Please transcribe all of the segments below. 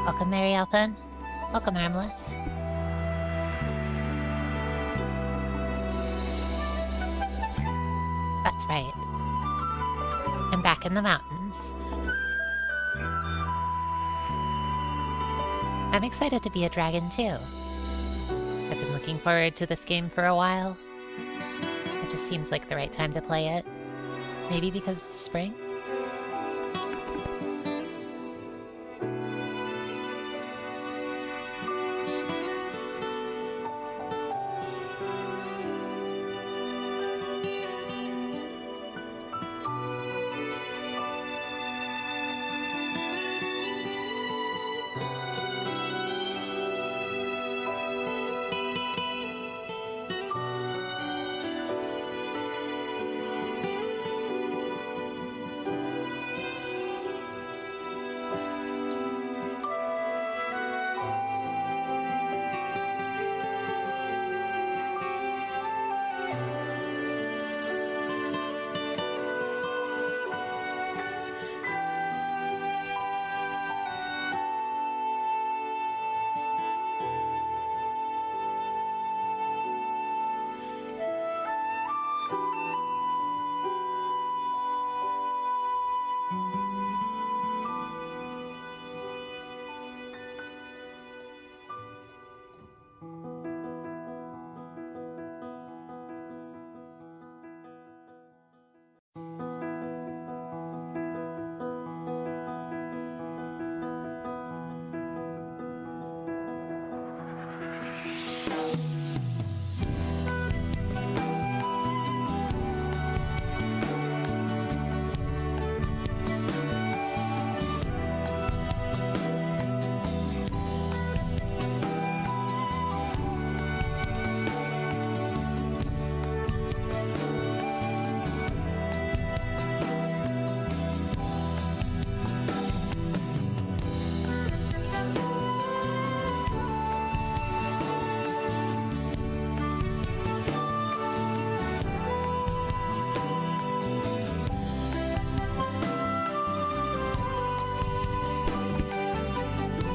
Welcome, Mary Alpin. Welcome, Harmless. That's right. I'm back in the mountains. I'm excited to be a dragon, too. I've been looking forward to this game for a while. It just seems like the right time to play it. Maybe because it's spring?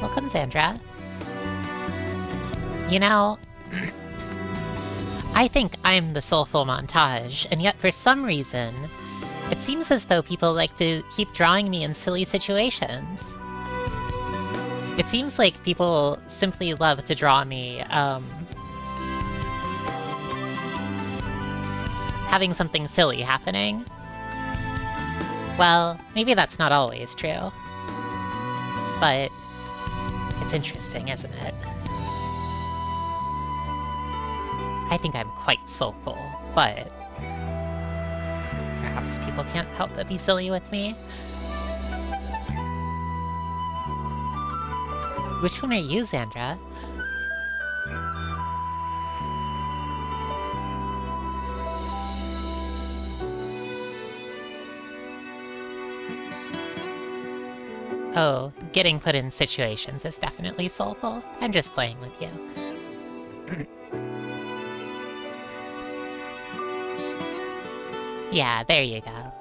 Welcome, Sandra. You know, I think I'm the soulful montage, and yet for some reason, it seems as though people like to keep drawing me in silly situations. It seems like people simply love to draw me, having something silly happening. Well, maybe that's not always true. But it's interesting, isn't it? I think I'm quite soulful, but perhaps people can't help but be silly with me. Which one are you, Sandra? Oh, getting put in situations is definitely soulful. I'm just playing with you. Yeah, there you go.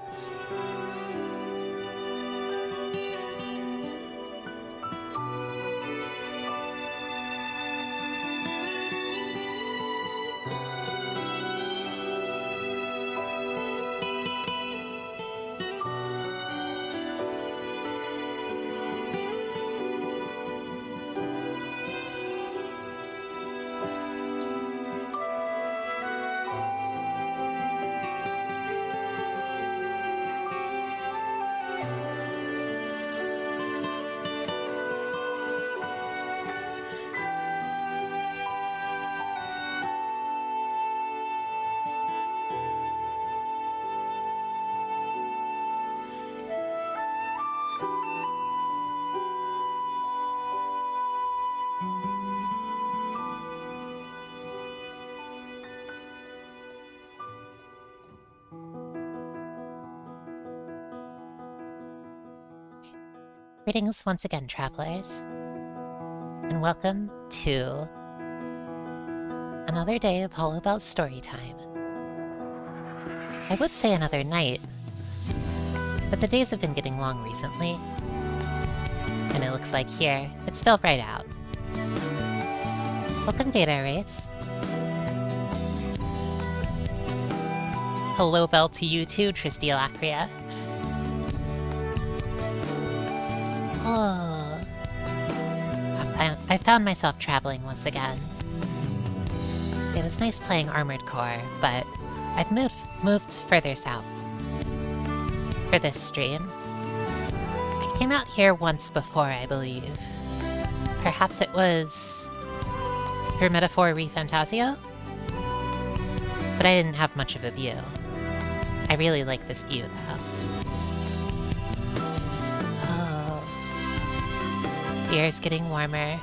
Greetings once again, travelers, and welcome to another day of Hollowbel Storytime. I would say another night, but the days have been getting long recently. And it looks like here, it's still bright out. Welcome, Data Erase. Hollowbel to you too, Tristy Lacria. Oh. I found myself traveling once again. It was nice playing Armored Core, but I've moved further south. For this stream. I came out here once before, I believe. Perhaps it was... for Metaphor ReFantasio? But I didn't have much of a view. I really like this view, though. Oh. The air's getting warmer.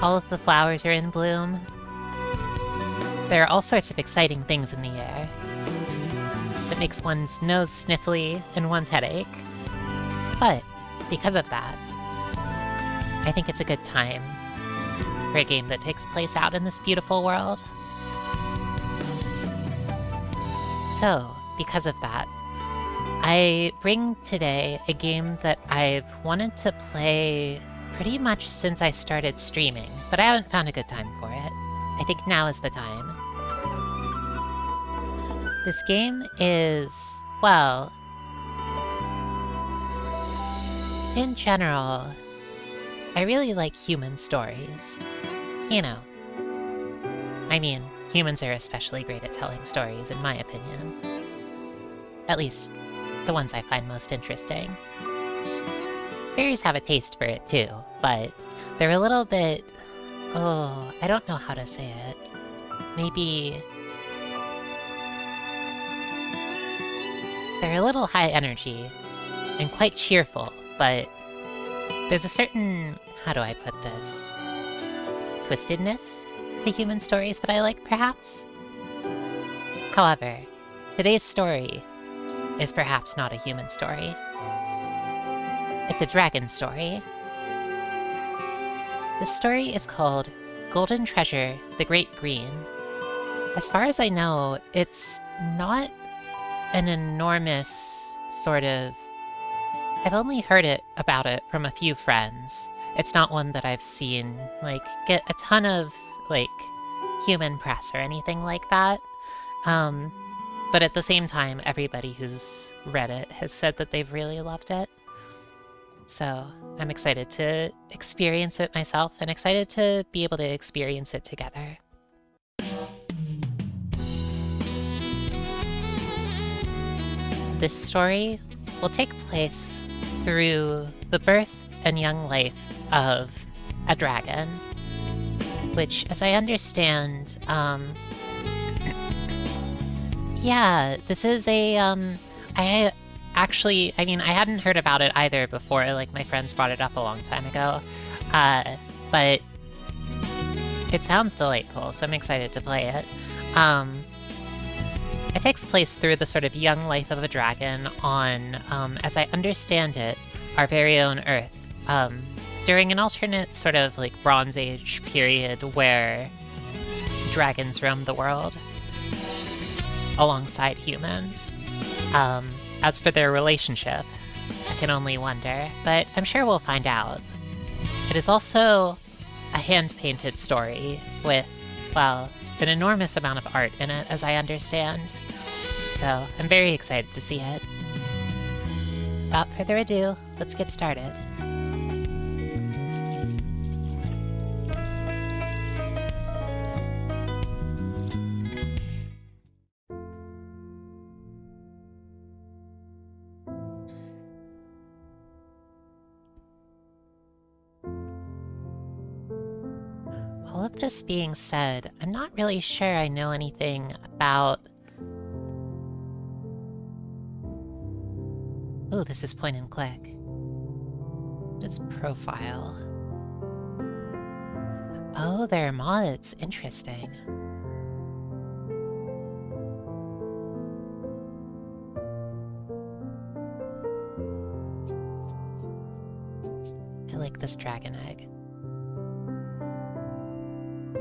All of the flowers are in bloom. There are all sorts of exciting things in the air that makes one's nose sniffly and one's headache. But, because of that, I think it's a good time for a game that takes place out in this beautiful world. So, because of that, I bring today a game that I've wanted to play pretty much since I started streaming, but I haven't found a good time for it. I think now is the time. This game is, well, in general, I really like human stories. You know. I mean, humans are especially great at telling stories, in my opinion. At least, the ones I find most interesting. Fairies have a taste for it too, but they're a little bit... oh, I don't know how to say it. Maybe... they're a little high energy, and quite cheerful, but there's a certain... how do I put this? Twistedness to human stories that I like, perhaps? However, today's story is perhaps not a human story. It's a dragon story. The story is called Golden Treasure, the Great Green. As far as I know, it's not an enormous sort of... I've only heard about it from a few friends. It's not one that I've seen, like, get a ton of, like, human press or anything like that. But at the same time, everybody who's read it has said that they've really loved it. So, I'm excited to experience it myself, and excited to be able to experience it together. This story will take place through the birth and young life of a dragon, which, as I understand, yeah, this is a, I hadn't heard about it either before, like, my friends brought it up a long time ago, but it sounds delightful, so I'm excited to play it. It takes place through the sort of young life of a dragon on, as I understand it, our very own Earth, during an alternate sort of, like, Bronze Age period where dragons roamed the world alongside humans. As for their relationship, I can only wonder, but I'm sure we'll find out. It is also a hand-painted story with, well, an enormous amount of art in it, as I understand. So, I'm very excited to see it. Without further ado, let's get started. All of this being said, I'm not really sure I know anything about... Ooh, this is point and click. What is profile? Oh, there are mods. Interesting. I like this dragon egg.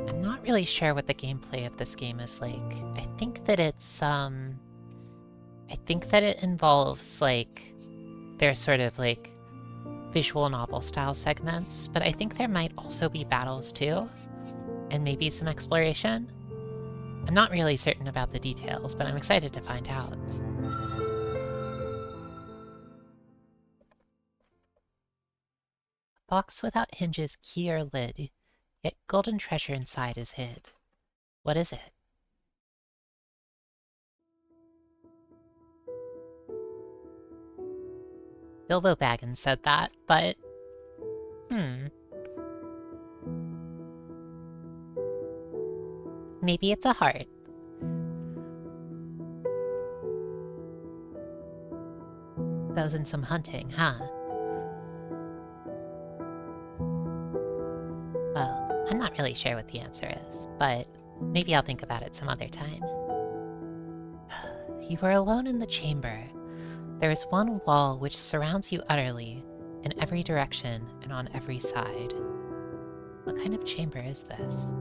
I'm not really sure what the gameplay of this game is like. I think that it's, I think that it involves, like, they're sort of like visual novel style segments, but I think there might also be battles too, and maybe some exploration. I'm not really certain about the details, but I'm excited to find out. Box without hinges, key or lid, yet golden treasure inside is hid. What is it? Bilbo Baggins said that, but... Maybe it's a heart. That was in some hunting, huh? Well, I'm not really sure what the answer is, but maybe I'll think about it some other time. You were alone in the chamber. There is one wall which surrounds you utterly, in every direction and on every side. What kind of chamber is this?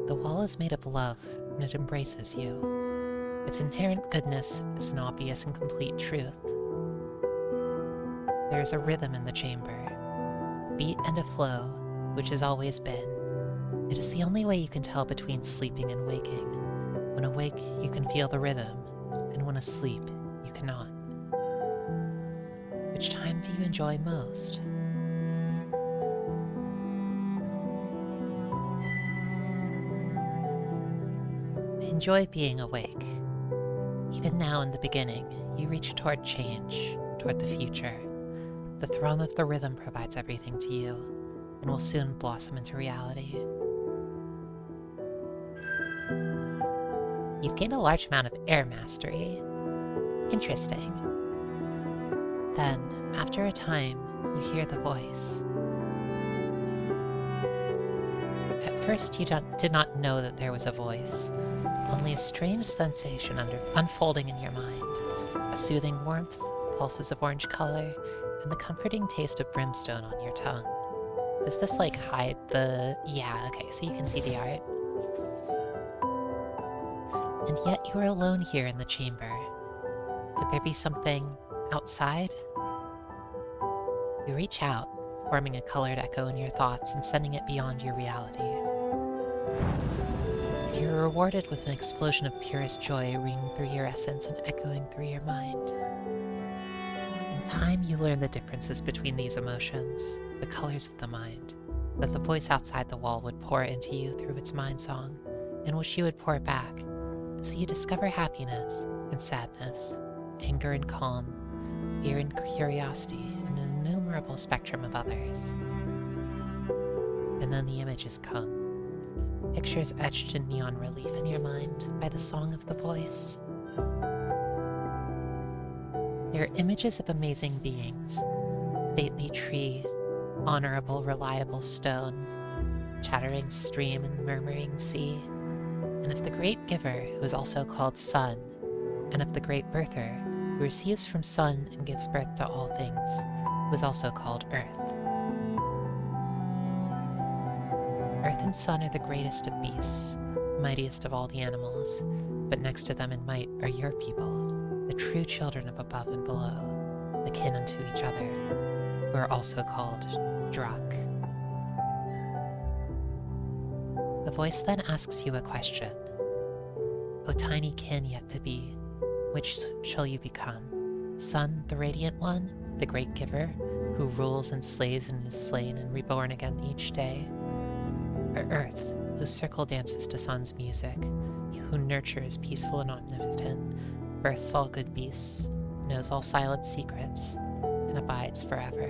The wall is made of love, and it embraces you. Its inherent goodness is an obvious and complete truth. There is a rhythm in the chamber, a beat and a flow, which has always been. It is the only way you can tell between sleeping and waking. When awake, you can feel the rhythm, and when asleep, you cannot. Which time do you enjoy most? I enjoy being awake. Even now in the beginning, you reach toward change, toward the future. The thrum of the rhythm provides everything to you, and will soon blossom into reality. You've gained a large amount of air mastery. Interesting. Then, after a time, you hear the voice. At first you did not know that there was a voice, only a strange sensation unfolding in your mind. A soothing warmth, pulses of orange color, and the comforting taste of brimstone on your tongue. Does this, like, hide the... Yeah, okay, so you can see the art. And yet you are alone here in the chamber. Could there be something outside? You reach out, forming a colored echo in your thoughts and sending it beyond your reality. And you're rewarded with an explosion of purest joy ringing through your essence and echoing through your mind. In time, you learn the differences between these emotions, the colors of the mind, that the voice outside the wall would pour into you through its mind song, and which you would pour back. And so you discover happiness and sadness, anger and calm, fear and curiosity, and an innumerable spectrum of others. And then the images come. Pictures etched in neon relief in your mind by the song of the voice. They are images of amazing beings, stately tree, honorable, reliable stone, chattering stream and murmuring sea, and of the great giver who is also called Sun, and of the great birther who receives from Sun and gives birth to all things, who is also called Earth. Earth and Sun are the greatest of beasts, mightiest of all the animals, but next to them in might are your people, the true children of above and below, akin unto each other, who are also called Drak. The voice then asks you a question. O tiny kin yet to be, which shall you become? Sun, the radiant one, the great giver, who rules and slays and is slain and reborn again each day? Or Earth, whose circle dances to Sun's music, who nurtures peaceful and omnipotent, births all good beasts, knows all silent secrets, and abides forever?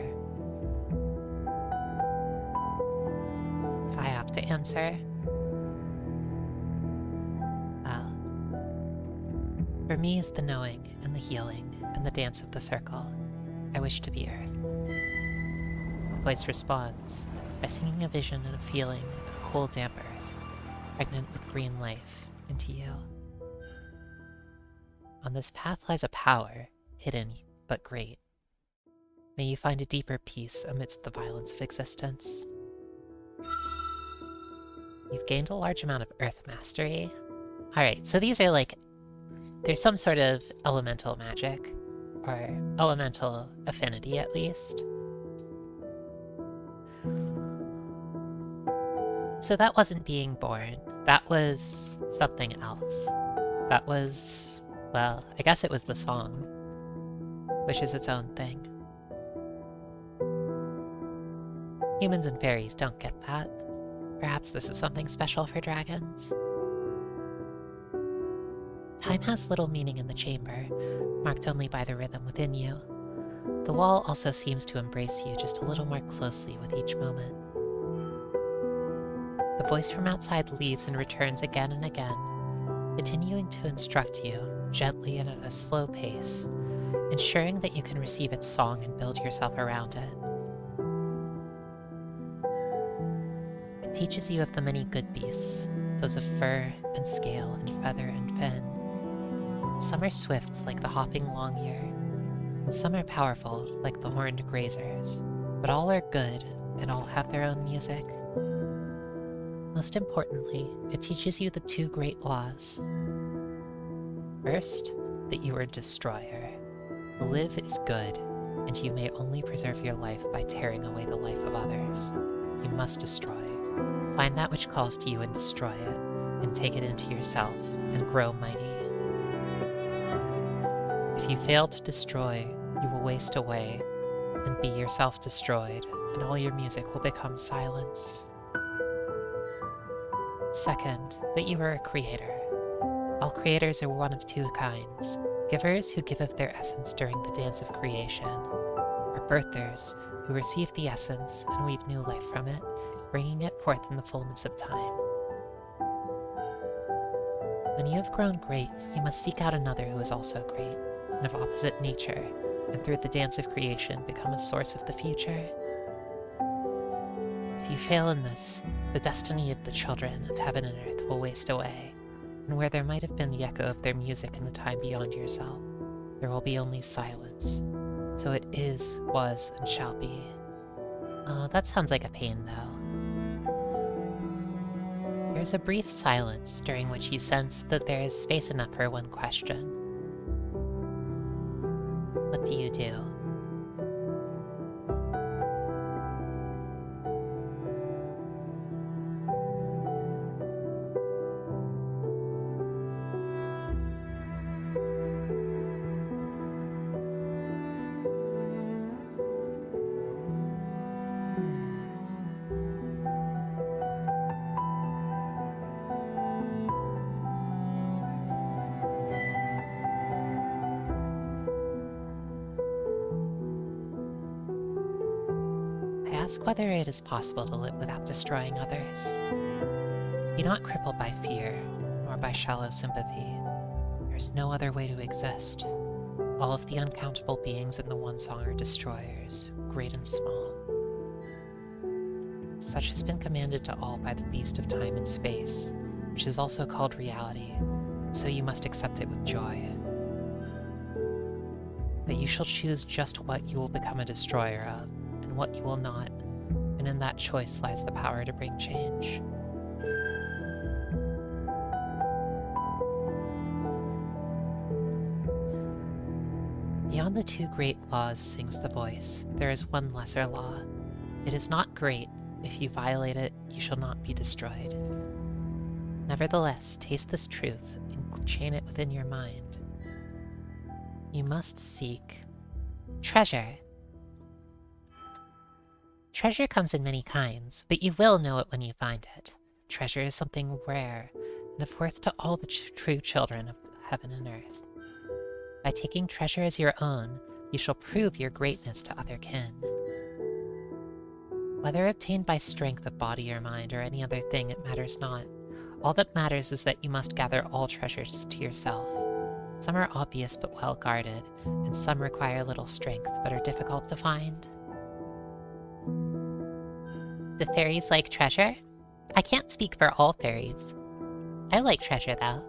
If I have to answer, well, for me is the knowing and the healing and the dance of the circle. I wish to be Earth. The voice responds by singing a vision and a feeling of cool, damp earth, pregnant with green life, into you. On this path lies a power, hidden but great. May you find a deeper peace amidst the violence of existence. You've gained a large amount of earth mastery. Alright, so these are like... there's some sort of elemental magic. or elemental affinity at least. So that wasn't being born. That was something else. That was, well, I guess it was the song, which is its own thing. Humans and fairies don't get that. Perhaps this is something special for dragons. Time has little meaning in the chamber, marked only by the rhythm within you. The wall also seems to embrace you just a little more closely with each moment. The voice from outside leaves and returns again and again, continuing to instruct you, gently and at a slow pace, ensuring that you can receive its song and build yourself around it. It teaches you of the many good beasts, those of fur and scale and feather and fin. Some are swift like the hopping long-ear, and some are powerful like the horned grazers, but all are good and all have their own music. Most importantly, it teaches you the two great laws. First, that you are a destroyer. To live is good, and you may only preserve your life by tearing away the life of others. You must destroy. Find that which calls to you and destroy it, and take it into yourself, and grow mighty. If you fail to destroy, you will waste away, and be yourself destroyed, and all your music will become silence. Second, that you are a creator. All creators are one of two kinds: givers who give of their essence during the dance of creation, or birthers who receive the essence and weave new life from it, bringing it forth in the fullness of time. When you have grown great, you must seek out another who is also great, and of opposite nature, and through the dance of creation become a source of the future. If you fail in this, the destiny of the children of heaven and earth will waste away, and where there might have been the echo of their music in the time beyond yourself, there will be only silence. So it is, was, and shall be. That sounds like a pain, though. There's a brief silence during which you sense that there is space enough for one question. What do you do? Ask whether it is possible to live without destroying others. Be not crippled by fear, nor by shallow sympathy. There is no other way to exist. All of the uncountable beings in the one song are destroyers, great and small. Such has been commanded to all by the beast of time and space, which is also called reality, and so you must accept it with joy. But you shall choose just what you will become a destroyer of, and what you will not, and in that choice lies the power to bring change. Beyond the two great laws, sings the voice, there is one lesser law. It is not great. If you violate it, you shall not be destroyed. Nevertheless, taste this truth and chain it within your mind. You must seek treasure. Treasure comes in many kinds, but you will know it when you find it. Treasure is something rare, and of worth to all the true children of heaven and earth. By taking treasure as your own, you shall prove your greatness to other kin. Whether obtained by strength of body or mind or any other thing, it matters not. All that matters is that you must gather all treasures to yourself. Some are obvious but well guarded, and some require little strength but are difficult to find. Do fairies like treasure? I can't speak for all fairies. I like treasure, though.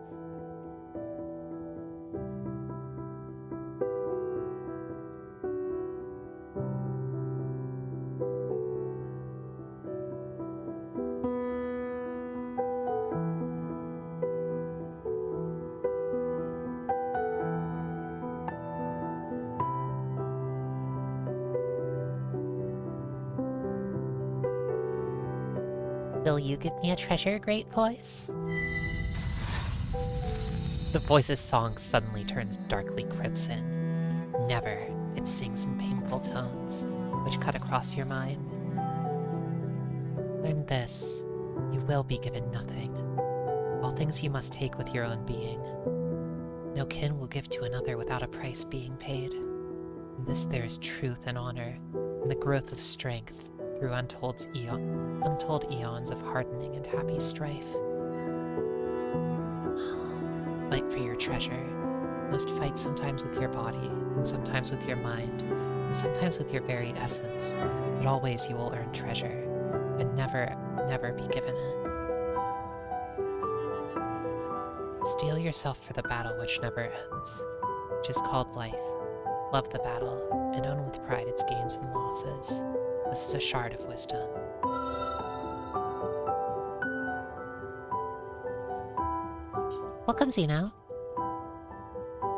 Will you give me a treasure, great voice? The voice's song suddenly turns darkly crimson. Never, it sings in painful tones, which cut across your mind. Learn this, you will be given nothing. All things you must take with your own being. No kin will give to another without a price being paid. In this there is truth and honor, and the growth of strength through untold eons of hardening and happy strife. Fight for your treasure. You must fight sometimes with your body, and sometimes with your mind, and sometimes with your very essence, but always you will earn treasure, and never, never be given it. Steel yourself for the battle which never ends, which is called life. Love the battle, and own with pride its gains and losses. This is a shard of wisdom. Welcome, Zeno.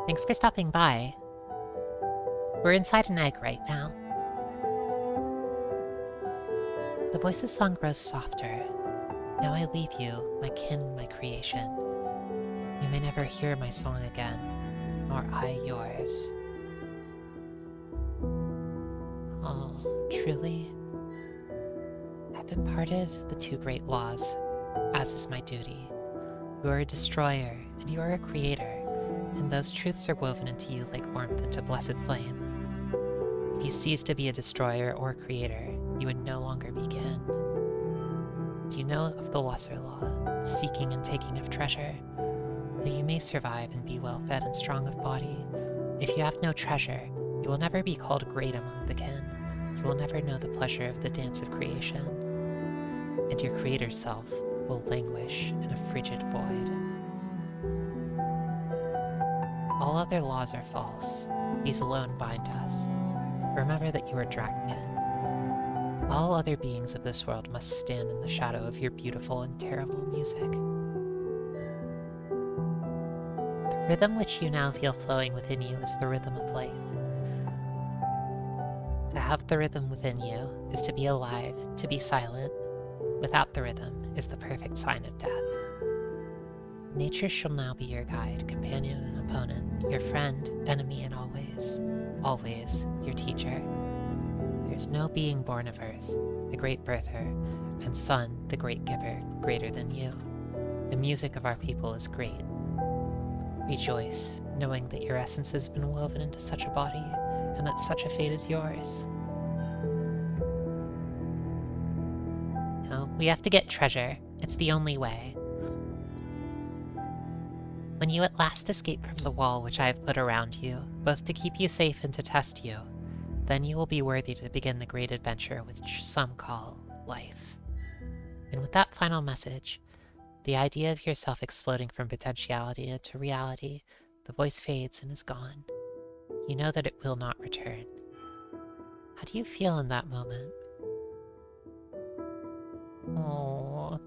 Thanks for stopping by. We're inside an egg right now. The voice's song grows softer. Now I leave you, my kin, my creation. You may never hear my song again, nor I yours. Oh, truly? I've imparted the two great laws, as is my duty. You are a destroyer, and you are a creator, and those truths are woven into you like warmth into blessed flame. If you cease to be a destroyer or creator, you would no longer be kin. Do you know of the lesser law, the seeking and taking of treasure? Though you may survive and be well-fed and strong of body, if you have no treasure, you will never be called great among the kin. You will never know the pleasure of the dance of creation, and your creator's self will languish in a frigid void. All other laws are false. These alone bind us. Remember that you are Drachman. All other beings of this world must stand in the shadow of your beautiful and terrible music. The rhythm which you now feel flowing within you is the rhythm of life. To have the rhythm within you is to be alive, to be silent. Without the rhythm is the perfect sign of death. Nature shall now be your guide, companion and opponent, your friend, enemy, and always, your teacher. There is no being born of earth, the great birther, and sun, the great giver, greater than you. The music of our people is great. Rejoice, knowing that your essence has been woven into such a body, and that such a fate is yours. No, we have to get treasure. It's the only way. When you at last escape from the wall which I have put around you, both to keep you safe and to test you, then you will be worthy to begin the great adventure which some call life. And with that final message, the idea of yourself exploding from potentiality into reality, the voice fades and is gone. You know that it will not return. How do you feel in that moment? Oh,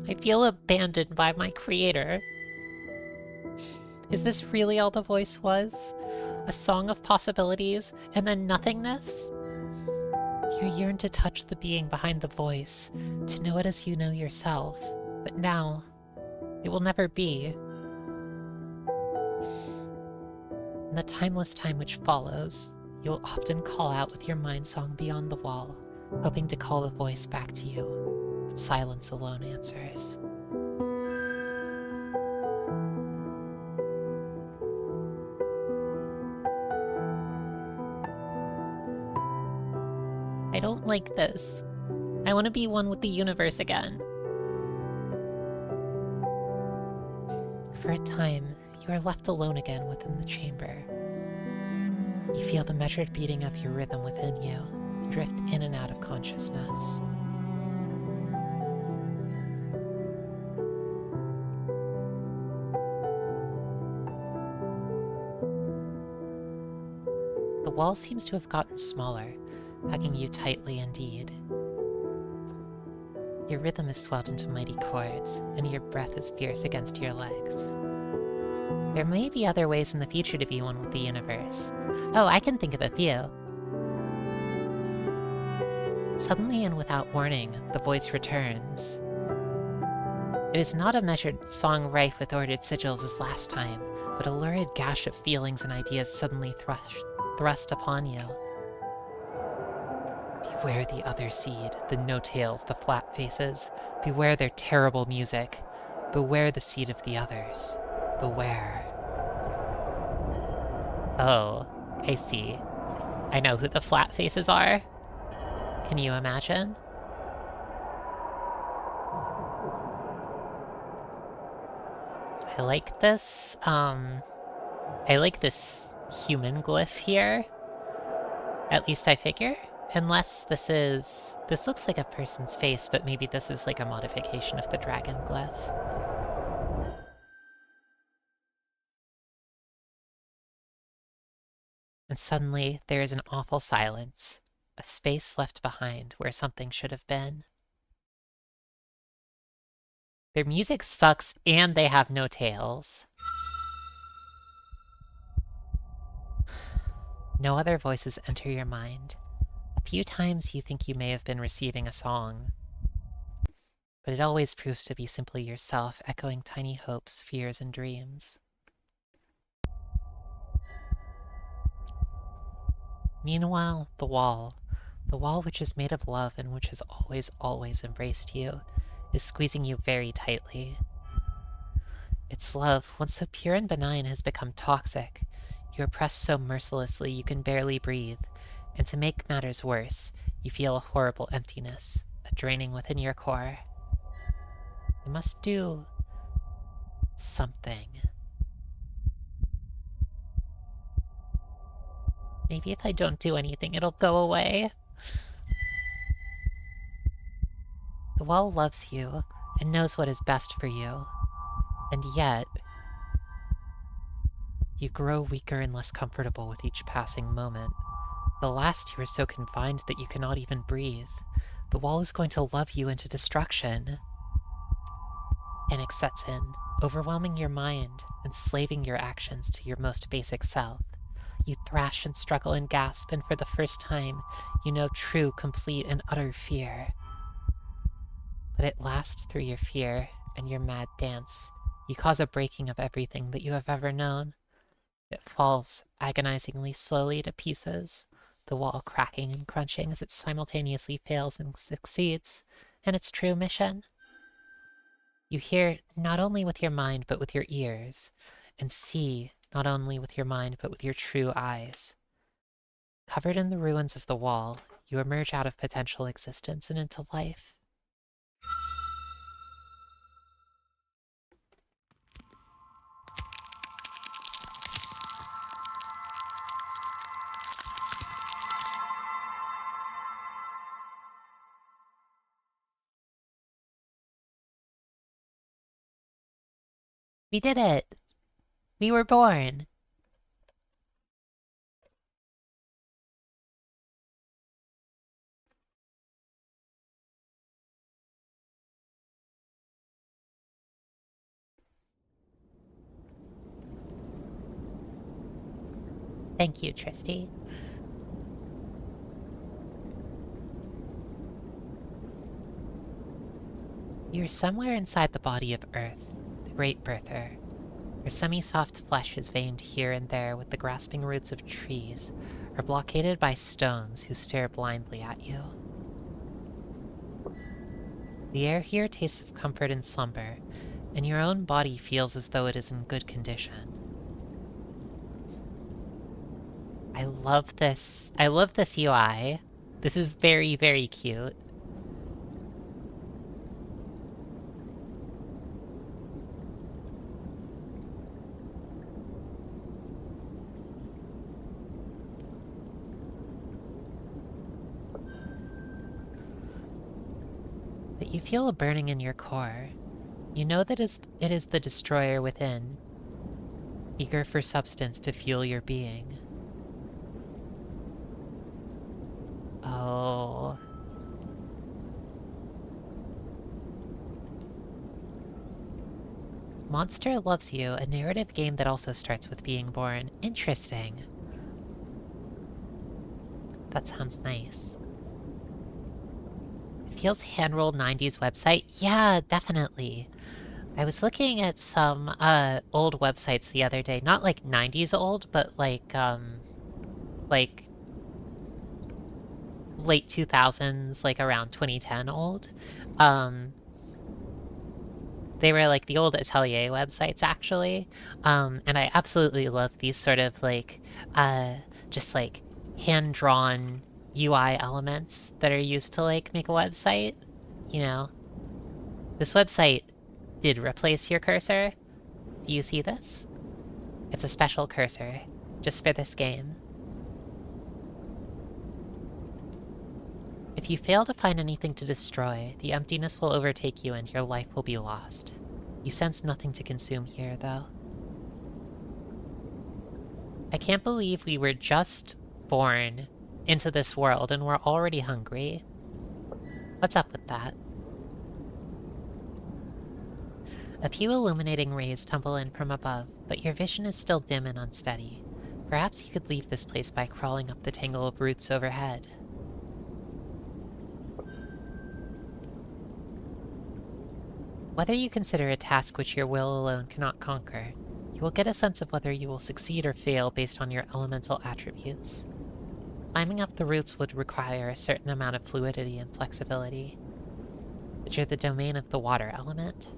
I feel abandoned by my creator. Is this really all the voice was? A song of possibilities, and then nothingness? You yearn to touch the being behind the voice, to know it as you know yourself, but now, it will never be. In the timeless time which follows, you will often call out with your mind song beyond the wall, hoping to call the voice back to you, but silence alone answers. I don't like this. I want to be one with the universe again. For a time, you are left alone again within the chamber. You feel the measured beating of your rhythm within you, and drift in and out of consciousness. The wall seems to have gotten smaller, hugging you tightly indeed. Your rhythm is swelled into mighty chords, and your breath is fierce against your legs. There may be other ways in the future to be one with the universe. Oh, I can think of a few. Suddenly and without warning, the voice returns. It is not a measured song rife with ordered sigils as last time, but a lurid gash of feelings and ideas suddenly thrust upon you. Beware the other seed, the no-tails, the flat faces. Beware their terrible music. Beware the seed of the others. Beware. Oh, I see. I know who the flat faces are. Can you imagine? I like this, I like this human glyph here. At least I figure. Unless this looks like a person's face, but maybe this is like a modification of the dragon glyph. And suddenly, there is an awful silence. A space left behind where something should have been. Their music sucks and they have no tails. No other voices enter your mind. A few times you think you may have been receiving a song, but it always proves to be simply yourself echoing tiny hopes, fears, and dreams. Meanwhile, the wall which is made of love and which has always, always embraced you, is squeezing you very tightly. Its love, once so pure and benign, has become toxic. You are pressed so mercilessly you can barely breathe, and to make matters worse, you feel a horrible emptiness, a draining within your core. You must do something. Maybe if I don't do anything, it'll go away. The wall loves you and knows what is best for you, and yet you grow weaker and less comfortable with each passing moment. The last you are so confined that you cannot even breathe. The wall is going to love you into destruction. Panic sets in, overwhelming your mind, enslaving your actions to your most basic self. You thrash and struggle and gasp, and for the first time, you know true, complete, and utter fear. But at last, through your fear and your mad dance, you cause a breaking of everything that you have ever known. It falls agonizingly slowly to pieces, the wall cracking and crunching as it simultaneously fails and succeeds in its true mission. You hear not only with your mind but with your ears, and see not only with your mind but with your true eyes. Covered in the ruins of the wall, you emerge out of potential existence and into life. We did it! We were born! Thank you, Tristy. You're somewhere inside the body of Earth, the great birther. Her semi-soft flesh is veined here and there with the grasping roots of trees, or blockaded by stones who stare blindly at you. The air here tastes of comfort and slumber, and your own body feels as though it is in good condition. I love this. I love this UI. This is very, very cute. But you feel a burning in your core. You know that it is the destroyer within, eager for substance to fuel your being. Oh. Monster Loves You, a narrative game that also starts with being born. Interesting. That sounds nice. Feels hand-rolled 90s website? Yeah, definitely. I was looking at some old websites the other day. Not like 90s old, but like late 2000s, like around 2010 old. They were like the old Atelier websites, actually. And I absolutely love these sort of like, just like hand-drawn UI elements that are used to like make a website. You know, this website did replace your cursor. Do you see this? It's a special cursor, just for this game. If you fail to find anything to destroy, the emptiness will overtake you and your life will be lost. You sense nothing to consume here, though. I can't believe we were just born into this world and we're already hungry. What's up with that? A few illuminating rays tumble in from above, but your vision is still dim and unsteady. Perhaps you could leave this place by crawling up the tangle of roots overhead. Whether you consider a task which your will alone cannot conquer, you will get a sense of whether you will succeed or fail based on your elemental attributes. Climbing up the roots would require a certain amount of fluidity and flexibility, which are the domain of the water element.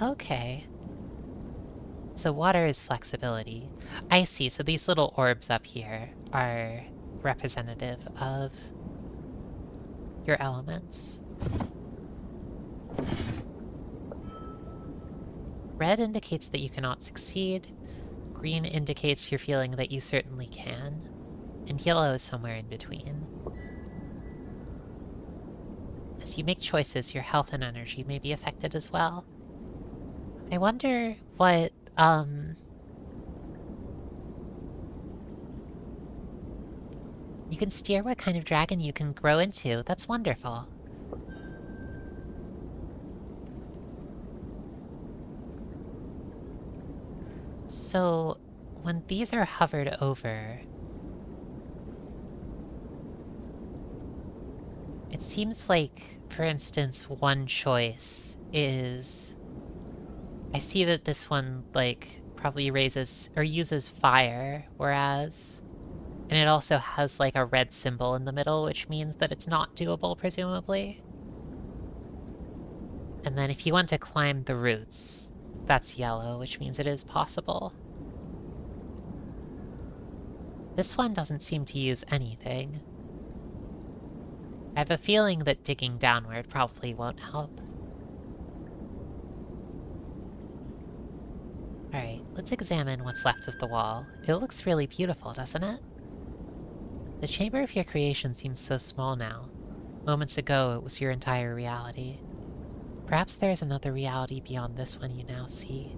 Okay. So water is flexibility. I see, so these little orbs up here are representative of your elements. Red indicates that you cannot succeed, green indicates you're feeling that you certainly can, and yellow is somewhere in between. As you make choices, your health and energy may be affected as well. I wonder what, you can steer what kind of dragon you can grow into. That's wonderful. So, when these are hovered over, it seems like, for instance, one choice is... I see that this one, like, probably raises or uses fire, whereas... And it also has, like, a red symbol in the middle, which means that it's not doable, presumably. And then if you want to climb the roots, that's yellow, which means it is possible. This one doesn't seem to use anything. I have a feeling that digging downward probably won't help. Alright, let's examine what's left of the wall. It looks really beautiful, doesn't it? The chamber of your creation seems so small now. Moments ago, it was your entire reality. Perhaps there is another reality beyond this one you now see,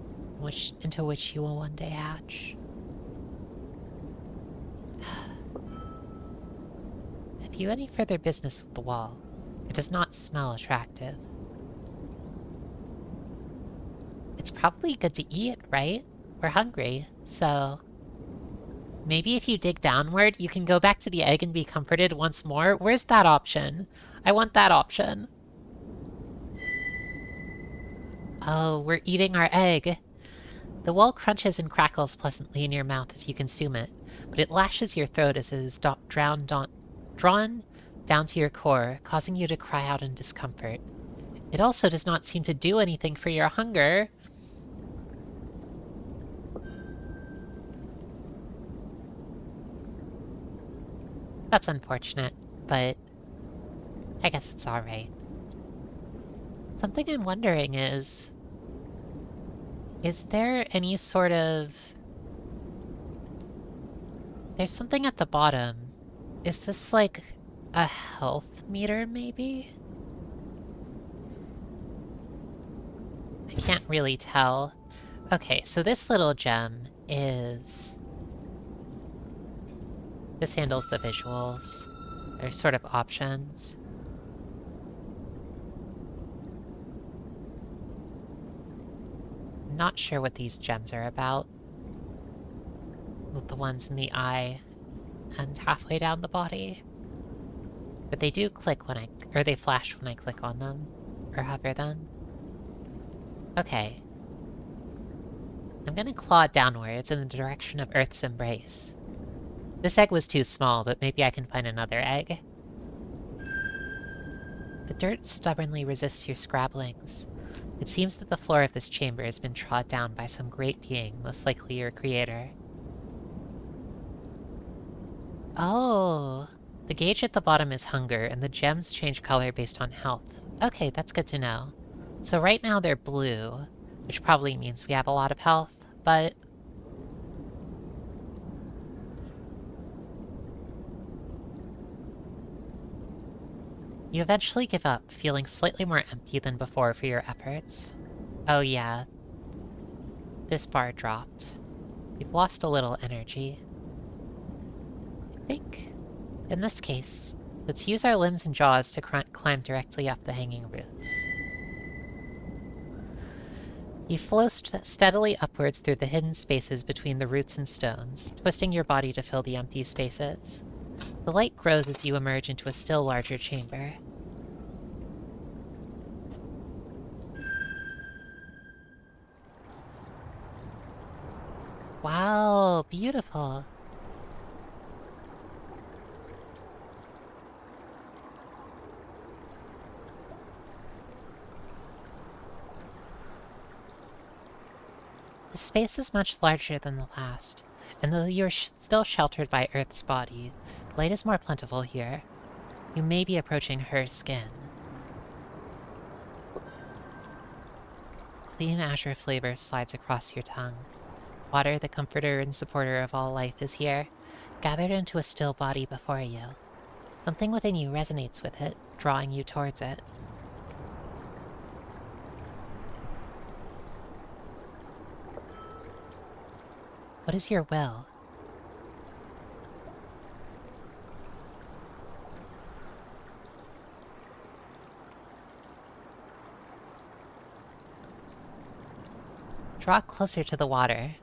into which you will one day hatch. Have you any further business with the wall? It does not smell attractive. It's probably good to eat, right? We're hungry, so... Maybe if you dig downward, you can go back to the egg and be comforted once more? Where's that option? I want that option. Oh, we're eating our egg. The wall crunches and crackles pleasantly in your mouth as you consume it, but it lashes your throat as it is drawn down to your core, causing you to cry out in discomfort. It also does not seem to do anything for your hunger. That's unfortunate, but I guess it's alright. Something I'm wondering is there any sort of... There's something at the bottom. Is this like a health meter, maybe? I can't really tell. Okay, so this little gem is... This handles the visuals. There's sort of options. I'm not sure what these gems are about. With the ones in the eye and halfway down the body. But they do click when or they flash when I click on them. Or hover them. Okay. I'm gonna claw downwards in the direction of Earth's embrace. This egg was too small, but maybe I can find another egg. The dirt stubbornly resists your scrabblings. It seems that the floor of this chamber has been trod down by some great being, most likely your creator. Oh! The gauge at the bottom is hunger, and the gems change color based on health. Okay, that's good to know. So right now they're blue, which probably means we have a lot of health, but... You eventually give up, feeling slightly more empty than before for your efforts. Oh yeah. This bar dropped. You've lost a little energy. I think, in this case, let's use our limbs and jaws to climb directly up the hanging roots. You flow steadily upwards through the hidden spaces between the roots and stones, twisting your body to fill the empty spaces. The light grows as you emerge into a still larger chamber. Wow, beautiful! The space is much larger than the last, and though you're still sheltered by Earth's body, light is more plentiful here. You may be approaching her skin. Clean azure flavor slides across your tongue. Water, the comforter and supporter of all life, is here, gathered into a still body before you. Something within you resonates with it, drawing you towards it. What is your will? Draw closer to the water.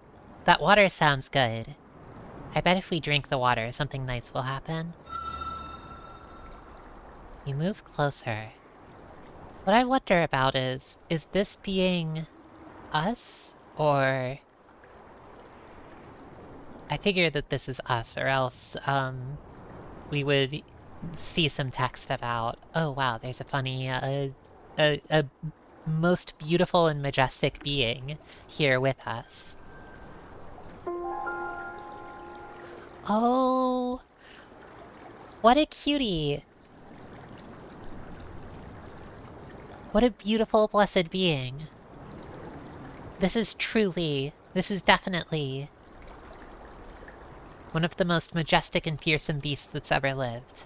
That water sounds good. I bet if we drink the water, something nice will happen. You move closer. What I wonder about is this being us, or... I figure that this is us, or else, we would see some text about, oh wow, there's a funny, a most beautiful and majestic being here with us. Oh, what a cutie! What a beautiful, blessed being. This is definitely one of the most majestic and fearsome beasts that's ever lived.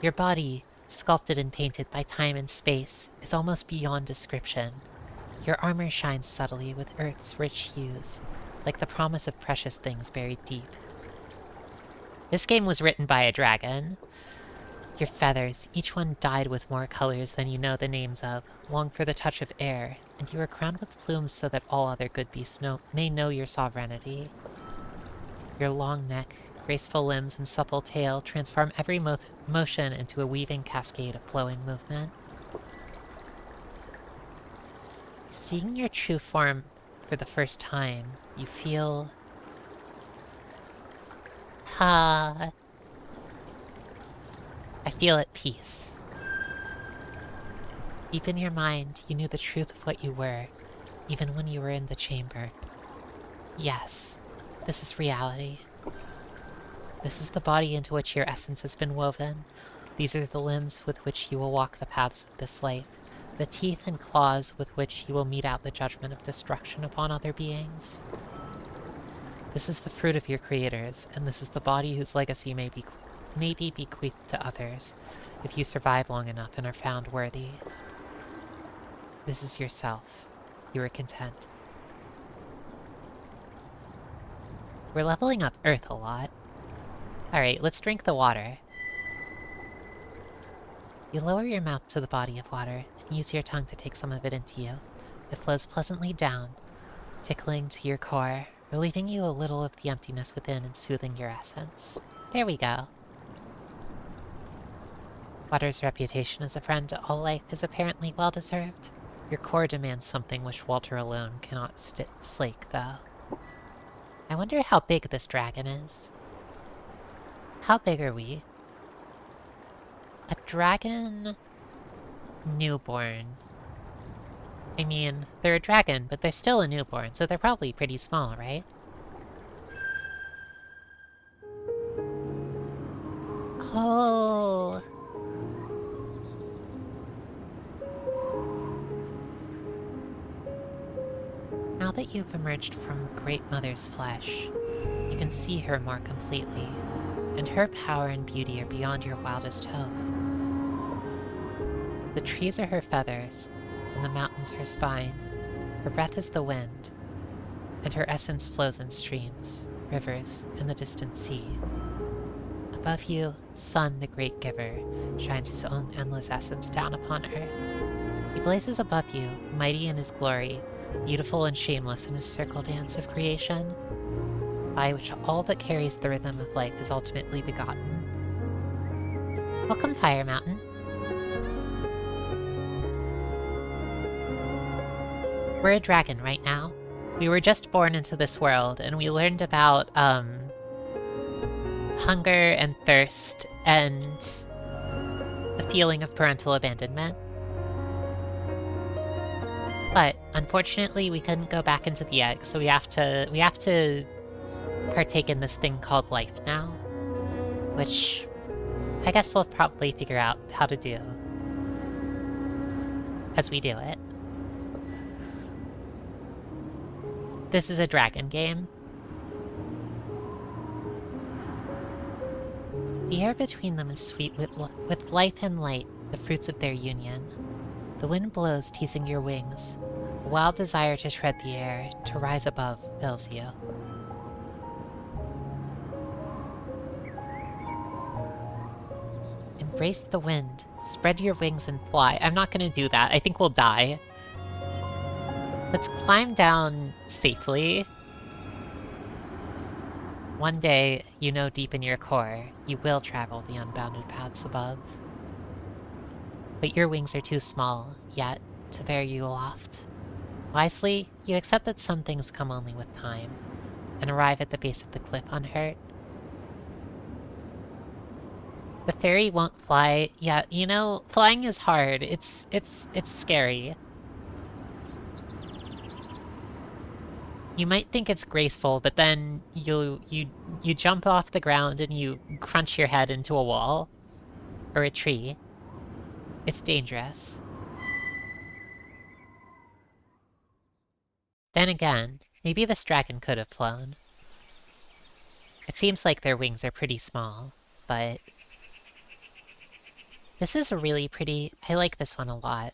Your body, sculpted and painted by time and space, is almost beyond description. Your armor shines subtly with Earth's rich hues, like the promise of precious things buried deep. This game was written by a dragon. Your feathers, each one dyed with more colors than you know the names of, long for the touch of air, and you are crowned with plumes so that all other good beasts may know your sovereignty. Your long neck, graceful limbs, and supple tail transform every motion into a weaving cascade of flowing movement. Seeing your true form for the first time, you feel... I feel at peace. Deep in your mind, you knew the truth of what you were, even when you were in the chamber. Yes, this is reality. This is the body into which your essence has been woven. These are the limbs with which you will walk the paths of this life, the teeth and claws with which you will mete out the judgment of destruction upon other beings. This is the fruit of your creators, and this is the body whose legacy may be bequeathed to others, if you survive long enough and are found worthy. This is yourself. You are content. We're leveling up Earth a lot. Alright, let's drink the water. You lower your mouth to the body of water, and use your tongue to take some of it into you. It flows pleasantly down, tickling to your core, relieving you a little of the emptiness within and soothing your essence. There we go. Water's reputation as a friend to all life is apparently well-deserved. Your core demands something which Walter alone cannot slake, though. I wonder how big this dragon is. How big are we? A dragon newborn. I mean, they're a dragon, but they're still a newborn, so they're probably pretty small, right? Oh! Now that you've emerged from Great Mother's flesh, you can see her more completely, and her power and beauty are beyond your wildest hope. The trees are her feathers, and the mountains her spine. Her breath is the wind, and her essence flows in streams, rivers, and the distant sea. Above you, Sun, the great giver, shines his own endless essence down upon earth. He blazes above you, mighty in his glory, beautiful and shameless in his circle dance of creation, by which all that carries the rhythm of life is ultimately begotten. Welcome, Fire Mountain. We're a dragon right now. We were just born into this world, and we learned about, hunger and thirst and the feeling of parental abandonment. But unfortunately, we couldn't go back into the egg, so we have to partake in this thing called life now, which I guess we'll probably figure out how to do as we do it. This is a dragon game. The air between them is sweet with life and light, the fruits of their union. The wind blows, teasing your wings. A wild desire to tread the air, to rise above, fills you. Embrace the wind. Spread your wings and fly. I'm not gonna do that. I think we'll die. Let's climb down safely. One day, you know deep in your core, you will travel the unbounded paths above. But your wings are too small, yet, to bear you aloft. Wisely, you accept that some things come only with time, and arrive at the base of the cliff unhurt. The fairy won't fly. Yeah, you know, flying is hard. It's scary. You might think it's graceful, but then you jump off the ground and you crunch your head into a wall. Or a tree. It's dangerous. Then again, maybe this dragon could have flown. It seems like their wings are pretty small, but... This is a really pretty... I like this one a lot.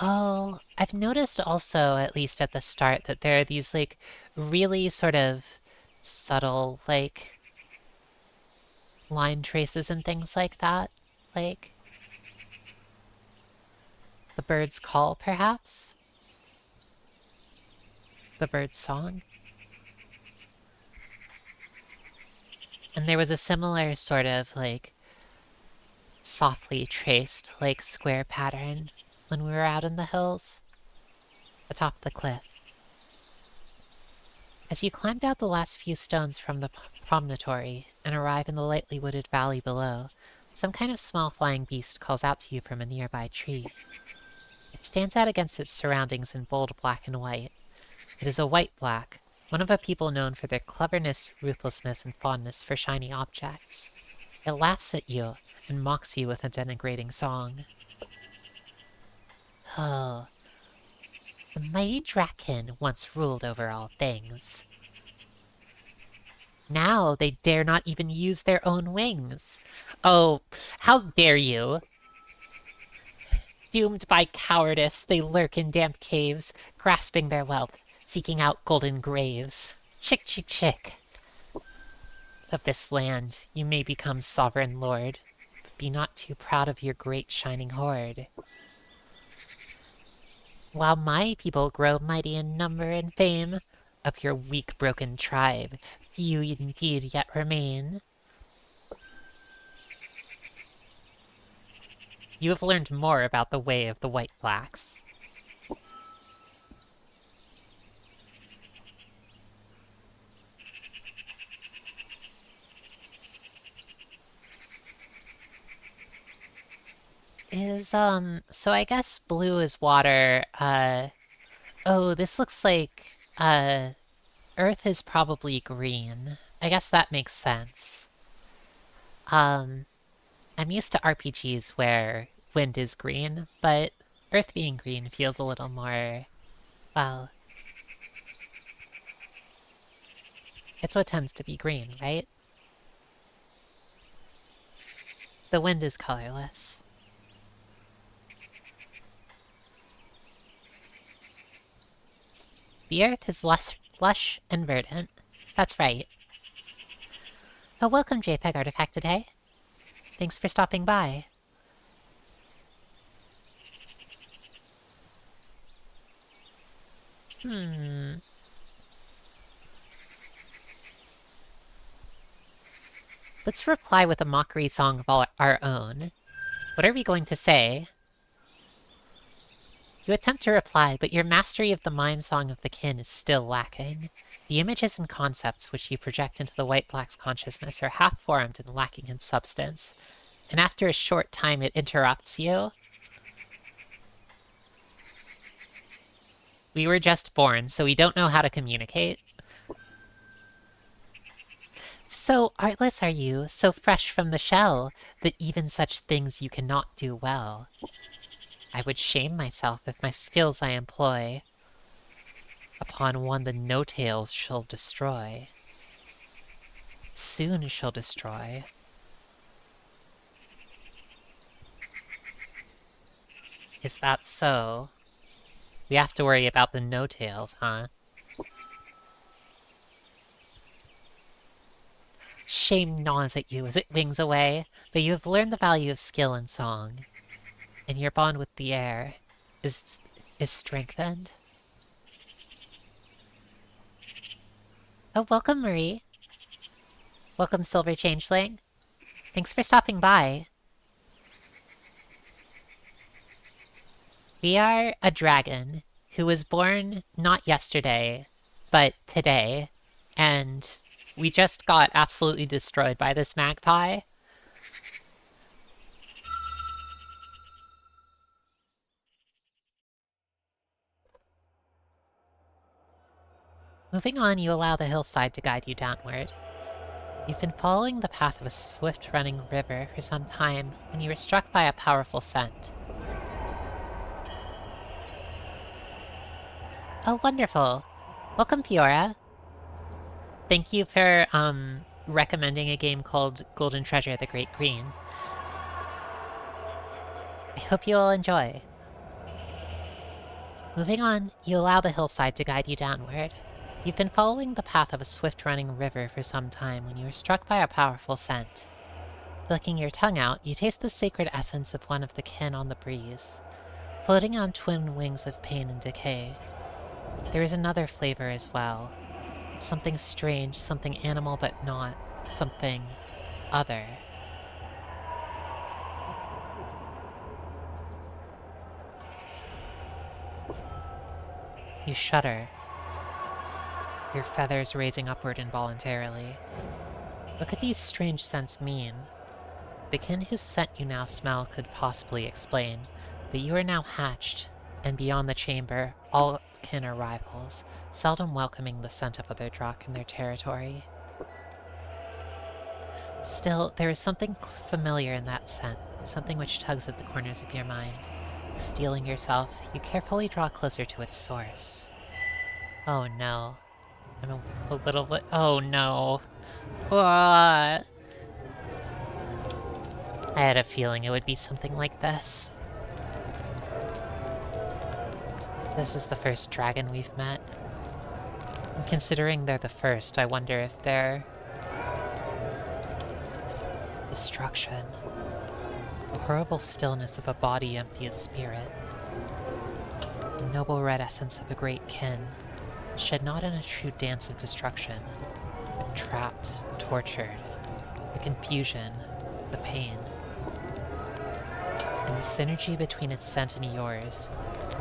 Oh, I've noticed also, at least at the start, that there are these, like, really sort of subtle, like, line traces and things like that. Like, the bird's call, perhaps? The bird's song? And there was a similar sort of, like, softly traced, like, square pattern when we were out in the hills, atop the cliff. As you climb down the last few stones from the promontory and arrive in the lightly wooded valley below, some kind of small flying beast calls out to you from a nearby tree. It stands out against its surroundings in bold black and white. It is a white-black, one of a people known for their cleverness, ruthlessness, and fondness for shiny objects. It laughs at you and mocks you with a denigrating song. Oh, the mighty draken once ruled over all things. Now they dare not even use their own wings. Oh, how dare you! Doomed by cowardice, they lurk in damp caves, grasping their wealth, seeking out golden graves. Chick, chick, chick. Of this land, you may become sovereign lord, but be not too proud of your great shining hoard. While my people grow mighty in number and fame, of your weak broken tribe, few indeed yet remain. You have learned more about the way of the White Blacks. So I guess blue is water. Oh, this looks like, Earth is probably green. I guess that makes sense. I'm used to RPGs where wind is green, but Earth being green feels a little more, well, it's what tends to be green, right? The wind is colorless. The Earth is lush and verdant. That's right. Oh, welcome, JPEG Artifact today. Thanks for stopping by. Let's reply with a mockery song of our own. What are we going to say? You attempt to reply, but your mastery of the mind song of the kin is still lacking. The images and concepts which you project into the White Black's consciousness are half-formed and lacking in substance. And after a short time it interrupts you. We were just born, so we don't know how to communicate. So artless are you, so fresh from the shell, that even such things you cannot do well. I would shame myself if my skills I employ upon one the no-tails shall destroy. Soon shall destroy. Is that so? We have to worry about the no-tails, huh? Shame gnaws at you as it wings away, but you have learned the value of skill and song, and your bond with the air is strengthened. Oh, welcome, Marie. Welcome, Silver Changeling. Thanks for stopping by. We are a dragon who was born not yesterday, but today, and we just got absolutely destroyed by this magpie. Moving on, you allow the hillside to guide you downward. You've been following the path of a swift-running river for some time when you were struck by a powerful scent. Oh, wonderful. Welcome, Fiora. Thank you for, recommending a game called Golden Treasure: The Great Green. I hope you all enjoy. Moving on, you allow the hillside to guide you downward. You've been following the path of a swift-running river for some time when you were struck by a powerful scent. Flicking your tongue out, you taste the sacred essence of one of the kin on the breeze, floating on twin wings of pain and decay. There is another flavor as well. Something strange, something animal but not, something other. You shudder, your feathers raising upward involuntarily. What could these strange scents mean? The kin whose scent you now smell could possibly explain, but you are now hatched, and beyond the chamber, all kin are rivals, seldom welcoming the scent of other Drakh in their territory. Still, there is something familiar in that scent, something which tugs at the corners of your mind. Steeling yourself, you carefully draw closer to its source. Oh no. I'm a little bit— oh no. I had a feeling it would be something like this. This is the first dragon we've met. And considering they're the first, I wonder if they're— destruction. The horrible stillness of a body empty of spirit. The noble red essence of a great kin, shed not in a true dance of destruction, but trapped, tortured, the confusion, the pain. In the synergy between its scent and yours,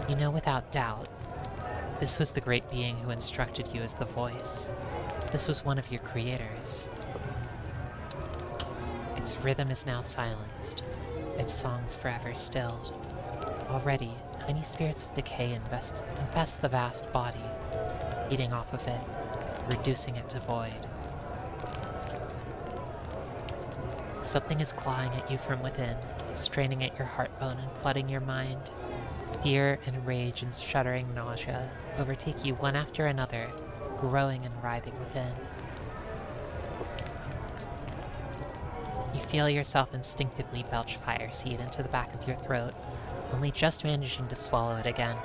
you know without doubt, this was the great being who instructed you as the voice. This was one of your creators. Its rhythm is now silenced, its songs forever stilled. Already, tiny spirits of decay infest the vast body, eating off of it, reducing it to void. Something is clawing at you from within, straining at your heartbone and flooding your mind. Fear and rage and shuddering nausea overtake you one after another, growing and writhing within. You feel yourself instinctively belch fire seed into the back of your throat, only just managing to swallow it again,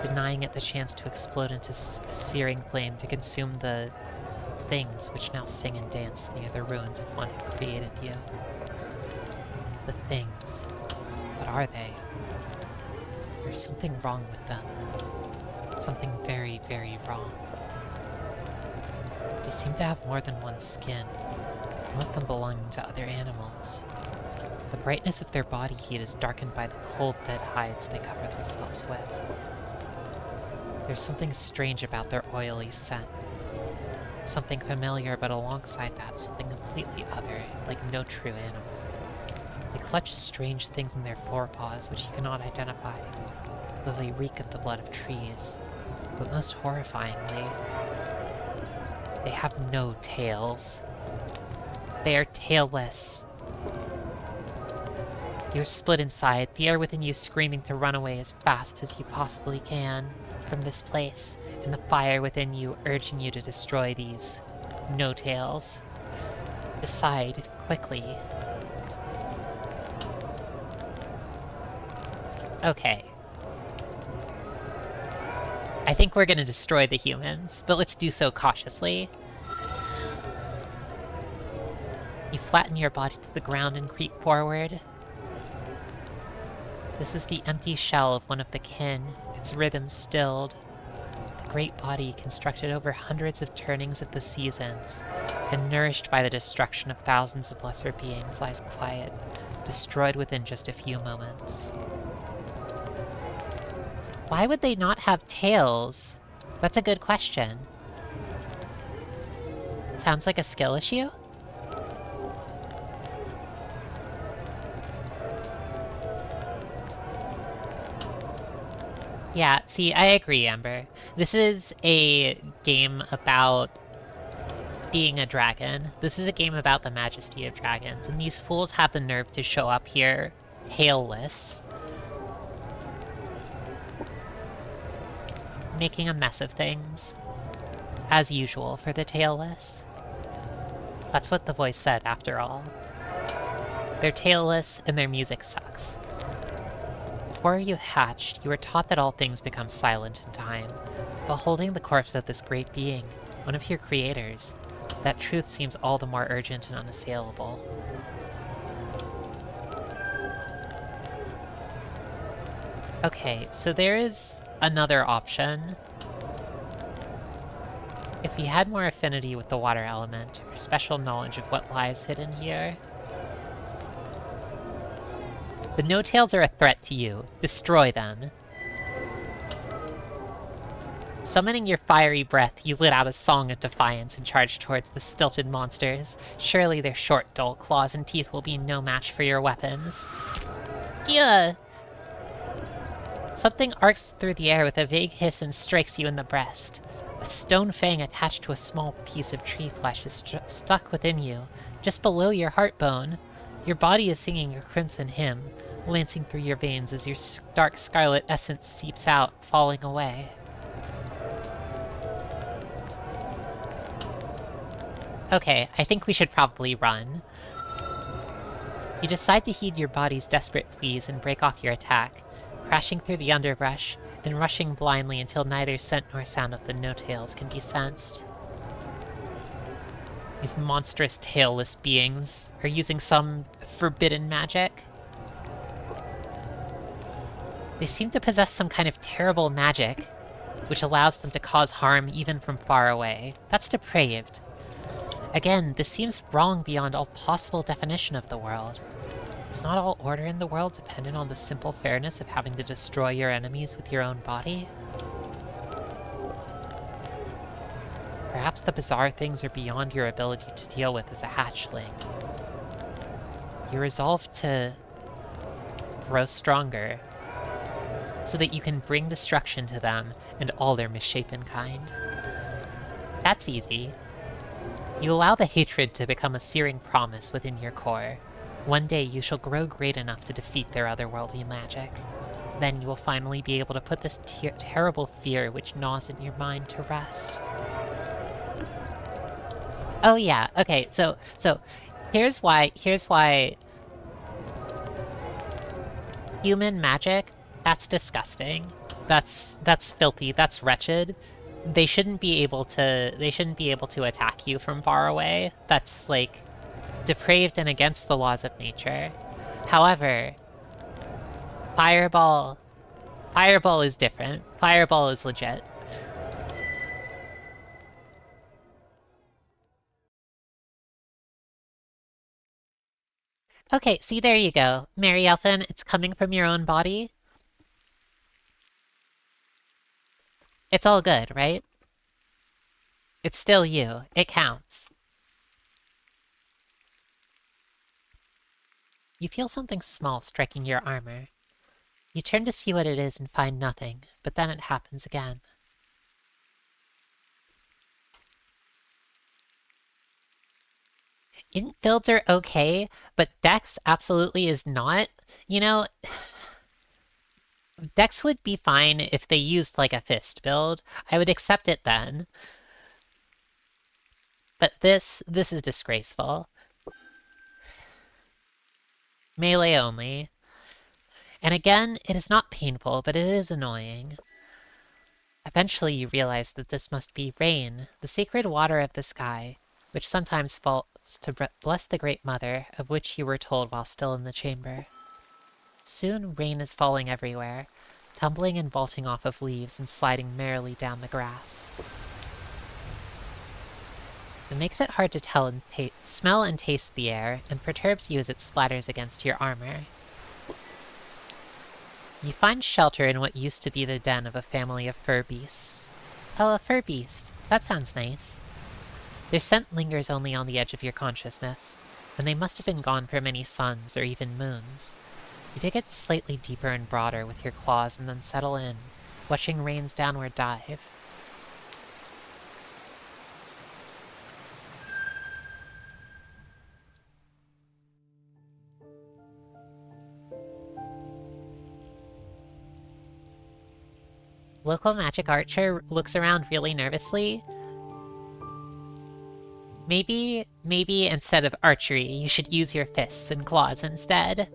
denying it the chance to explode into searing flame to consume the things which now sing and dance near the ruins of one who created you. The things. What are they? There's something wrong with them. Something very, very wrong. They seem to have more than one skin, some of them belonging to other animals. The brightness of their body heat is darkened by the cold, dead hides they cover themselves with. There's something strange about their oily scent. Something familiar, but alongside that, something completely other, like no true animal. They clutch strange things in their forepaws which you cannot identify, though they reek of the blood of trees. But most horrifyingly, they have no tails. They are tailless. You're split inside, the air within you screaming to run away as fast as you possibly can from this place, and the fire within you urging you to destroy these no-tails. Decide quickly. Okay. I think we're gonna destroy the humans, but let's do so cautiously. You flatten your body to the ground and creep forward. This is the empty shell of one of the kin, its rhythm stilled. The great body constructed over hundreds of turnings of the seasons, and nourished by the destruction of thousands of lesser beings, lies quiet, destroyed within just a few moments. Why would they not have tails? That's a good question. Sounds like a skill issue? Yeah, see, I agree, Amber. This is a game about being a dragon. This is a game about the majesty of dragons, and these fools have the nerve to show up here tailless, making a mess of things, as usual for the tailless. That's what the voice said, after all. They're tailless, and their music sucks. Before you hatched, you were taught that all things become silent in time. Beholding the corpse of this great being, one of your creators, that truth seems all the more urgent and unassailable. Okay, so there is another option. If we had more affinity with the water element, or special knowledge of what lies hidden here. The no-tails are a threat to you. Destroy them. Summoning your fiery breath, you let out a song of defiance and charge towards the stilted monsters. Surely their short, dull claws and teeth will be no match for your weapons. Yeah. Something arcs through the air with a vague hiss and strikes you in the breast. A stone fang attached to a small piece of tree flesh is stuck within you, just below your heartbone. Your body is singing your crimson hymn, lancing through your veins as your dark scarlet essence seeps out, falling away. Okay, I think we should probably run. You decide to heed your body's desperate pleas and break off your attack, crashing through the underbrush, and rushing blindly until neither scent nor sound of the no-tails can be sensed. These monstrous tailless beings are using some forbidden magic. They seem to possess some kind of terrible magic, which allows them to cause harm even from far away. That's depraved. Again, this seems wrong beyond all possible definition of the world. Is not all order in the world dependent on the simple fairness of having to destroy your enemies with your own body? Perhaps the bizarre things are beyond your ability to deal with as a hatchling. You resolve to grow stronger so that you can bring destruction to them and all their misshapen kind. That's easy. You allow the hatred to become a searing promise within your core. One day you shall grow great enough to defeat their otherworldly magic. Then you will finally be able to put this terrible fear which gnaws in your mind to rest. Oh yeah, okay, so here's why human magic, that's disgusting. That's filthy, that's wretched. They shouldn't be able to attack you from far away. That's like depraved and against the laws of nature. However, Fireball is different. Fireball is legit. Okay, see, there you go. Mary Elfin, it's coming from your own body. It's all good, right? It's still you. It counts. You feel something small striking your armor. You turn to see what it is and find nothing, but then it happens again. Int builds are okay, but Dex absolutely is not. You know, Dex would be fine if they used like a fist build. I would accept it then. But this is disgraceful. Melee only. And again, it is not painful, but it is annoying. Eventually you realize that this must be rain, the sacred water of the sky, which sometimes falls to bless the Great Mother, of which you were told while still in the chamber. Soon rain is falling everywhere, tumbling and vaulting off of leaves and sliding merrily down the grass. It makes it hard to tell and smell and taste the air, and perturbs you as it splatters against your armor. You find shelter in what used to be the den of a family of fur beasts. Oh, a fur beast. That sounds nice. Their scent lingers only on the edge of your consciousness, and they must have been gone for many suns or even moons. You dig it slightly deeper and broader with your claws and then settle in, watching rain's downward dive. Local magic archer looks around really nervously. Maybe instead of archery, you should use your fists and claws instead.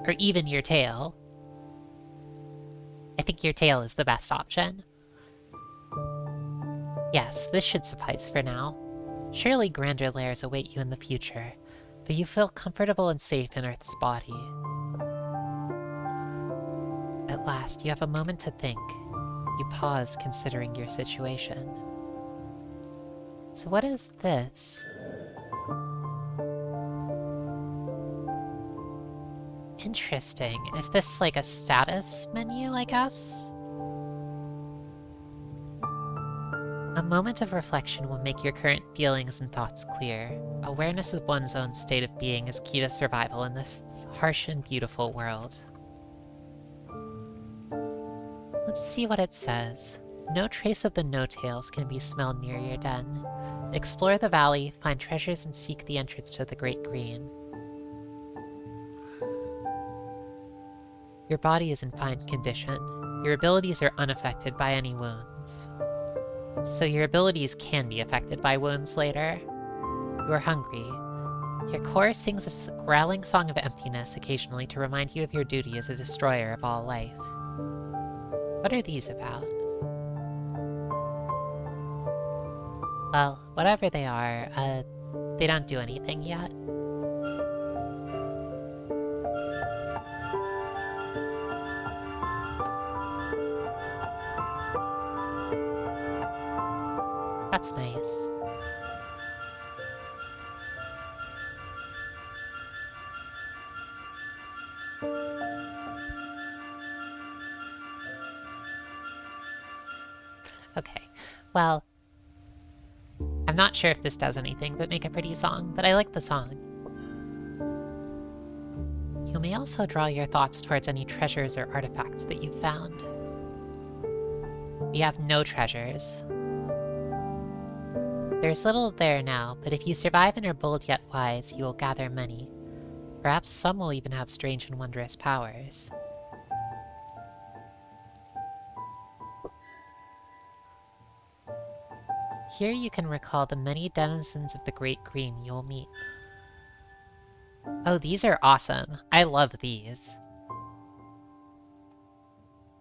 Or even your tail. I think your tail is the best option. Yes, this should suffice for now. Surely grander lairs await you in the future, but you feel comfortable and safe in Earth's body. At last, you have a moment to think. You pause, considering your situation. So what is this? Interesting. Is this like a status menu, I guess? A moment of reflection will make your current feelings and thoughts clear. Awareness of one's own state of being is key to survival in this harsh and beautiful world. Let's see what it says. No trace of the no-tails can be smelled near your den. Explore the valley, find treasures, and seek the entrance to the Great Green. Your body is in fine condition. Your abilities are unaffected by any wounds. So your abilities can be affected by wounds later. You are hungry. Your core sings a growling song of emptiness occasionally to remind you of your duty as a destroyer of all life. What are these about? Well, whatever they are, they don't do anything yet. That's nice. Okay, well, I'm not sure if this does anything but make a pretty song, but I like the song. You may also draw your thoughts towards any treasures or artifacts that you've found. We have no treasures. There's little there now, but if you survive and are bold yet wise, you will gather many. Perhaps some will even have strange and wondrous powers. Here you can recall the many denizens of the Great Green you'll meet. Oh, these are awesome. I love these.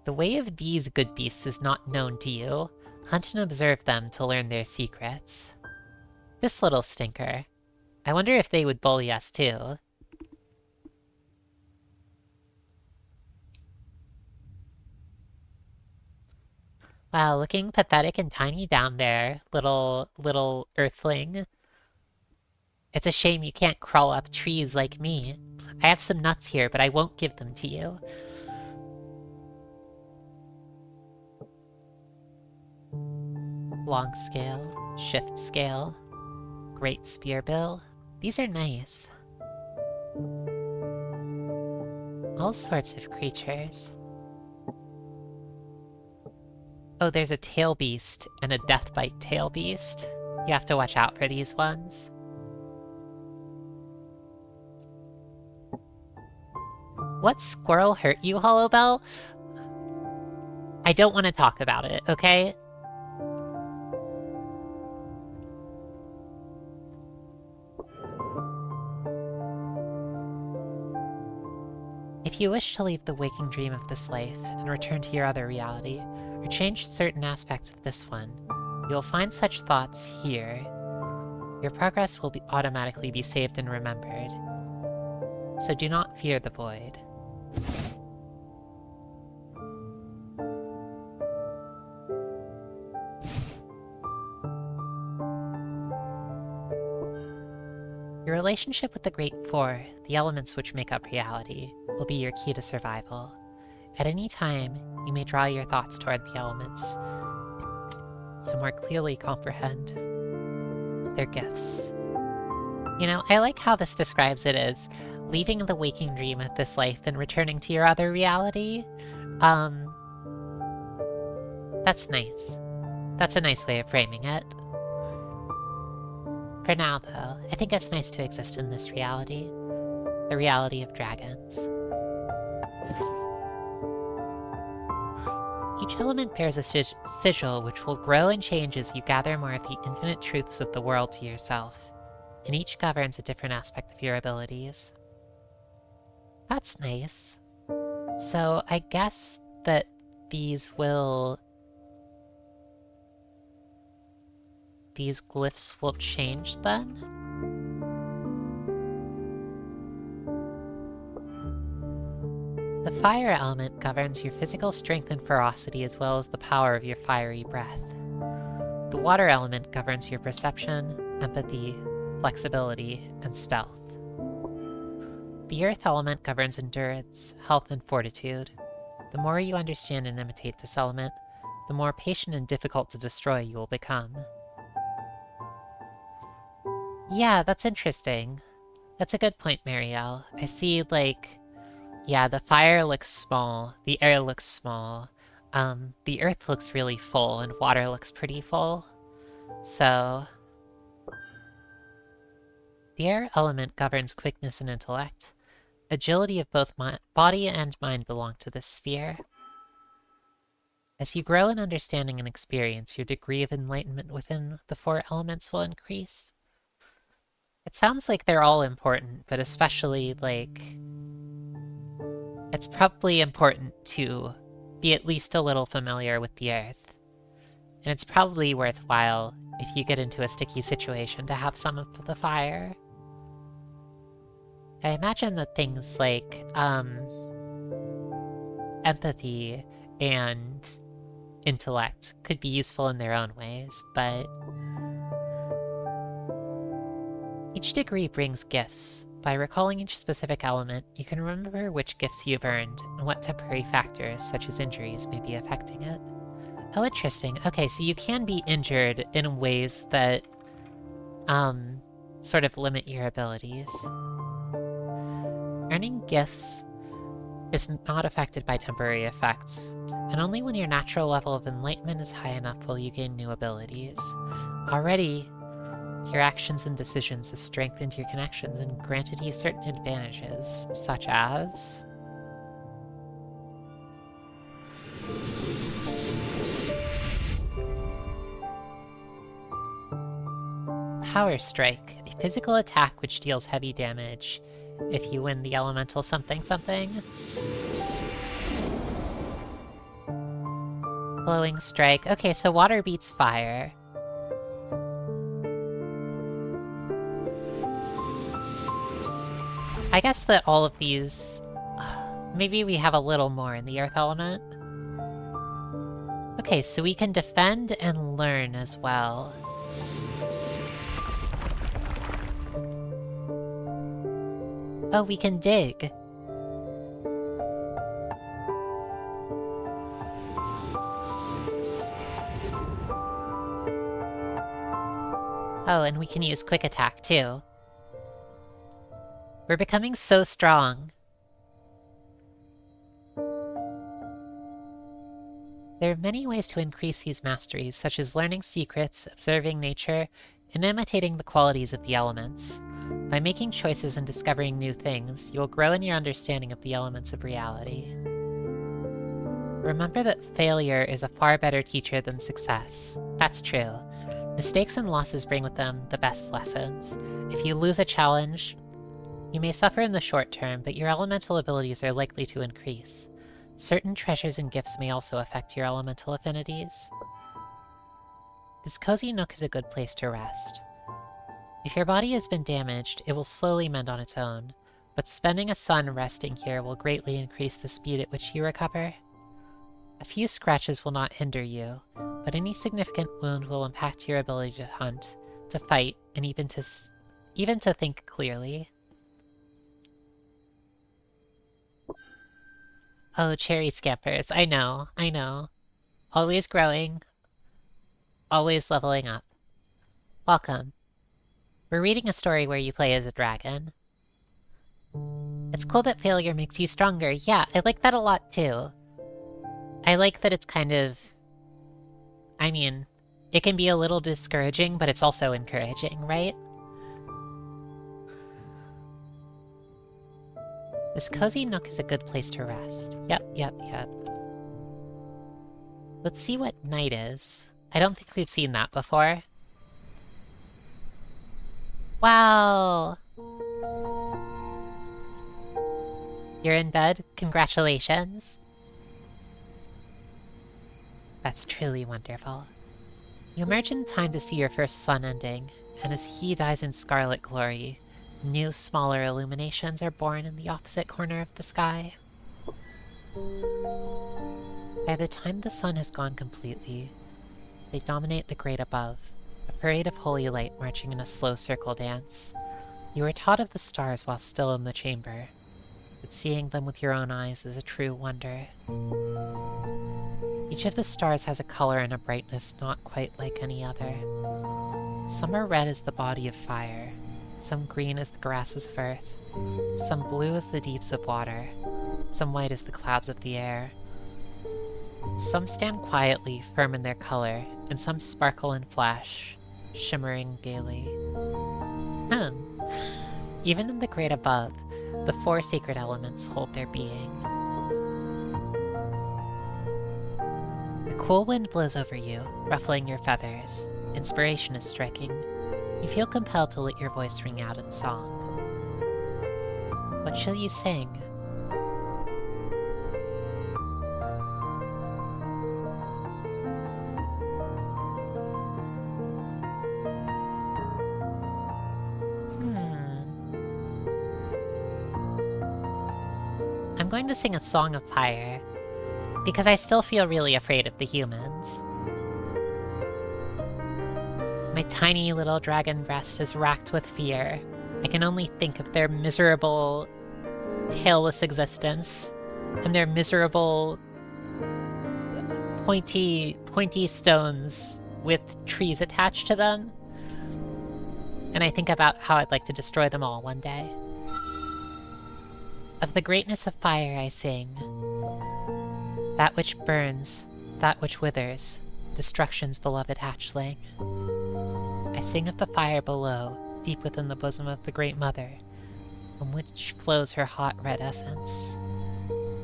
The way of these good beasts is not known to you. Hunt and observe them to learn their secrets. This little stinker. I wonder if they would bully us too. Wow, looking pathetic and tiny down there, little earthling. It's a shame you can't crawl up trees like me. I have some nuts here, but I won't give them to you. Long scale, shift scale, great spearbill. These are nice. All sorts of creatures. Oh, there's a tail beast and a deathbite tail beast. You have to watch out for these ones. What squirrel hurt you, Hollowbel? I don't want to talk about it, okay? If you wish to leave the waking dream of this life and return to your other reality, or change certain aspects of this one, you will find such thoughts here. Your progress will automatically be saved and remembered. So do not fear the void. Your relationship with the Great Four, the elements which make up reality, will be your key to survival. At any time, you may draw your thoughts toward the elements to more clearly comprehend their gifts. You know, I like how this describes it as leaving the waking dream of this life and returning to your other reality. That's nice. That's a nice way of framing it. For now, though, I think it's nice to exist in this reality. The reality of dragons. Each element bears a sigil which will grow and change as you gather more of the infinite truths of the world to yourself, and each governs a different aspect of your abilities. That's nice. So I guess that these glyphs will change then? The fire element governs your physical strength and ferocity as well as the power of your fiery breath. The water element governs your perception, empathy, flexibility, and stealth. The earth element governs endurance, health, and fortitude. The more you understand and imitate this element, the more patient and difficult to destroy you will become. Yeah, that's interesting. That's a good point, Marielle. I see, like, yeah, the fire looks small, the air looks small, the earth looks really full, and water looks pretty full. So the air element governs quickness and intellect. Agility of both body and mind belong to this sphere. As you grow in understanding and experience, your degree of enlightenment within the four elements will increase. It sounds like they're all important, but especially, like, it's probably important to be at least a little familiar with the earth. And it's probably worthwhile, if you get into a sticky situation, to have some of the fire. I imagine that things like, empathy and intellect could be useful in their own ways, but each degree brings gifts. By recalling each specific element, you can remember which gifts you've earned and what temporary factors, such as injuries, may be affecting it. Oh, interesting. Okay, so you can be injured in ways that, sort of limit your abilities. Earning gifts is not affected by temporary effects, and only when your natural level of enlightenment is high enough will you gain new abilities. Already, your actions and decisions have strengthened your connections and granted you certain advantages, such as... Power Strike, a physical attack which deals heavy damage if you win the elemental something something. Glowing Strike. Okay, so water beats fire. I guess that all of these... maybe we have a little more in the earth element. Okay, so we can defend and learn as well. Oh, we can dig. Oh, and we can use quick attack too. We're becoming so strong. There are many ways to increase these masteries, such as learning secrets, observing nature, and imitating the qualities of the elements. By making choices and discovering new things, you will grow in your understanding of the elements of reality. Remember that failure is a far better teacher than success. That's true. Mistakes and losses bring with them the best lessons. If you lose a challenge, you may suffer in the short term, but your elemental abilities are likely to increase. Certain treasures and gifts may also affect your elemental affinities. This cozy nook is a good place to rest. If your body has been damaged, it will slowly mend on its own, but spending a sun resting here will greatly increase the speed at which you recover. A few scratches will not hinder you, but any significant wound will impact your ability to hunt, to fight, and even to think clearly. Oh, cherry scampers, I know, I know. Always growing, always leveling up. Welcome. We're reading a story where you play as a dragon. It's cool that failure makes you stronger. Yeah, I like that a lot too. I like that it's kind of... I mean, it can be a little discouraging, but it's also encouraging, right? This cozy nook is a good place to rest. Yep. Let's see what night is. I don't think we've seen that before. Wow! You're in bed? Congratulations. That's truly wonderful. You emerge in time to see your first sun ending, and as he dies in scarlet glory, new, smaller illuminations are born in the opposite corner of the sky. By the time the sun has gone completely, they dominate the grate above, a parade of holy light marching in a slow circle dance. You were taught of the stars while still in the chamber, but seeing them with your own eyes is a true wonder. Each of the stars has a color and a brightness not quite like any other. Some are red as the body of fire, some green as the grasses of earth, some blue as the deeps of water, some white as the clouds of the air. Some stand quietly, firm in their color, and some sparkle and flash, shimmering gaily. Even in the great above, the four sacred elements hold their being. The cool wind blows over you, ruffling your feathers. Inspiration is striking. You feel compelled to let your voice ring out in song. What shall you sing? I'm going to sing a song of fire, because I still feel really afraid of the humans. My tiny little dragon breast is racked with fear. I can only think of their miserable, tailless existence, and their miserable, pointy pointy stones with trees attached to them. And I think about how I'd like to destroy them all one day. Of the greatness of fire I sing, that which burns, that which withers, destruction's beloved hatchling. I sing of the fire below, deep within the bosom of the Great Mother, from which flows her hot red essence.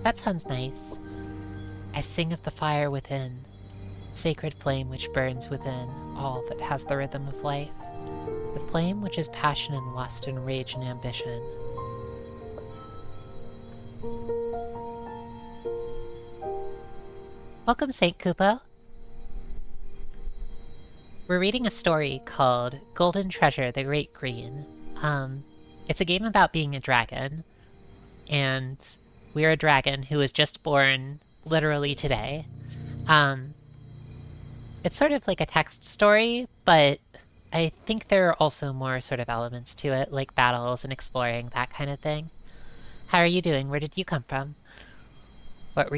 That sounds nice. I sing of the fire within, sacred flame which burns within all that has the rhythm of life, the flame which is passion and lust and rage and ambition. Welcome, St. Kupo. We're reading a story called Golden Treasure, the Great Green. It's a game about being a dragon, and we're a dragon who was just born literally today. It's sort of like a text story, but I think there are also more sort of elements to it, like battles and exploring, that kind of thing. How are you doing? Where did you come from? What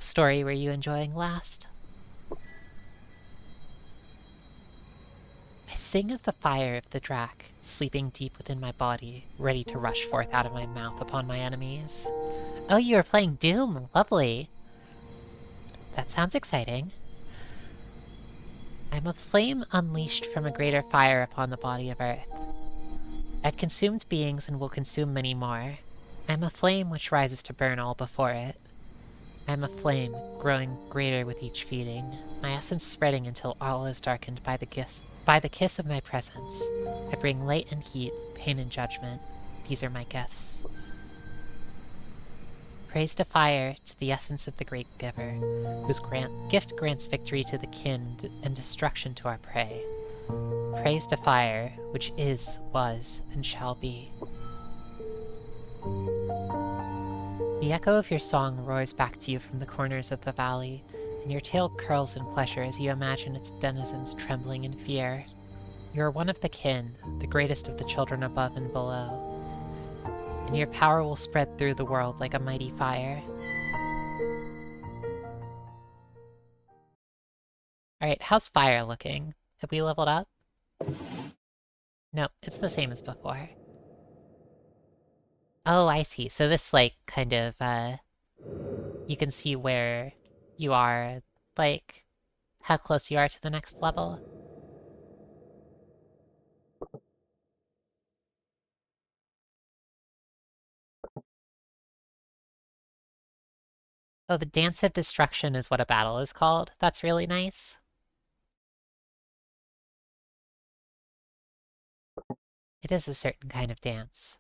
story were you enjoying last? I sing of the fire of the drac, sleeping deep within my body, ready to rush forth out of my mouth upon my enemies. Oh, you are playing Doom! Lovely! That sounds exciting. I'm a flame unleashed from a greater fire upon the body of Earth. I've consumed beings and will consume many more. I'm a flame which rises to burn all before it. I'm a flame, growing greater with each feeding, my essence spreading until all is darkened by the kiss of my presence. I bring light and heat, pain and judgment. These are my gifts. Praise to fire, to the essence of the great giver, whose gift grants victory to the kin and destruction to our prey. Praise to fire, which is, was, and shall be. The echo of your song roars back to you from the corners of the valley, and your tail curls in pleasure as you imagine its denizens trembling in fear. You are one of the kin, the greatest of the children above and below, and your power will spread through the world like a mighty fire. Alright, how's fire looking? Have we leveled up? Nope, it's the same as before. Oh, I see. So this, like, kind of, you can see where you are, like, how close you are to the next level. Oh, the Dance of Destruction is what a battle is called. That's really nice. It is a certain kind of dance.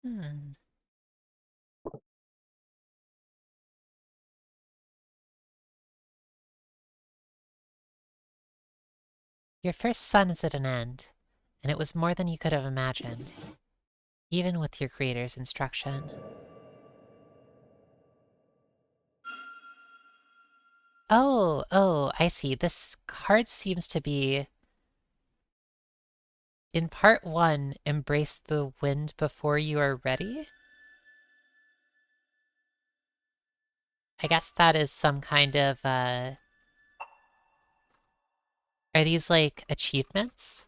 Hmm. Your first sun is at an end, and it was more than you could have imagined, even with your creator's instruction. Oh, I see. This card seems to be, in part 1, embrace the wind before you are ready? I guess that is some kind of, are these, like, achievements?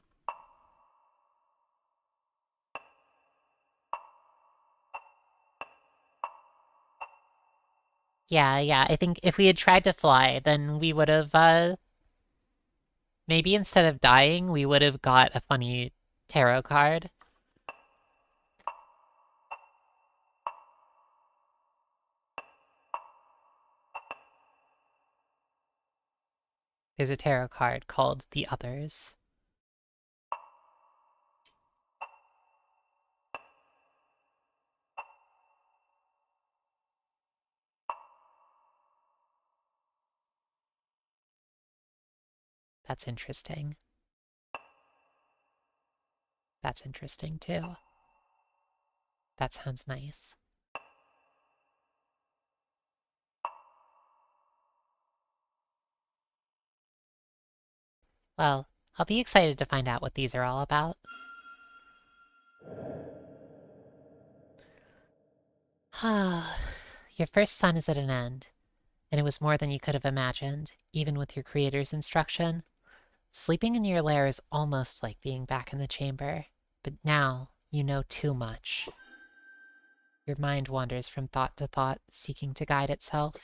Yeah, I think if we had tried to fly, then we would have, maybe instead of dying, we would have got a funny tarot card. There's a tarot card called The Others. That's interesting. That's interesting, too. That sounds nice. Well, I'll be excited to find out what these are all about. Your first sun is at an end, and it was more than you could have imagined, even with your creator's instruction. Sleeping in your lair is almost like being back in the chamber, but now you know too much. Your mind wanders from thought to thought, seeking to guide itself.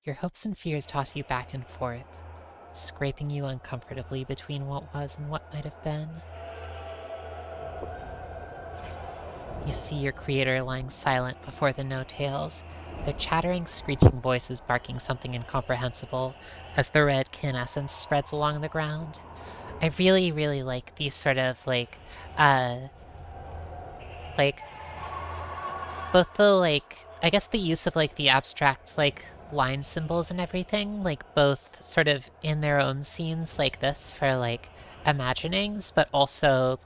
Your hopes and fears toss you back and forth, scraping you uncomfortably between what was and what might have been. You see your creator lying silent before the no-tails, their chattering, screeching voices barking something incomprehensible as the red kin essence spreads along the ground. I really, really like these sort of, both the, I guess the use of, the abstract, line symbols and everything, both sort of in their own scenes like this for, imaginings, but also,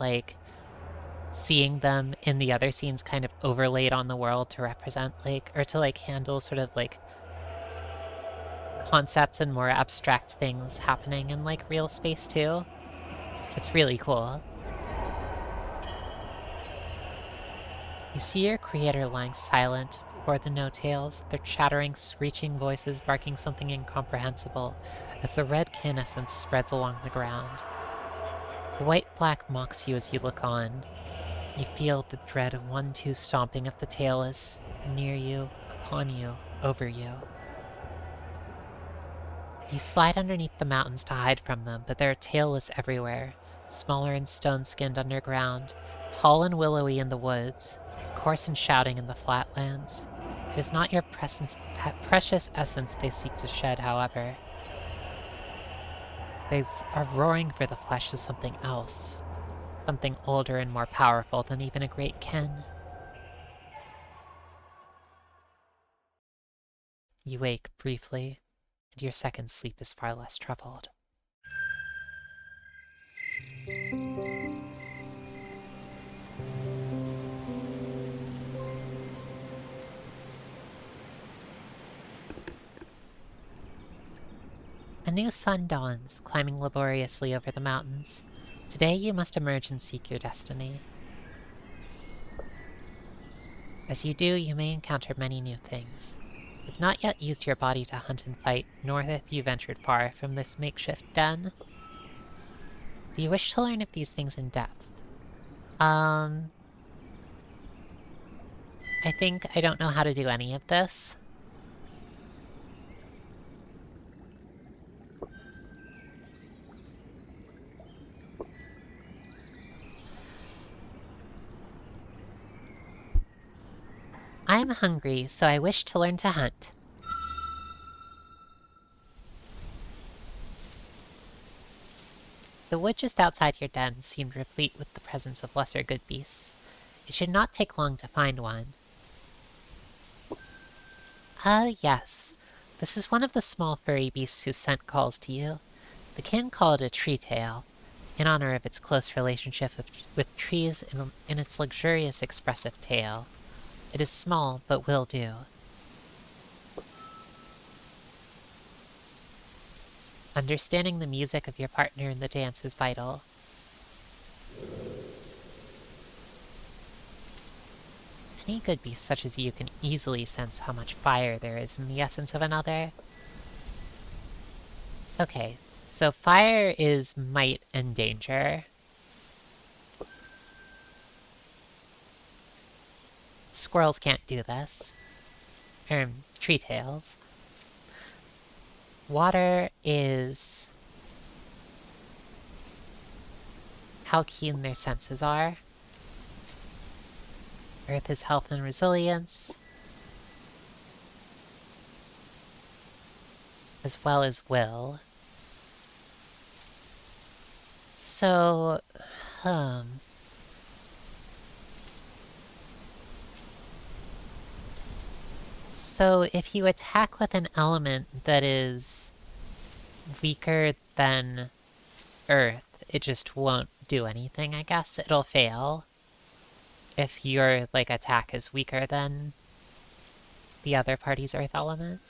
seeing them in the other scenes kind of overlaid on the world to represent, or to, handle sort of, concepts and more abstract things happening in, real space, too. It's really cool. You see your creator lying silent before the no-tails, their chattering, screeching voices barking something incomprehensible as the red kin essence spreads along the ground. The white-black mocks you as you look on. You feel the dread of 1-2 stomping of the tail is near you, upon you, over you. You slide underneath the mountains to hide from them, but there are tailless everywhere, smaller and stone-skinned underground, tall and willowy in the woods, coarse and shouting in the flatlands. It is not your precious essence they seek to shed, however. They are roaring for the flesh of something else, something older and more powerful than even a great kin. You wake briefly, and your second sleep is far less troubled. A new sun dawns, climbing laboriously over the mountains. Today you must emerge and seek your destiny. As you do, you may encounter many new things. You've not yet used your body to hunt and fight, nor have you ventured far from this makeshift den. Do you wish to learn of these things in depth? I think I don't know how to do any of this. I'm hungry, so I wish to learn to hunt. The wood just outside your den seemed replete with the presence of lesser good beasts. It should not take long to find one. Yes. This is one of the small furry beasts whose scent calls to you. The kin call it a tree-tail, in honor of its close relationship with trees in its luxurious expressive tail. It is small, but will do. Understanding the music of your partner in the dance is vital. Any good beast such as you can easily sense how much fire there is in the essence of another. Okay, so fire is might and danger. Squirrels can't do this. Tree tails. Water is how keen their senses are. Earth is health and resilience, as well as will. So, So if you attack with an element that is weaker than Earth, it just won't do anything, I guess. It'll fail. If your, attack is weaker than the other party's Earth element.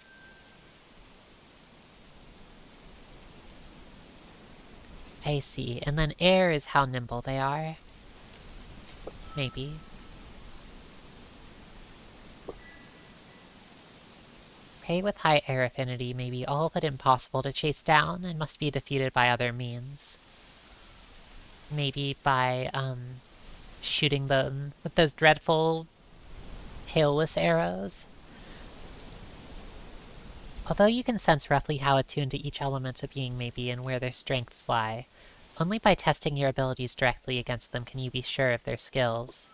I see. And then air is how nimble they are. Maybe. Prey with high air affinity may be all but impossible to chase down and must be defeated by other means. Maybe by, shooting them with those dreadful tailless arrows. Although you can sense roughly how attuned to each element a being may be and where their strengths lie, only by testing your abilities directly against them can you be sure of their skills.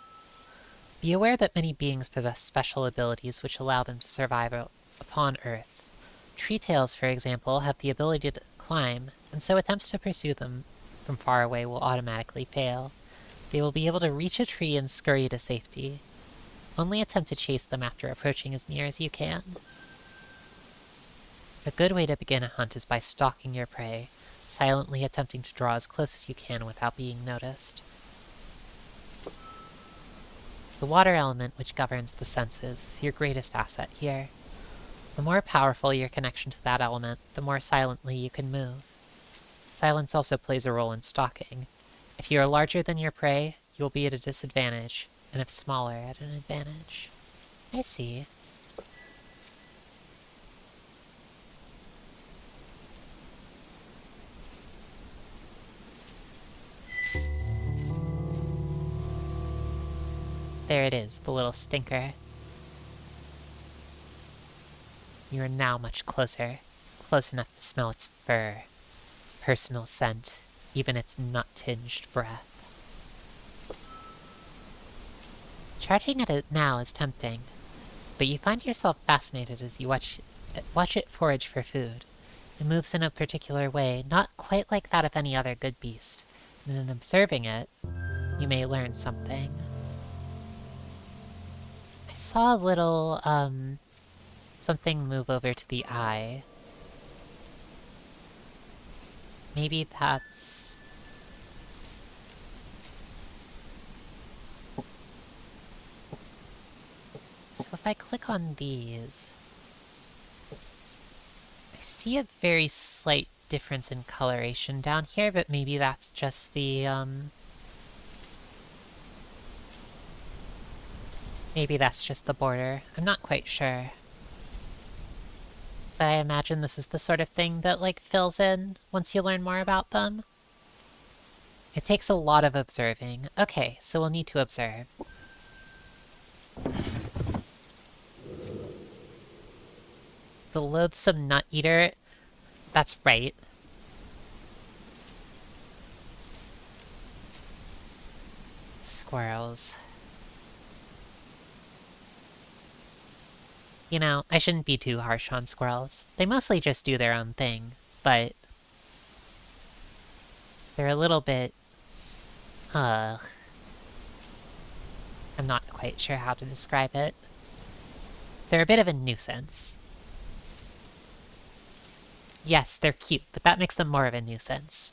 Be aware that many beings possess special abilities which allow them to survive upon Earth. Tree tails, for example, have the ability to climb, and so attempts to pursue them from far away will automatically fail. They will be able to reach a tree and scurry to safety. Only attempt to chase them after approaching as near as you can. A good way to begin a hunt is by stalking your prey, silently attempting to draw as close as you can without being noticed. The water element, which governs the senses, is your greatest asset here. The more powerful your connection to that element, the more silently you can move. Silence also plays a role in stalking. If you are larger than your prey, you will be at a disadvantage, and if smaller, at an advantage. I see. There it is, the little stinker. You are now much closer, close enough to smell its fur, its personal scent, even its nut-tinged breath. Charging at it now is tempting, but you find yourself fascinated as you watch it forage for food. It moves in a particular way, not quite like that of any other good beast, and in observing it, you may learn something. I saw a little, something move over to the eye. Maybe that's... So if I click on these, I see a very slight difference in coloration down here, but maybe that's just the, maybe that's just the border. I'm not quite sure. But I imagine this is the sort of thing that, like, fills in once you learn more about them. It takes a lot of observing. Okay, so we'll need to observe. The loathsome nut eater. That's right. Squirrels. You know, I shouldn't be too harsh on squirrels. They mostly just do their own thing, but they're a little bit... I'm not quite sure how to describe it. They're a bit of a nuisance. Yes, they're cute, but that makes them more of a nuisance.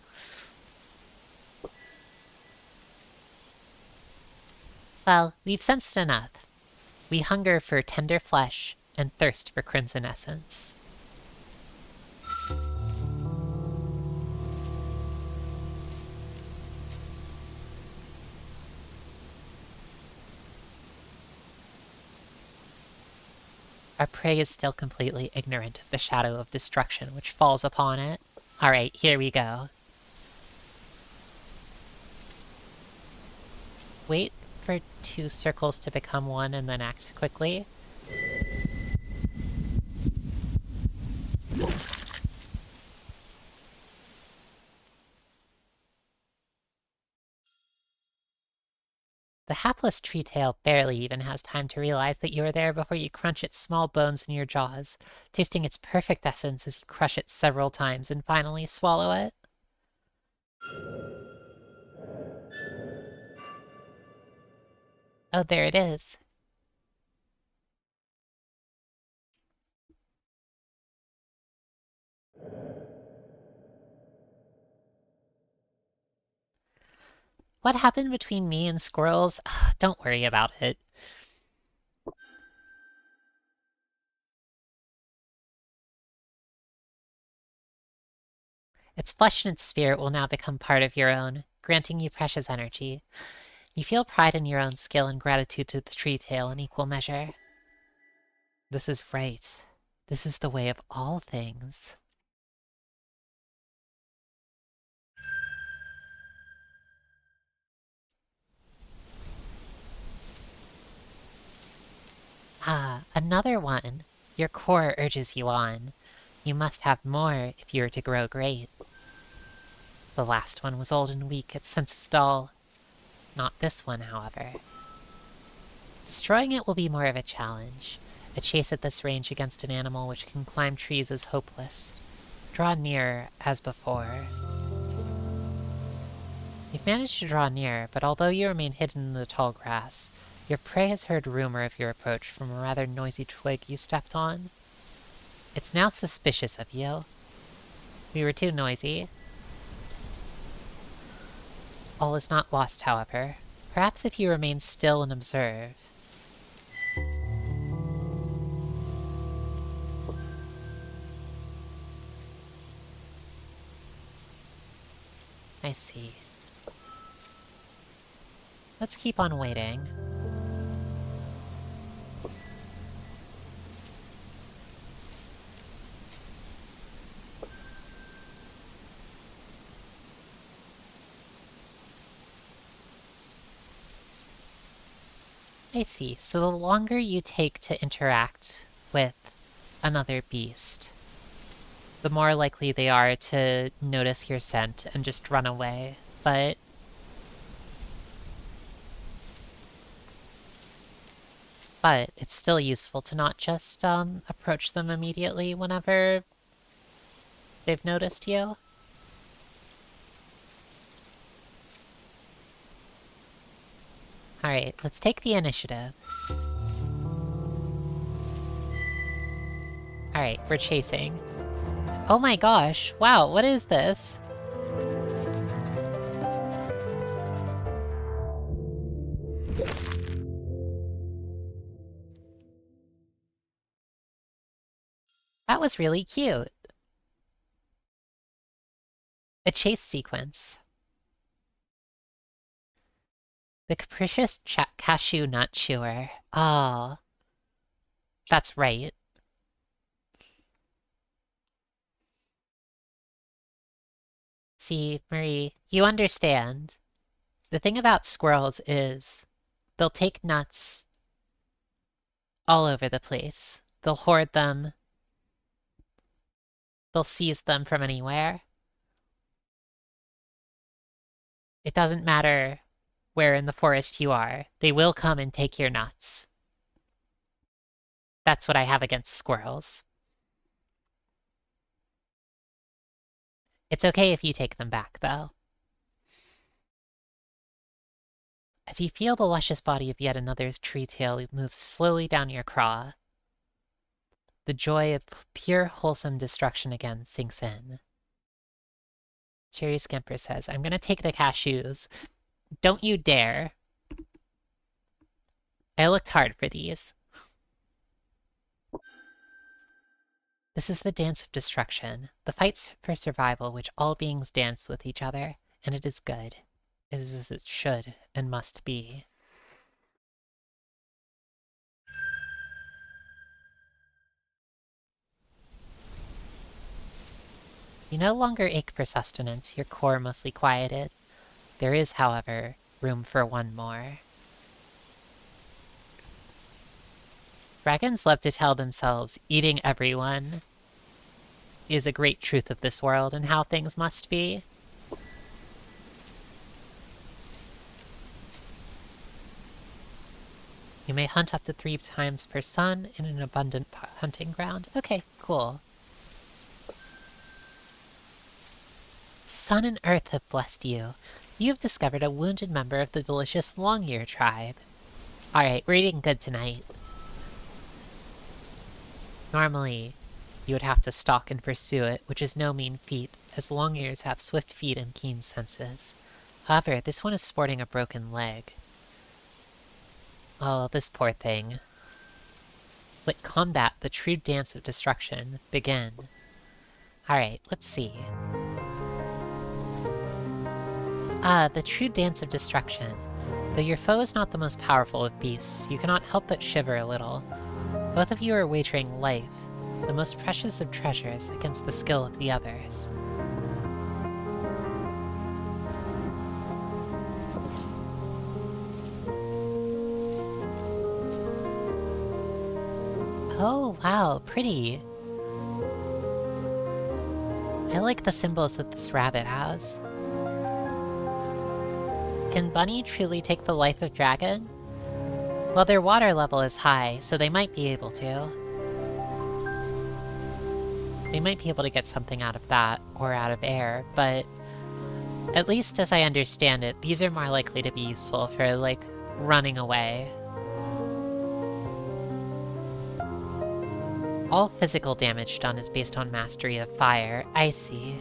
Well, we've sensed enough. We hunger for tender flesh and thirst for crimson essence. Our prey is still completely ignorant of the shadow of destruction which falls upon it. Alright, here we go. Wait for 2 circles to become 1 and then act quickly. The hapless tree tail barely even has time to realize that you are there before you crunch its small bones in your jaws, tasting its perfect essence as you crush it several times and finally swallow it. Oh, there it is. What happened between me and squirrels? Don't worry about it. Its flesh and its spirit will now become part of your own, granting you precious energy. You feel pride in your own skill and gratitude to the tree tail in equal measure. This is right. This is the way of all things. Ah, another one. Your core urges you on. You must have more if you are to grow great. The last one was old and weak, its senses dull. Not this one, however. Destroying it will be more of a challenge. A chase at this range against an animal which can climb trees is hopeless. Draw nearer, as before. You've managed to draw near, but although you remain hidden in the tall grass, your prey has heard rumor of your approach from a rather noisy twig you stepped on. It's now suspicious of you. We were too noisy. All is not lost, however. Perhaps if you remain still and observe. I see. Let's keep on waiting. I see. So the longer you take to interact with another beast, the more likely they are to notice your scent and just run away. But it's still useful to not just approach them immediately whenever they've noticed you. Alright, let's take the initiative. Alright, we're chasing. Oh my gosh, wow, what is this? That was really cute. A chase sequence. The capricious cashew nut chewer. Ah, that's right. See, Marie, you understand. The thing about squirrels is they'll take nuts all over the place. They'll hoard them. They'll seize them from anywhere. It doesn't matter where in the forest you are. They will come and take your nuts. That's what I have against squirrels. It's okay if you take them back, though. As you feel the luscious body of yet another tree tail move slowly down your craw, the joy of pure, wholesome destruction again sinks in. Cherry Scamper says, I'm gonna take the cashews. Don't you dare. I looked hard for these. This is the dance of destruction, the fights for survival which all beings dance with each other, and it is good. It is as it should and must be. You no longer ache for sustenance, your core mostly quieted. There is, however, room for one more. Dragons love to tell themselves eating everyone is a great truth of this world and how things must be. You may hunt up to 3 times per sun in an abundant hunting ground. Okay, cool. Sun and earth have blessed you. You have discovered a wounded member of the delicious long-ear tribe. Alright, we're eating good tonight. Normally, you would have to stalk and pursue it, which is no mean feat, as long-ears have swift feet and keen senses. However, this one is sporting a broken leg. Oh, this poor thing. Let combat, the true dance of destruction, begin. Alright, let's see. Ah, the true dance of destruction. Though your foe is not the most powerful of beasts, you cannot help but shiver a little. Both of you are wagering life, the most precious of treasures, against the skill of the others. Oh, wow, pretty. I like the symbols that this rabbit has. Can Bunny truly take the life of dragon? Well, their water level is high, so they might be able to. They might be able to get something out of that, or out of air, but at least as I understand it, these are more likely to be useful for, like, running away. All physical damage done is based on mastery of fire. I see.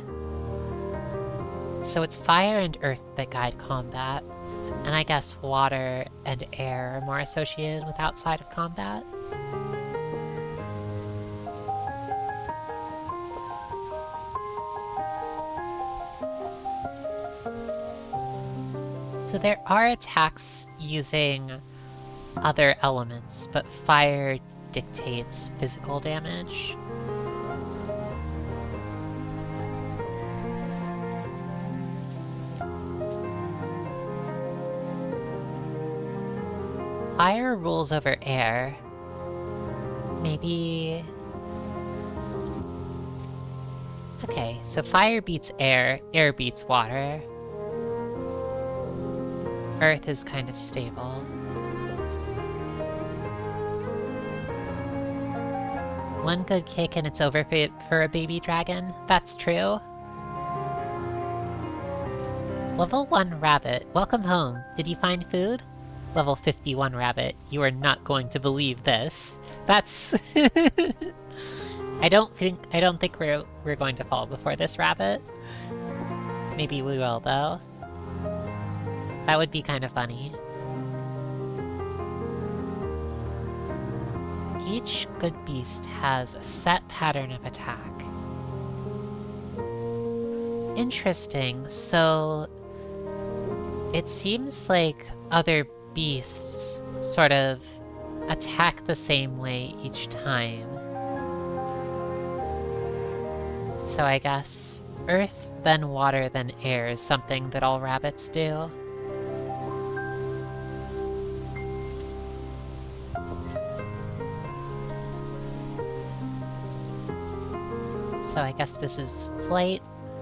So it's fire and earth that guide combat, and I guess water and air are more associated with outside of combat? So there are attacks using other elements, but fire dictates physical damage. Fire rules over air. Maybe... Okay, so fire beats air beats water. Earth is kind of stable. One good kick and it's over for a baby dragon? That's true. Level 1 rabbit, welcome home. Did you find food? Level 51 rabbit, you are not going to believe this. That's... I don't think we're going to fall before this rabbit. Maybe we will, though. That would be kind of funny. Each good beast has a set pattern of attack. Interesting, so... It seems like other beasts sort of attack the same way each time. So I guess earth, then water, then air is something that all rabbits do. So I guess this is flight,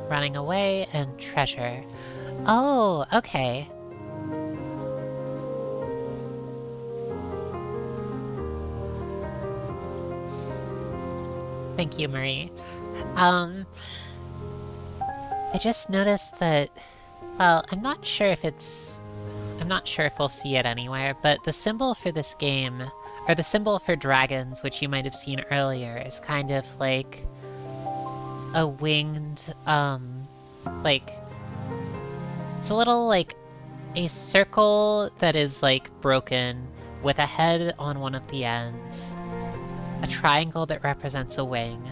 running away, and treasure. Oh, okay. Thank you, Marie. I just noticed that... Well, I'm not sure if we'll see it anywhere, but the symbol for this game, or the symbol for dragons, which you might have seen earlier, is kind of like... a winged, like... It's a little, like, a circle that is, like, broken, with a head on one of the ends, a triangle that represents a wing,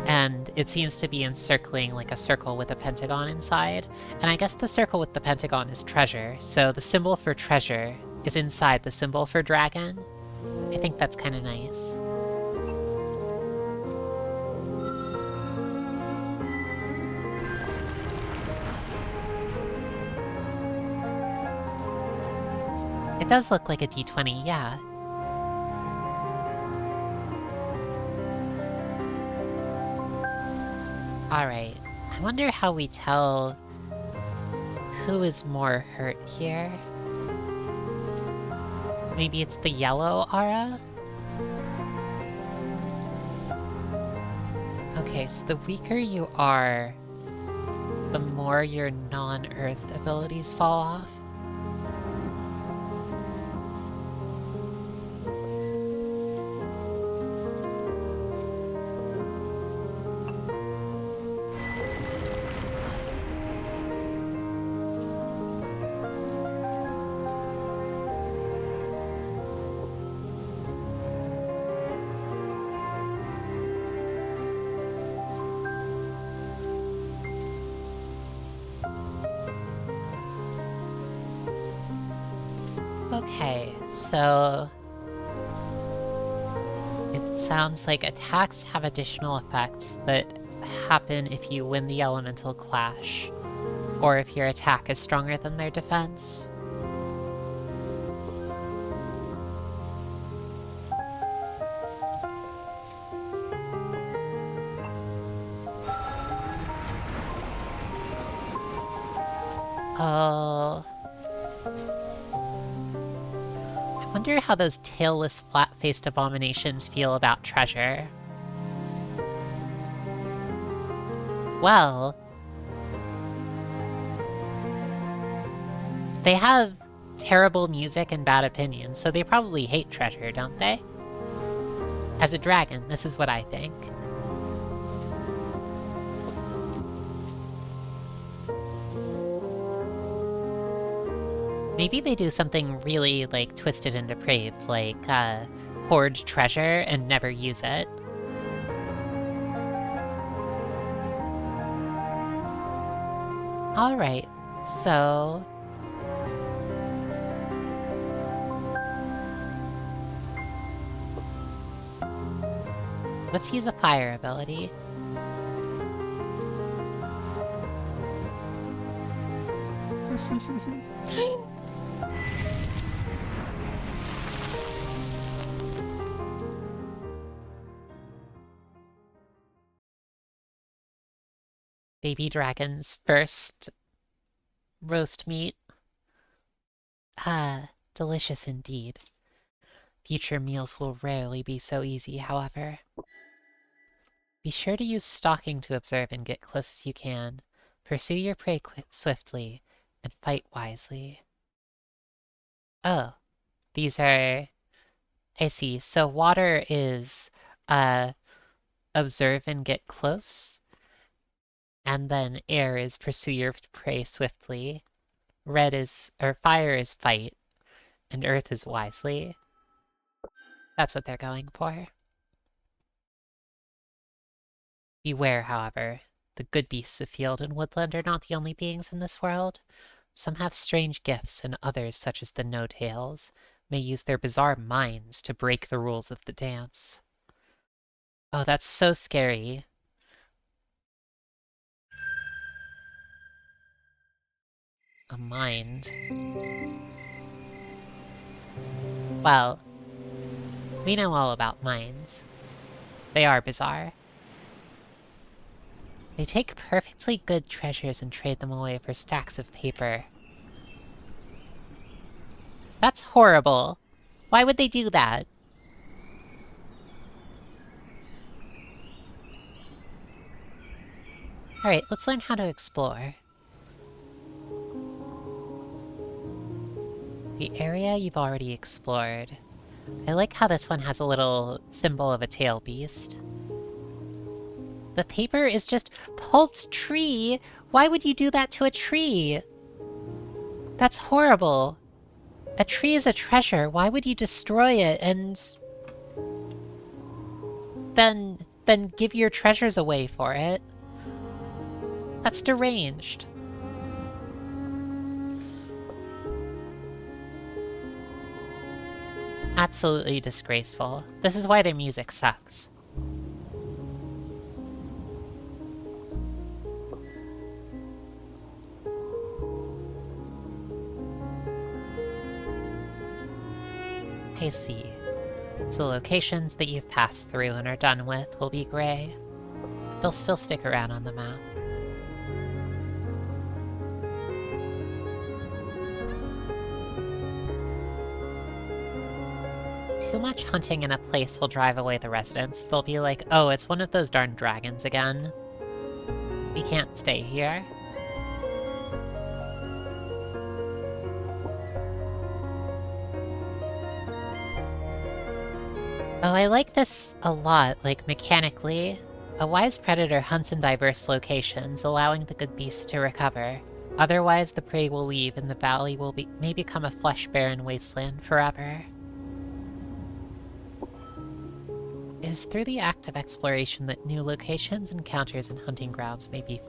and it seems to be encircling, like, a circle with a pentagon inside, and I guess the circle with the pentagon is treasure, so the symbol for treasure is inside the symbol for dragon. I think that's kinda nice. It does look like a D20, yeah. Alright, I wonder how we tell who is more hurt here. Maybe it's the yellow aura? Okay, so the weaker you are, the more your non-earth abilities fall off. Okay, so... It sounds like attacks have additional effects that happen if you win the elemental clash, or if your attack is stronger than their defense. Oh... I wonder how those tailless, flat-faced abominations feel about treasure. Well... They have terrible music and bad opinions, so they probably hate treasure, don't they? As a dragon, this is what I think. Maybe they do something really, like, twisted and depraved, like, hoard treasure and never use it. Alright, so... let's use a fire ability. Baby dragon's first roast meat. Ah, delicious indeed. Future meals will rarely be so easy, however. Be sure to use stalking to observe and get close as you can. Pursue your prey swiftly, and fight wisely. Oh, these are... I see. So water is, observe and get close. And then air is pursue your prey swiftly. Red is... or fire is fight. And earth is wisely. That's what they're going for. Beware, however. The good beasts of field and woodland are not the only beings in this world. Some have strange gifts, and others, such as the no-tails, may use their bizarre minds to break the rules of the dance. Oh, that's so scary. A mind. Well, we know all about minds. They are bizarre. They take perfectly good treasures and trade them away for stacks of paper. That's horrible. Why would they do that? Alright, let's learn how to explore. The area you've already explored. I like how this one has a little symbol of a tail beast. The paper is just pulped tree! Why would you do that to a tree? That's horrible. A tree is a treasure. Why would you destroy it and... then give your treasures away for it? That's deranged. Absolutely disgraceful. This is why their music sucks. I see. So locations that you've passed through and are done with will be gray. They'll still stick around on the map. Too much hunting in a place will drive away the residents. They'll be like, oh, it's one of those darn dragons again. We can't stay here. Oh, I like this a lot, like, mechanically. A wise predator hunts in diverse locations, allowing the good beasts to recover. Otherwise, the prey will leave and the valley may become a flesh-barren wasteland forever. It is through the act of exploration that new locations, encounters, and hunting grounds may be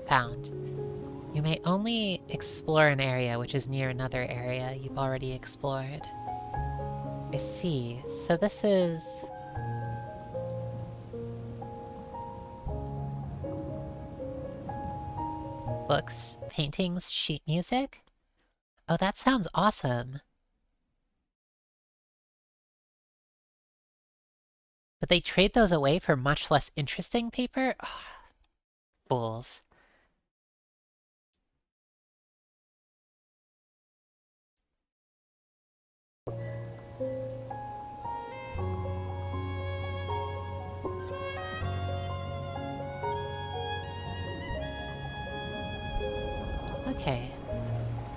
found. You may only explore an area which is near another area you've already explored. I see. So this is... books, paintings, sheet music? Oh, that sounds awesome. But they trade those away for much less interesting paper? Ugh, fools. Okay.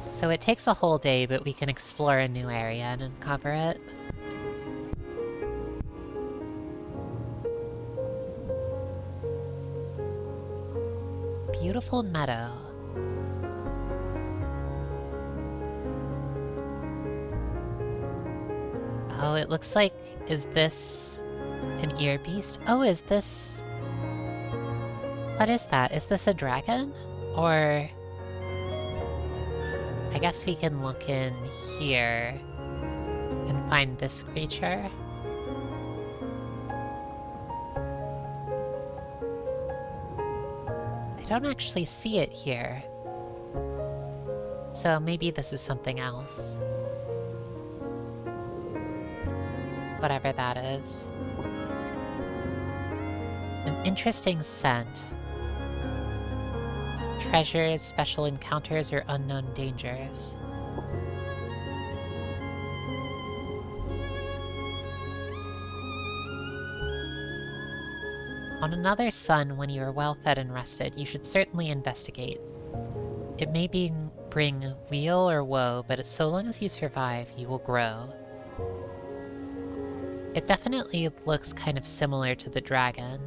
So it takes a whole day, but we can explore a new area and uncover it. Beautiful meadow. Oh, it looks like... is this... an ear beast? Oh, is this... what is that? Is this a dragon? Or... I guess we can look in here and find this creature. I don't actually see it here. So maybe this is something else. Whatever that is. An interesting scent. Treasures, special encounters, or unknown dangers. On another sun, when you are well fed and rested, you should certainly investigate. It may bring weal or woe, but so long as you survive, you will grow. It definitely looks kind of similar to the dragon.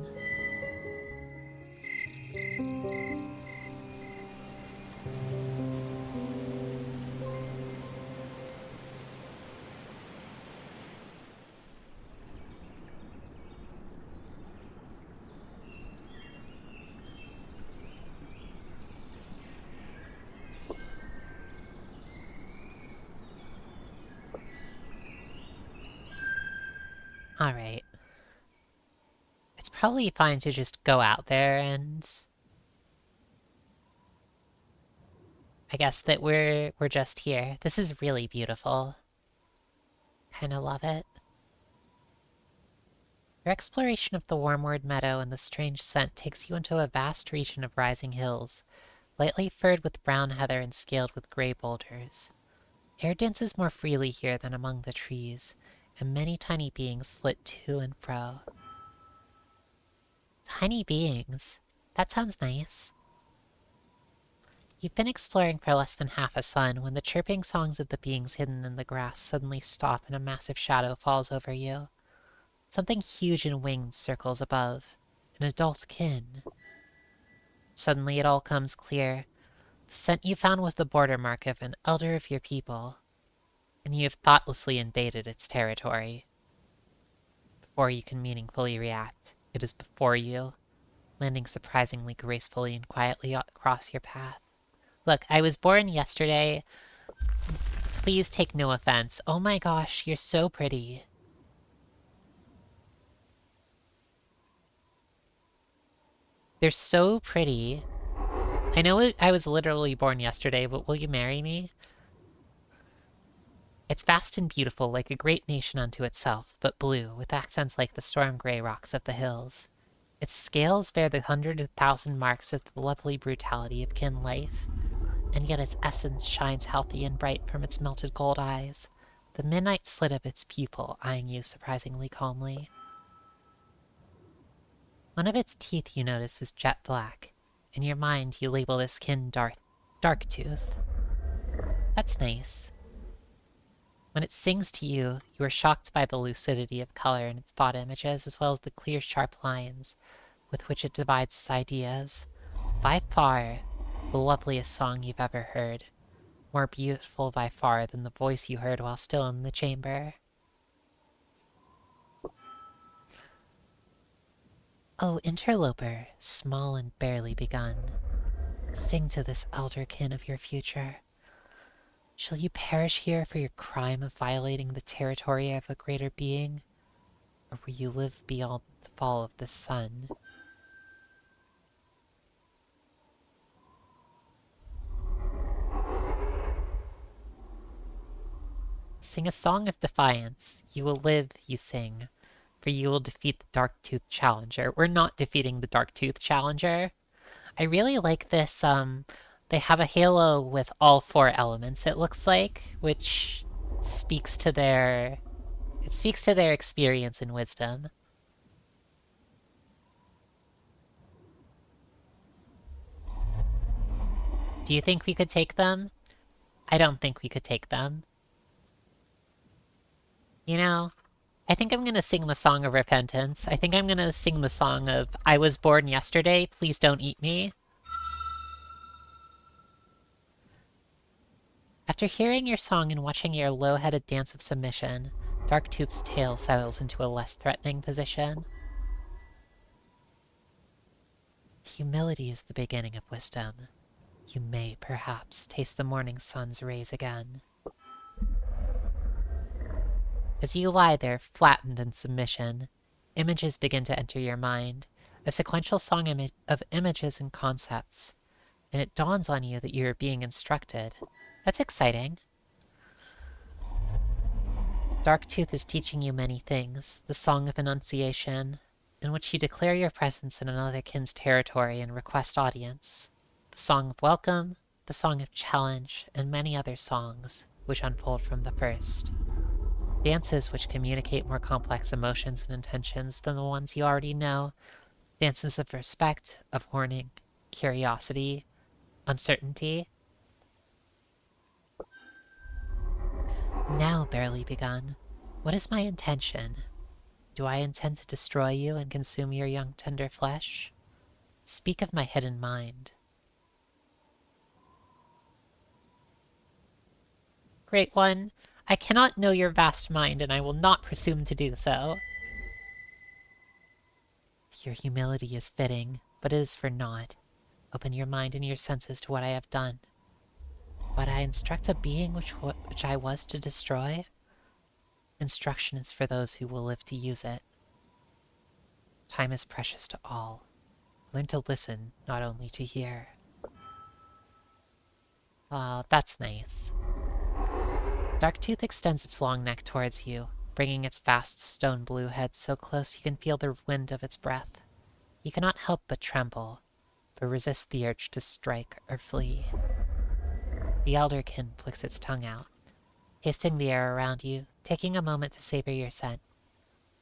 Alright. It's probably fine to just go out there and... I guess that we're just here. This is really beautiful. Kinda love it. Your exploration of the Wormwood Meadow and the strange scent takes you into a vast region of rising hills, lightly furred with brown heather and scaled with grey boulders. Air dances more freely here than among the trees, and many tiny beings flit to and fro. Tiny beings? That sounds nice. You've been exploring for less than half a sun when the chirping songs of the beings hidden in the grass suddenly stop and a massive shadow falls over you. Something huge and winged circles above. An adult kin. Suddenly it all comes clear. The scent you found was the border mark of an elder of your people, and you have thoughtlessly invaded its territory. Before you can meaningfully react, it is before you, landing surprisingly gracefully and quietly across your path. Look, I was born yesterday. Please take no offense. Oh my gosh, you're so pretty. They're so pretty. I know I was literally born yesterday, but will you marry me? It's vast and beautiful, like a great nation unto itself, but blue, with accents like the storm-grey rocks of the hills. Its scales bear the 100,000 marks of the lovely brutality of kin life, and yet its essence shines healthy and bright from its melted gold eyes, the midnight slit of its pupil eyeing you surprisingly calmly. One of its teeth you notice is jet black. In your mind, you label this kin Darktooth. That's nice. When it sings to you, you are shocked by the lucidity of color in its thought images, as well as the clear, sharp lines with which it divides its ideas. By far, the loveliest song you've ever heard. More beautiful by far than the voice you heard while still in the chamber. Oh, interloper, small and barely begun. Sing to this elderkin of your future. Shall you perish here for your crime of violating the territory of a greater being? Or will you live beyond the fall of the sun? Sing a song of defiance. You will live, you sing, for you will defeat the Dark-Toothed Challenger. We're not defeating the Dark-Toothed Challenger. I really like this, they have a halo with all 4 elements, it looks like, which speaks to their experience and wisdom. Do you think we could take them? I don't think we could take them. You know, I think I'm gonna sing the Song of Repentance. I think I'm gonna sing the song of I was born yesterday, please don't eat me. After hearing your song and watching your low-headed dance of submission, Darktooth's tail settles into a less threatening position. Humility is the beginning of wisdom. You may, perhaps, taste the morning sun's rays again. As you lie there, flattened in submission, images begin to enter your mind, a sequential song of images and concepts, and it dawns on you that you are being instructed. That's exciting. Darktooth is teaching you many things, the Song of Enunciation, in which you declare your presence in another kin's territory and request audience, the Song of Welcome, the Song of Challenge, and many other songs, which unfold from the first. Dances which communicate more complex emotions and intentions than the ones you already know, dances of respect, of warning, curiosity, uncertainty. Now barely begun, what is my intention? Do I intend to destroy you and consume your young tender flesh? Speak of my hidden mind. Great One, I cannot know your vast mind, and I will not presume to do so. Your humility is fitting, but it is for naught. Open your mind and your senses to what I have done. But I instruct a being which I was to destroy? Instruction is for those who will live to use it. Time is precious to all. Learn to listen, not only to hear. Ah, that's nice. Darktooth extends its long neck towards you, bringing its vast stone blue head so close you can feel the wind of its breath. You cannot help but tremble, but resist the urge to strike or flee. The elderkin flicks its tongue out, tasting the air around you, taking a moment to savor your scent.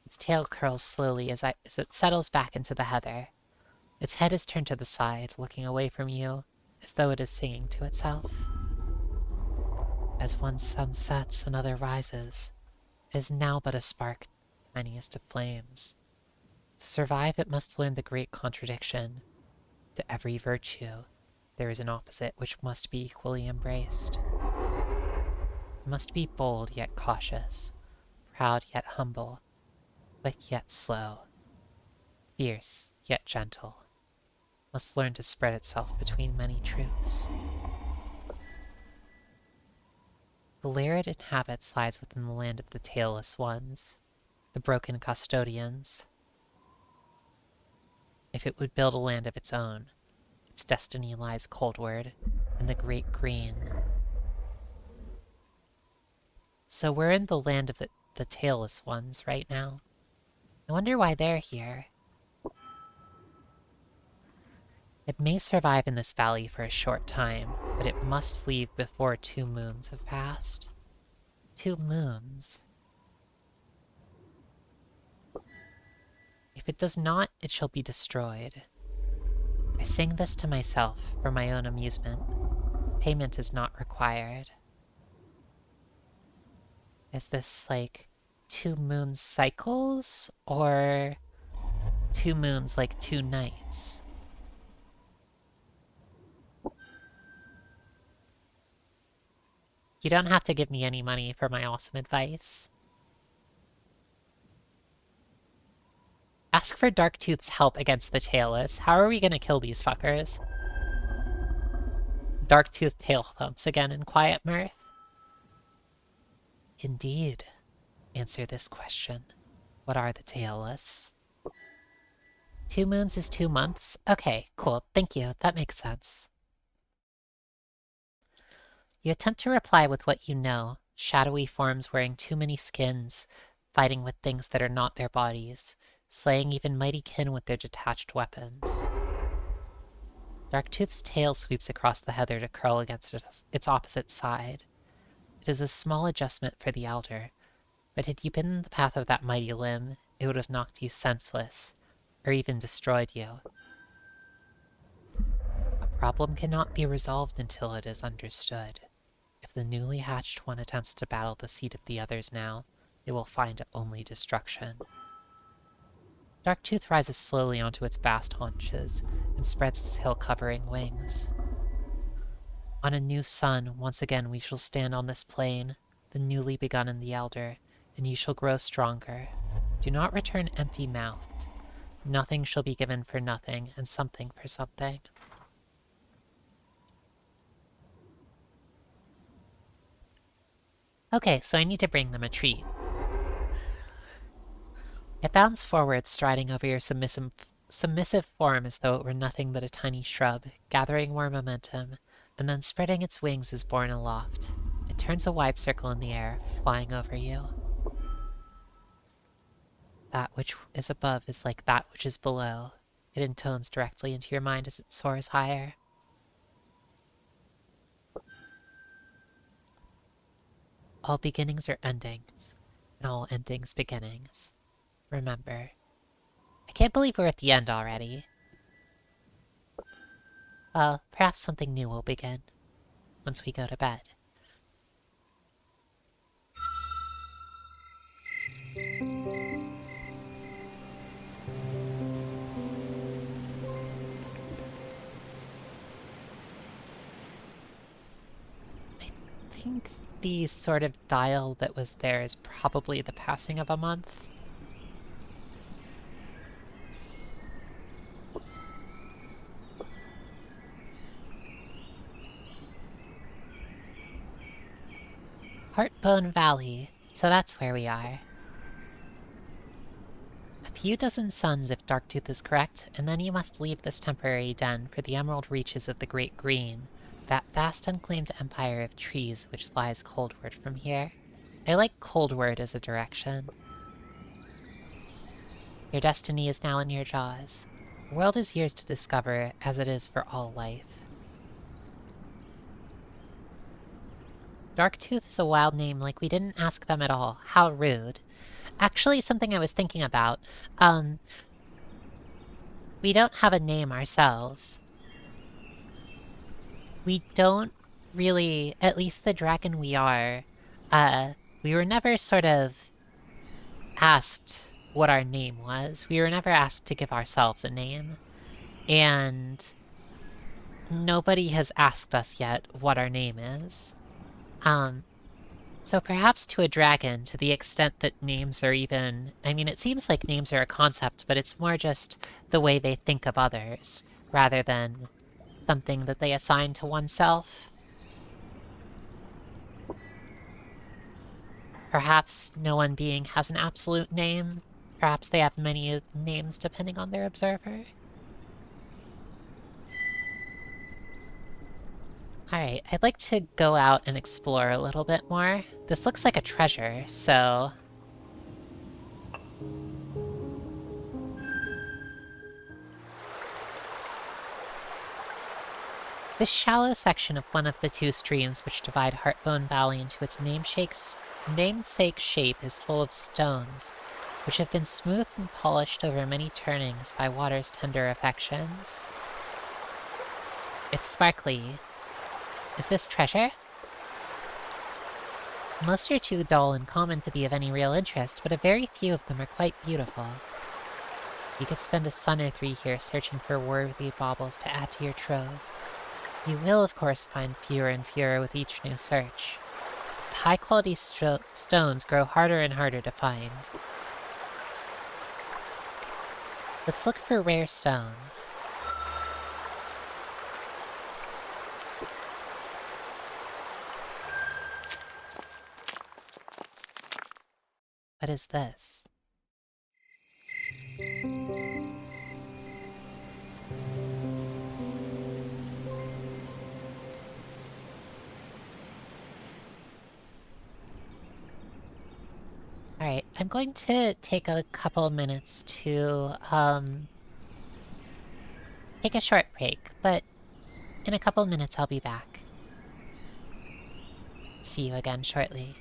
Its tail curls slowly as it settles back into the heather. Its head is turned to the side, looking away from you, as though it is singing to itself. As one sun sets, another rises. It is now but a spark, tiniest of flames. To survive, it must learn the great contradiction. To every virtue, there is an opposite which must be equally embraced. It must be bold yet cautious, proud yet humble, quick yet slow, fierce yet gentle. Must learn to spread itself between many truths. The lair it inhabits lies within the land of the tailless ones, the broken custodians. If it would build a land of its own, its destiny lies coldward in the great green. So we're in the land of the tailless ones right now. I wonder why they're here. It may survive in this valley for a short time, but it must leave before 2 moons have passed. 2 moons. If it does not, it shall be destroyed. I sing this to myself for my own amusement. Payment is not required. Is this like 2 moon cycles, or 2 moons like 2 nights? You don't have to give me any money for my awesome advice. Ask for Darktooth's help against the Tailless. How are we gonna kill these fuckers? Dark-toothed tail thumps again in quiet mirth. Indeed. Answer this question. What are the tailless? 2 moons is 2 months? Okay, cool. Thank you. That makes sense. You attempt to reply with what you know. Shadowy forms wearing too many skins, fighting with things that are not their bodies, slaying even mighty kin with their detached weapons. Darktooth's tail sweeps across the heather to curl against its opposite side. It is a small adjustment for the elder, but had you been in the path of that mighty limb, it would have knocked you senseless, or even destroyed you. A problem cannot be resolved until it is understood. If the newly hatched one attempts to battle the seed of the others now, it will find only destruction. Darktooth rises slowly onto its vast haunches and spreads its hill-covering wings. On a new sun, once again we shall stand on this plain, the newly begun in the elder, and you shall grow stronger. Do not return empty-mouthed. Nothing shall be given for nothing, and something for something. Okay, so I need to bring them a treat. It bounds forward, striding over your submissive form as though it were nothing but a tiny shrub, gathering more momentum, and then spreading its wings as borne aloft. It turns a wide circle in the air, flying over you. That which is above is like that which is below. It intones directly into your mind as it soars higher. All beginnings are endings, and all endings beginnings. Remember. I can't believe we're at the end already. Well, perhaps something new will begin once we go to bed. I think the sort of dial that was there is probably the passing of a month. Heartbone Valley, so that's where we are. A few dozen suns if Darktooth is correct, and then you must leave this temporary den for the emerald reaches of the Great Green, that vast unclaimed empire of trees which lies coldward from here. I like coldward as a direction. Your destiny is now in your jaws. The world is yours to discover, as it is for all life. Darktooth is a wild name, like we didn't ask them at all. How rude. Actually, something I was thinking about. We don't have a name ourselves. We don't really, at least the dragon we are, we were never sort of asked what our name was. We were never asked to give ourselves a name. And nobody has asked us yet what our name is. So perhaps to a dragon, to the extent that names are even... I mean, it seems like names are a concept, but it's more just the way they think of others, rather than something that they assign to oneself. Perhaps no one being has an absolute name. Perhaps they have many names depending on their observer. Alright, I'd like to go out and explore a little bit more. This looks like a treasure, so... This shallow section of one of the two streams which divide Heartbone Valley into its namesake shape is full of stones, which have been smoothed and polished over many turnings by water's tender affections. It's sparkly. Is this treasure? Most are too dull and common to be of any real interest, but a very few of them are quite beautiful. You could spend a sun or 3 here searching for worthy baubles to add to your trove. You will, of course, find fewer and fewer with each new search, as the high-quality stones grow harder and harder to find. Let's look for rare stones. What is this? Alright, I'm going to take a couple minutes to, take a short break, but in a couple minutes I'll be back. See you again shortly.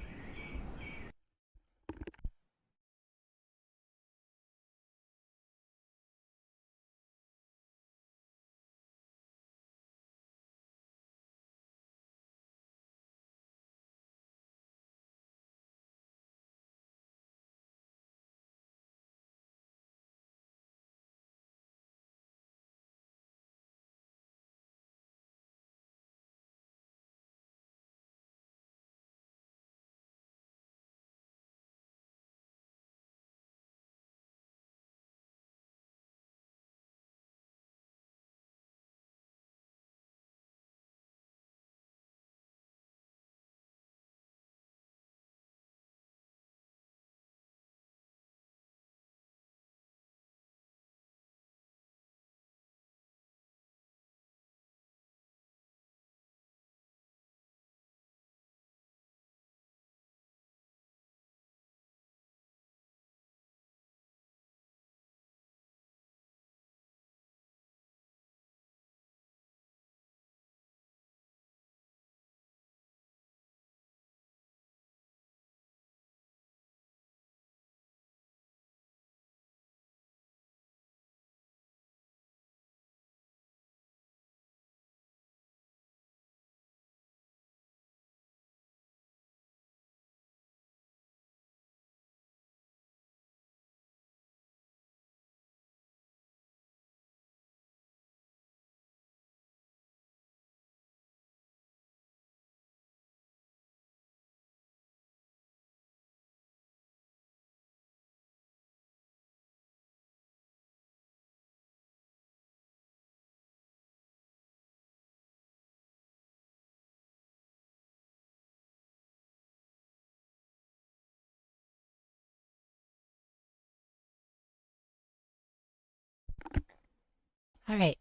Alright,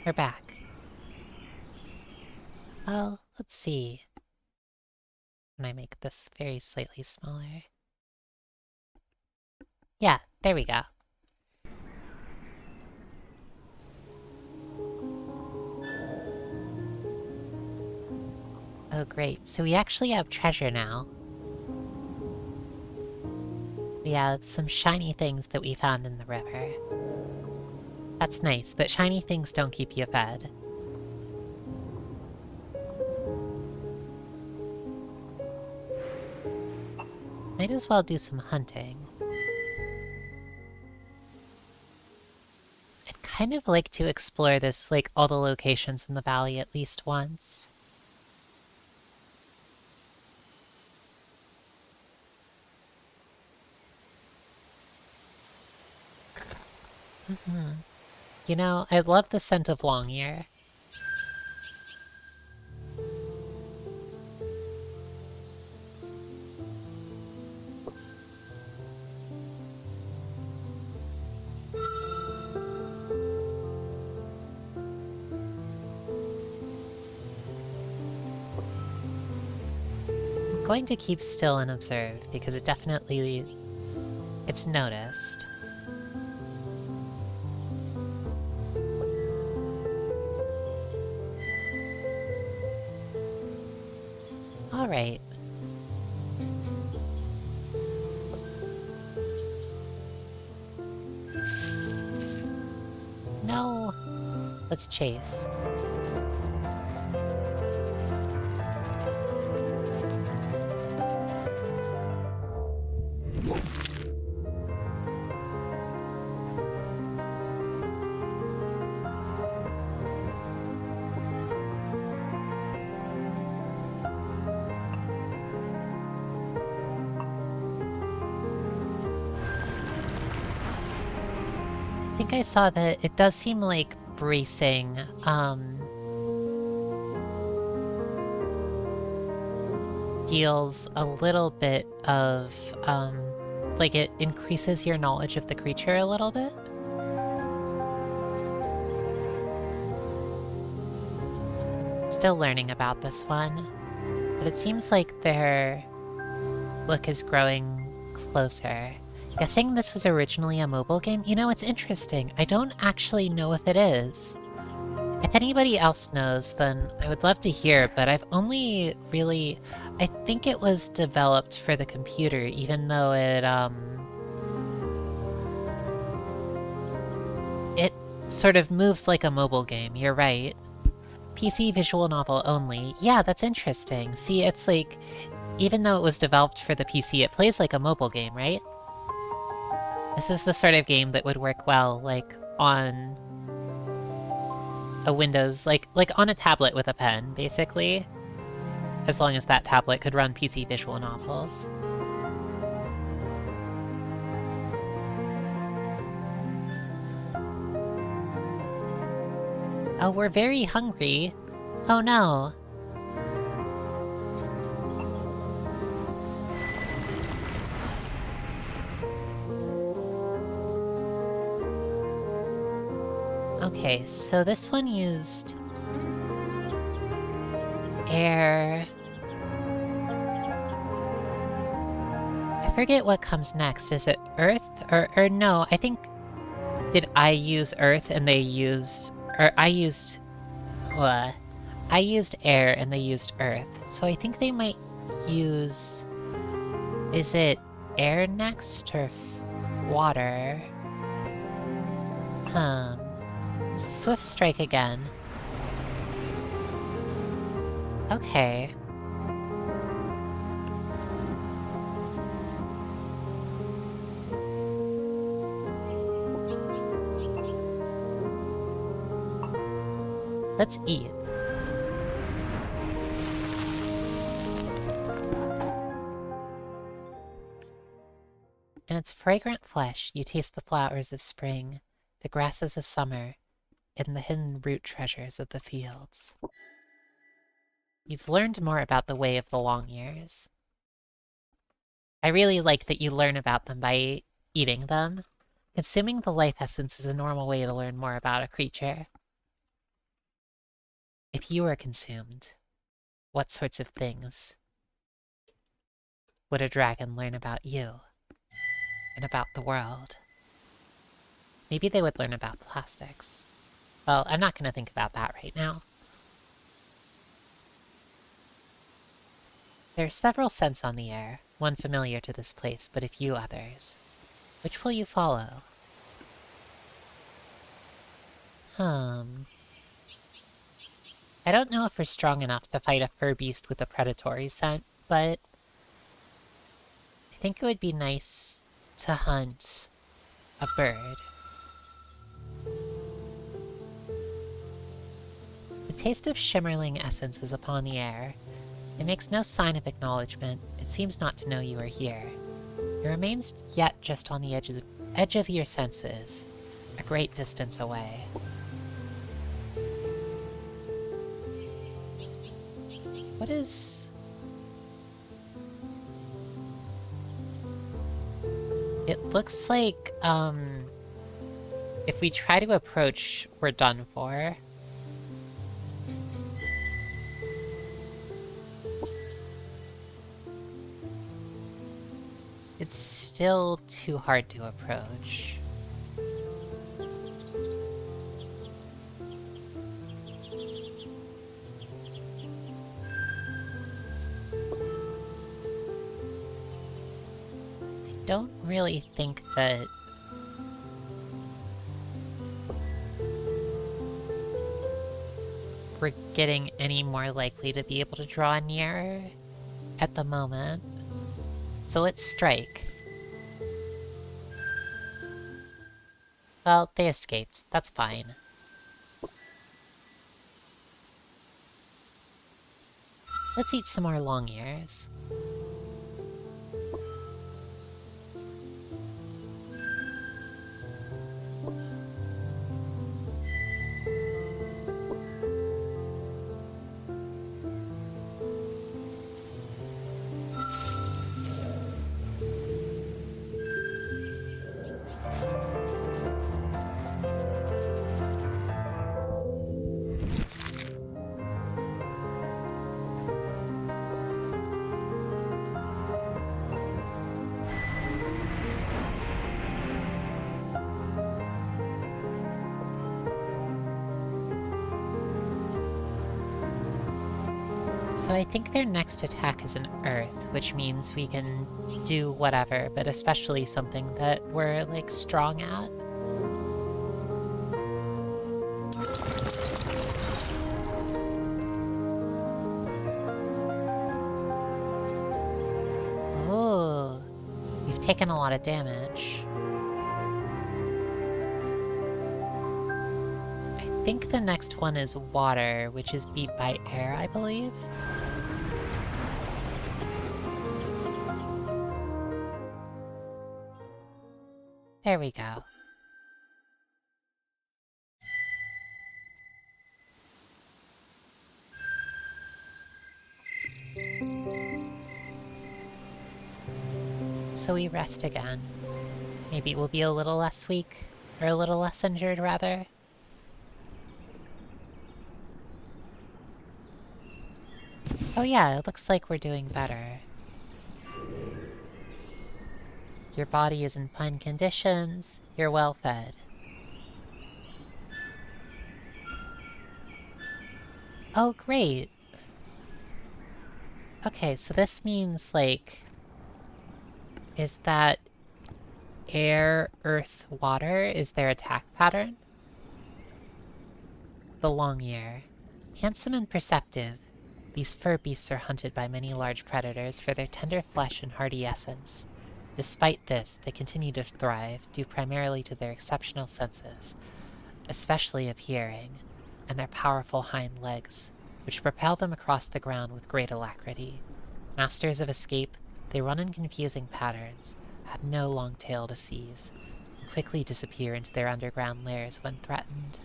we're back. Well, let's see. Can I make this very slightly smaller? Yeah, there we go. Oh great, so we actually have treasure now. We have some shiny things that we found in the river. That's nice, but shiny things don't keep you fed. Might as well do some hunting. I'd kind of like to explore this, like, all the locations in the valley at least once. You know, I love the scent of long ear. I'm going to keep still and observe, because it definitely... it's noticed. Alright. No! Let's chase. I think I saw that it does seem like bracing, deals a little bit of, like it increases your knowledge of the creature a little bit. Still learning about this one, but it seems like their look is growing closer. Guessing this was originally a mobile game? You know, it's interesting. I don't actually know if it is. If anybody else knows, then I would love to hear, but I've only really... I think it was developed for the computer, even though it sort of moves like a mobile game, you're right. PC visual novel only. Yeah, that's interesting. See, it's like, even though it was developed for the PC, it plays like a mobile game, right? This is the sort of game that would work well, like, on a Windows, like on a tablet with a pen, basically. As long as that tablet could run PC visual novels. Oh, we're very hungry. Oh no. Okay, so this one used air. I forget what comes next. Is it earth? Or no, I think... Did I use earth and they used... Or I used air and they used earth. So I think they might use... Is it air next or water? Swift strike again. Okay. Let's eat. In its fragrant flesh, you taste the flowers of spring, the grasses of summer, and the hidden root treasures of the fields. You've learned more about the way of the long years. I really like that you learn about them by eating them. Consuming the life essence is a normal way to learn more about a creature. If you were consumed, what sorts of things would a dragon learn about you and about the world? Maybe they would learn about plastics. Well, I'm not going to think about that right now. There are several scents on the air, one familiar to this place, but a few others. Which will you follow? I don't know if we're strong enough to fight a fur beast with a predatory scent, but I think it would be nice to hunt a bird. The taste of shimmerling essence is upon the air. It makes no sign of acknowledgement. It seems not to know you are here. It remains yet just on the edge of your senses, a great distance away. What is... It looks like, if we try to approach, we're done for. It's still too hard to approach. I don't really think that we're getting any more likely to be able to draw near at the moment. So let's strike. Well, they escaped. That's fine. Let's eat some more long ears. So I think their next attack is an Earth, which means we can do whatever, but especially something that we're, like, strong at. Ooh, we've taken a lot of damage. I think the next one is water, which is beat by air, I believe. There we go. So we rest again. Maybe we'll be a little less weak, or a little less injured, rather. Oh yeah, it looks like we're doing better. Your body is in fine conditions, you're well fed. Oh great! Okay, so this means, like... Is that air, earth, water is their attack pattern? The long ear. Handsome and perceptive, these fur beasts are hunted by many large predators for their tender flesh and hearty essence. Despite this, they continue to thrive, due primarily to their exceptional senses, especially of hearing, and their powerful hind legs, which propel them across the ground with great alacrity. Masters of escape, they run in confusing patterns, have no long tail to seize, and quickly disappear into their underground lairs when threatened.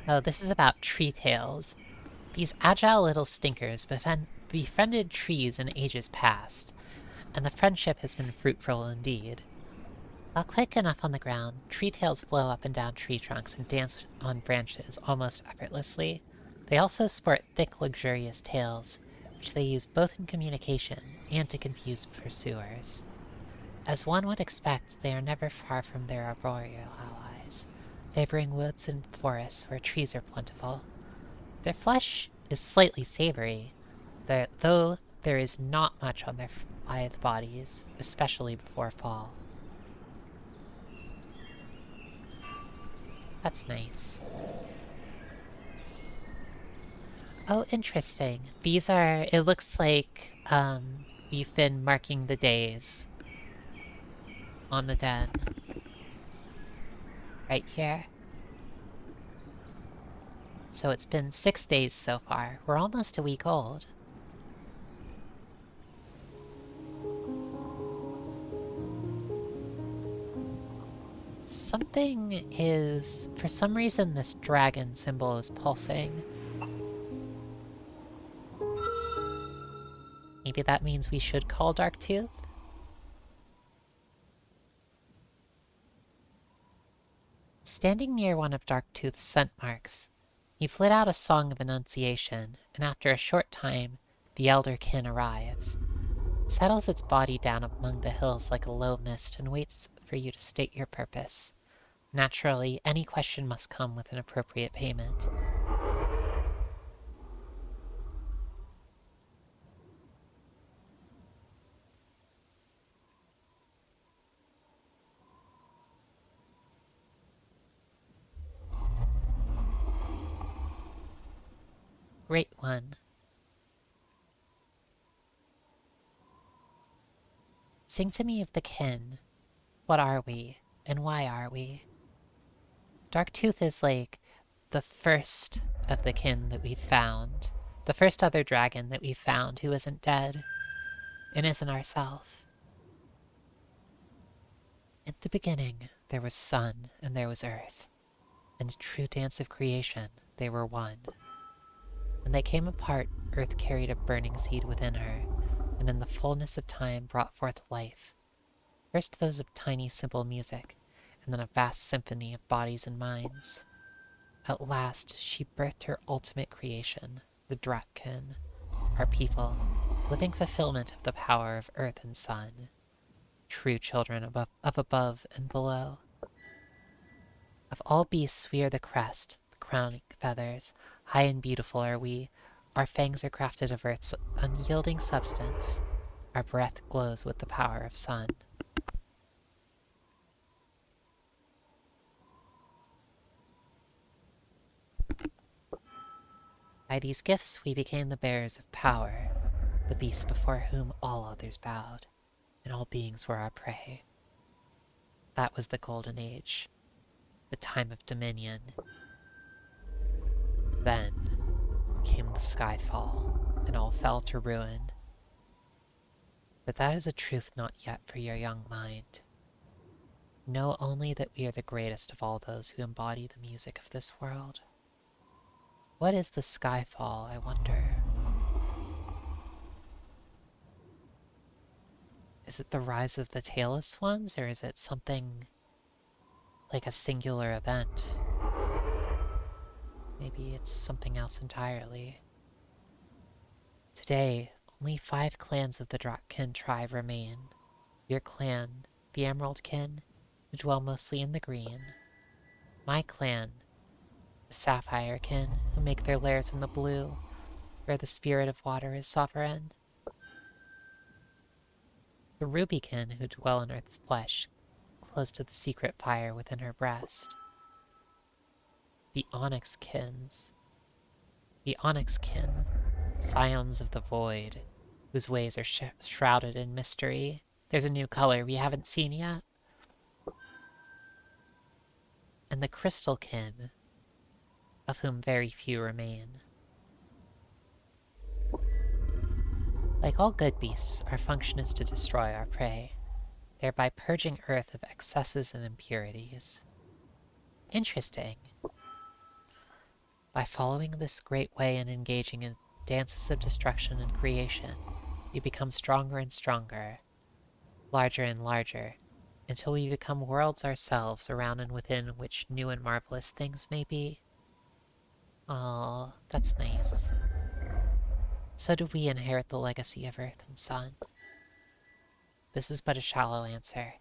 Oh, this is about tree tails. These agile little stinkers befriended trees in ages past, and the friendship has been fruitful indeed. While quick enough on the ground, tree tails flow up and down tree trunks and dance on branches almost effortlessly. They also sport thick, luxurious tails, which they use both in communication and to confuse pursuers. As one would expect, they are never far from their arboreal allies, favoring woods and forests where trees are plentiful. Their flesh is slightly savory, though there is not much on their lithe bodies, especially before fall. That's nice. Oh, interesting. These are... It looks like, we've been marking the days on the den. Right here. So it's been 6 days so far. We're almost a week old. Something is... For some reason this dragon symbol is pulsing. Maybe that means we should call Darktooth? Standing near one of Darktooth's scent marks, he flit out a song of annunciation, and after a short time, the Elderkin arrives. It settles its body down among the hills like a low mist and waits for you to state your purpose. Naturally, any question must come with an appropriate payment. Great one. Sing to me of the kin. What are we, and why are we? Darktooth is like the first of the kin that we've found. The first other dragon that we've found who isn't dead, and isn't ourself. In the beginning, there was sun, and there was earth. In a true dance of creation, they were one. When they came apart, earth carried a burning seed within her, and in the fullness of time brought forth life. First those of tiny simple music, and then a vast symphony of bodies and minds. At last, she birthed her ultimate creation, the Dratkin, our people, living fulfillment of the power of earth and sun. True children of above and below. Of all beasts we are the crest, the crowning feathers. High and beautiful are we. Our fangs are crafted of earth's unyielding substance. Our breath glows with the power of sun. By these gifts we became the bearers of power, the beasts before whom all others bowed, and all beings were our prey. That was the Golden Age, the time of dominion. Then came the Skyfall, and all fell to ruin. But that is a truth not yet for your young mind. Know only that we are the greatest of all those who embody the music of this world. What is the Skyfall, I wonder? Is it the rise of the tailless ones, or is it something like a singular event? Maybe it's something else entirely. Today, only 5 clans of the Drakkin tribe remain. Your clan, the Emerald Kin, who dwell mostly in the green. My clan, the Sapphire Kin, who make their lairs in the blue, where the spirit of water is sovereign. The Ruby Kin, who dwell in Earth's flesh, close to the secret fire within her breast. The Onyx Kin, scions of the void, whose ways are shrouded in mystery. There's a new color we haven't seen yet. And the Crystal Kin, of whom very few remain. Like all good beasts, our function is to destroy our prey, thereby purging Earth of excesses and impurities. Interesting. By following this great way and engaging in dances of destruction and creation, we become stronger and stronger, larger and larger, until we become worlds ourselves, around and within which new and marvelous things may be. Oh, that's nice. So do we inherit the legacy of Earth and Sun. This is but a shallow answer,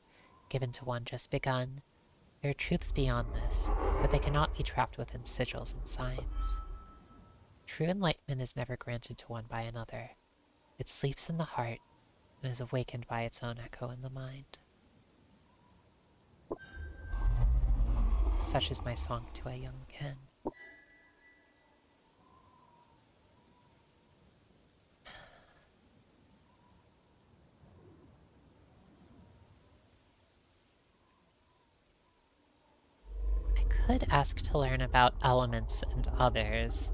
given to one just begun. There are truths beyond this, but they cannot be trapped within sigils and signs. True enlightenment is never granted to one by another. It sleeps in the heart and is awakened by its own echo in the mind. Such is my song to a young kin. I could ask to learn about elements and others,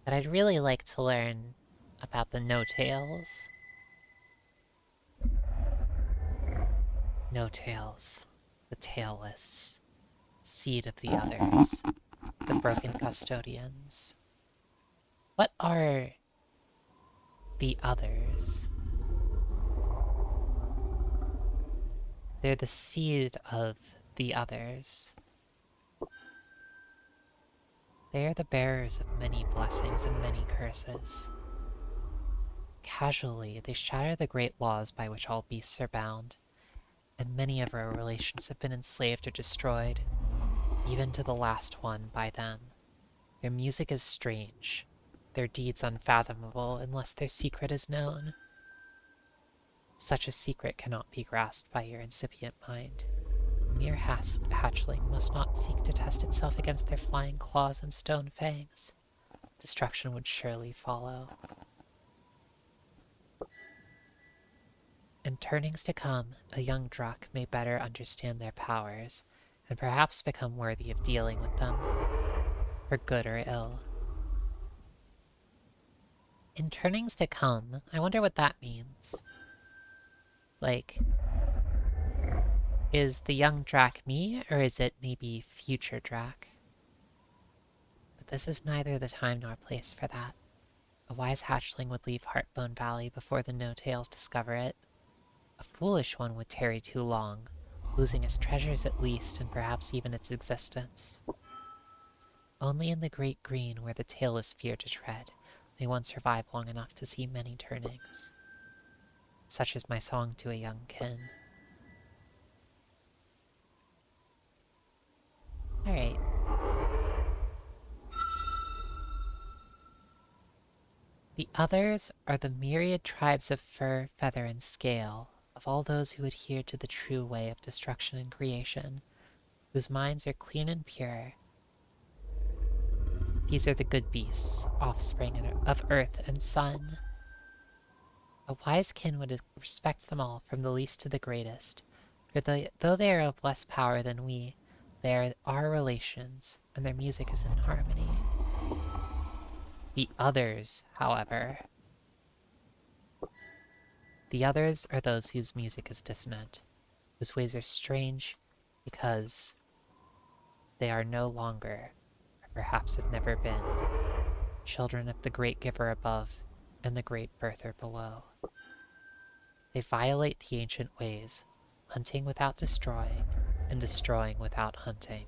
but I'd really like to learn about the no-tails. No-tails, the tailless, seed of the others, the broken custodians. What are the others? They're the seed of the others. They are the bearers of many blessings and many curses. Casually, they shatter the great laws by which all beasts are bound, and many of our relations have been enslaved or destroyed, even to the last one, by them. Their music is strange, their deeds unfathomable unless their secret is known. Such a secret cannot be grasped by your incipient mind. A mere hatchling must not seek to test itself against their flying claws and stone fangs. Destruction would surely follow. In turnings to come, a young Drak may better understand their powers, and perhaps become worthy of dealing with them, for good or ill. In turnings to come, I wonder what that means. Like, is the young Drak me, or is it maybe future Drak? But this is neither the time nor place for that. A wise hatchling would leave Heartbone Valley before the no-tails discover it. A foolish one would tarry too long, losing its treasures at least, and perhaps even its existence. Only in the great green, where the tailless fear to tread, may one survive long enough to see many turnings. Such is my song to a young kin. Alright. The others are the myriad tribes of fur, feather, and scale, of all those who adhere to the true way of destruction and creation, whose minds are clean and pure. These are the good beasts, offspring of earth and sun. A wise kin would respect them all, from the least to the greatest, for though they are of less power than we, they are our relations, and their music is in harmony. The others, however, the others are those whose music is dissonant, whose ways are strange because they are no longer, or perhaps have never been, children of the great giver above and the great birther below. They violate the ancient ways, hunting without destroying, and destroying without hunting.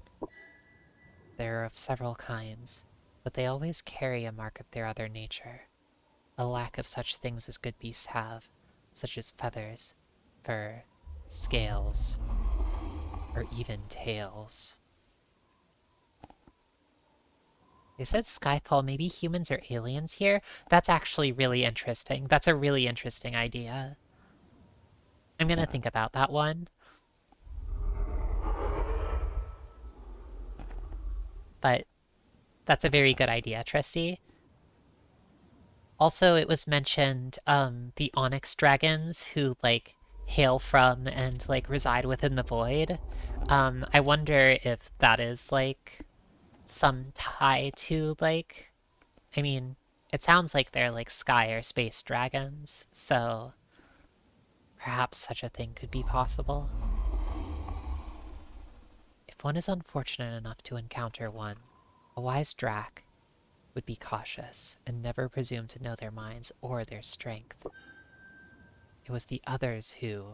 They are of several kinds, but they always carry a mark of their other nature, a lack of such things as good beasts have, such as feathers, fur, scales, or even tails. They said Skyfall, maybe humans are aliens here? That's actually really interesting. That's a really interesting idea. I'm gonna think about that one. But that's a very good idea, Tristy. Also, it was mentioned, the Onyx dragons who, like, hail from and, like, reside within the void. I wonder if that is, like, some tie to, like... I mean, it sounds like they're, like, sky or space dragons, so perhaps such a thing could be possible. If one is unfortunate enough to encounter one, a wise drac would be cautious and never presume to know their minds or their strength. It was the others who,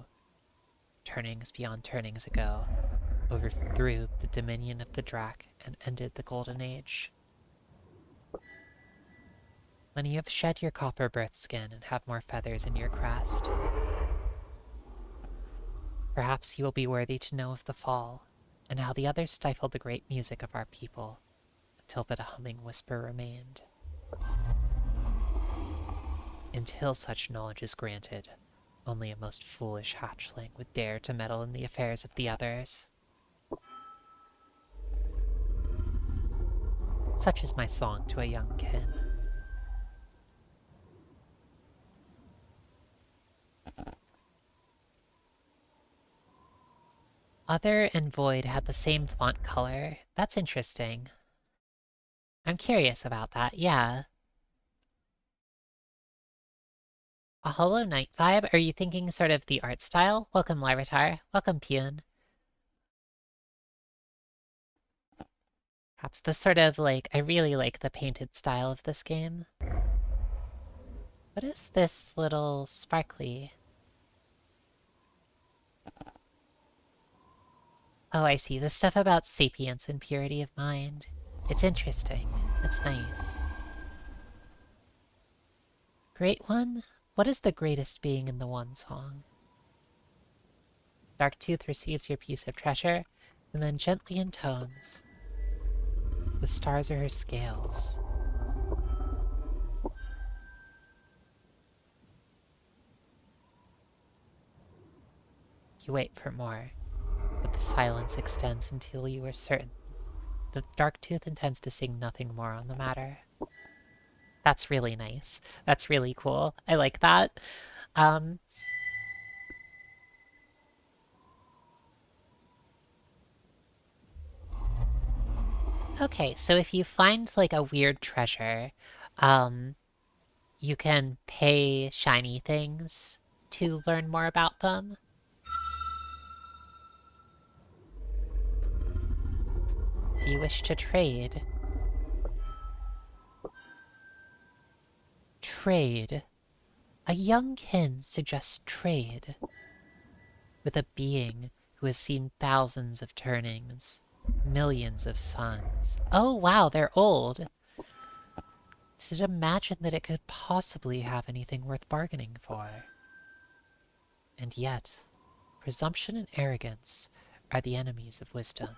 turnings beyond turnings ago, overthrew the dominion of the drac and ended the Golden Age. When you have shed your copper birth skin and have more feathers in your crest, perhaps you will be worthy to know of the fall, and how the others stifled the great music of our people, until but a humming whisper remained. Until such knowledge is granted, only a most foolish hatchling would dare to meddle in the affairs of the others. Such is my song to a young kin. Other and Void had the same font color. That's interesting. I'm curious about that, yeah. A Hollow Knight vibe? Are you thinking sort of the art style? Welcome, Larvitar. Welcome, Pune. Perhaps the sort of, like, I really like the painted style of this game. What is this little sparkly? Oh, I see. The stuff about sapience and purity of mind. It's interesting. It's nice. Great One? What is the greatest being in the One song? Darktooth receives your piece of treasure, and then gently intones. The stars are her scales. You wait for more, but the silence extends until you are certain that Darktooth intends to sing nothing more on the matter. That's really nice. That's really cool. I like that. Okay, so if you find, like, a weird treasure, you can pay shiny things to learn more about them. Do you wish to trade? Trade. A young kin suggests trade with a being who has seen thousands of turnings, millions of suns. Oh wow, they're old. Does it imagine that it could possibly have anything worth bargaining for? And yet, presumption and arrogance are the enemies of wisdom.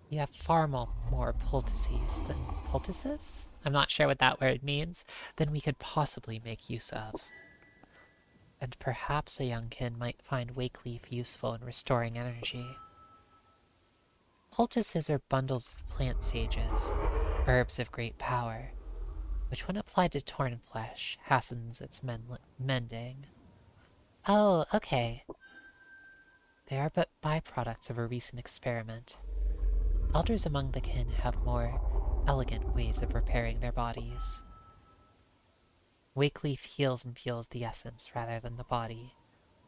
We have far more poultices than... Poultices? I'm not sure what that word means. Than we could possibly make use of. And perhaps a youngkin might find wake leaf useful in restoring energy. Poultices are bundles of plant sages, herbs of great power, which when applied to torn flesh, hastens its mending. Oh, okay. They are but byproducts of a recent experiment. Elders among the kin have more elegant ways of repairing their bodies. Wake leaf heals and fuels the essence rather than the body.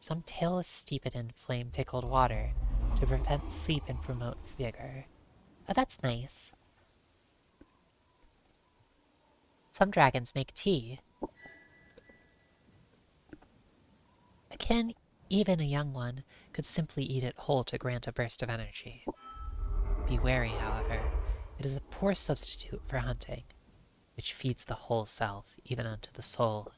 Some tailists steep it in flame-tickled water to prevent sleep and promote vigor. Oh, that's nice. Some dragons make tea. A kin, even a young one, could simply eat it whole to grant a burst of energy. Be wary, however. It is a poor substitute for hunting, which feeds the whole self, even unto the soul.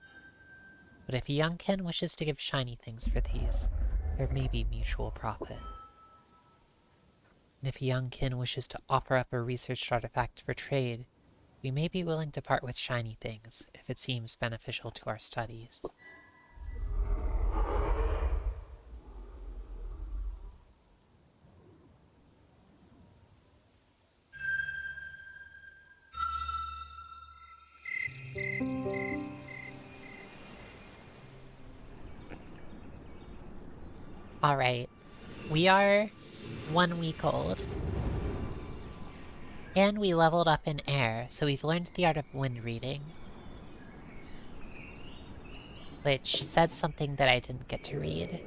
But if a young kin wishes to give shiny things for these, there may be mutual profit. And if a young kin wishes to offer up a researched artifact for trade, we may be willing to part with shiny things if it seems beneficial to our studies. Alright, we are 1 week old. And we leveled up in air, so we've learned the art of wind reading. Which said something that I didn't get to read.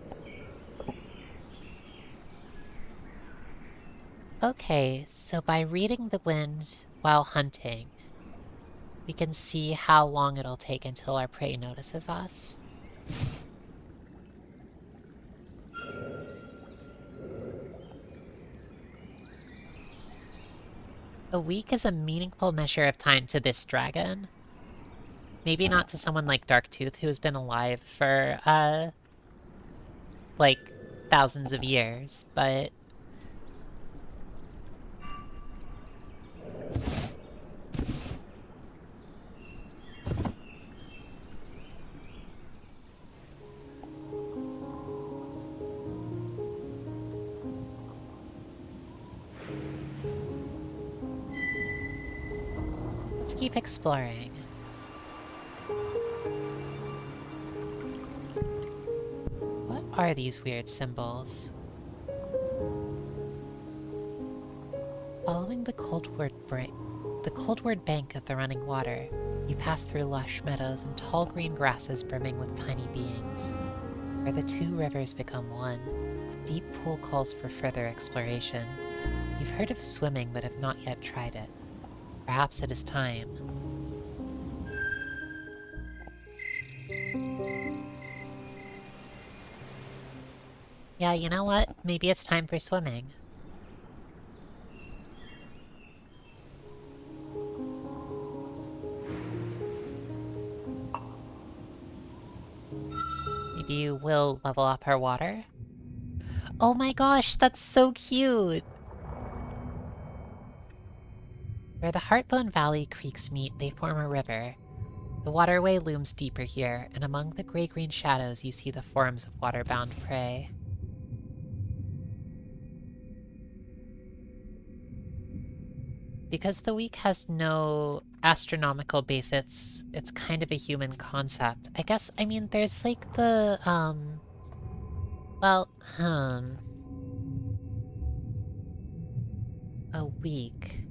Okay, so by reading the wind while hunting, we can see how long it'll take until our prey notices us. A week is a meaningful measure of time to this dragon. Maybe not to someone like Darktooth, who's been alive for, like, thousands of years, but... let's keep exploring. What are these weird symbols? Following the coldward bank of the running water, you pass through lush meadows and tall green grasses brimming with tiny beings. Where the two rivers become one, a deep pool calls for further exploration. You've heard of swimming but have not yet tried it. Perhaps it is time. Yeah, you know what? Maybe it's time for swimming. Maybe we'll level up our water? Oh my gosh, that's so cute! Where the Heartbone Valley creeks meet, they form a river. The waterway looms deeper here, and among the gray-green shadows you see the forms of water-bound prey. Because the week has no astronomical base, it's kind of a human concept. I guess, I mean, there's like the, well, a week.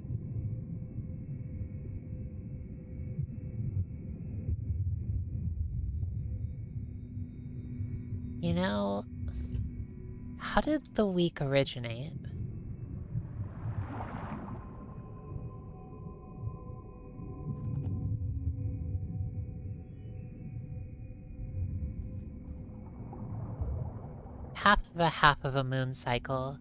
You know, how did the week originate? Half of a moon cycle.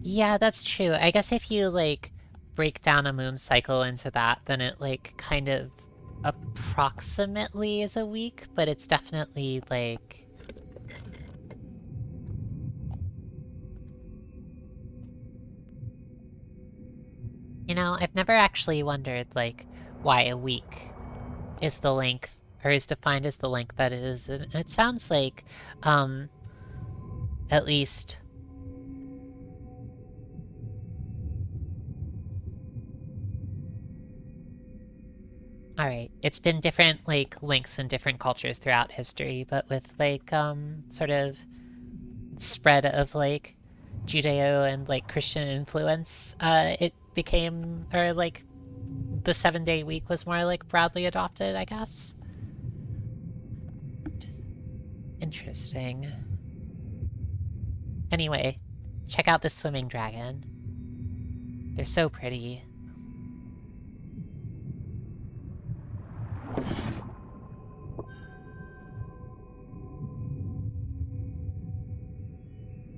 Yeah, that's true. I guess if you, like, break down a moon cycle into that, then it, like, kind of approximately is a week, but it's definitely, like... You know, I've never actually wondered, like, why a week is the length, or is defined as the length that it is. And it sounds like, at least... Alright, it's been different, like, lengths in different cultures throughout history, but with, like, sort of spread of, like, Judeo and, like, Christian influence, it became, or, like, the 7-day week was more, like, broadly adopted, I guess. Interesting. Anyway, check out this swimming dragon. They're so pretty.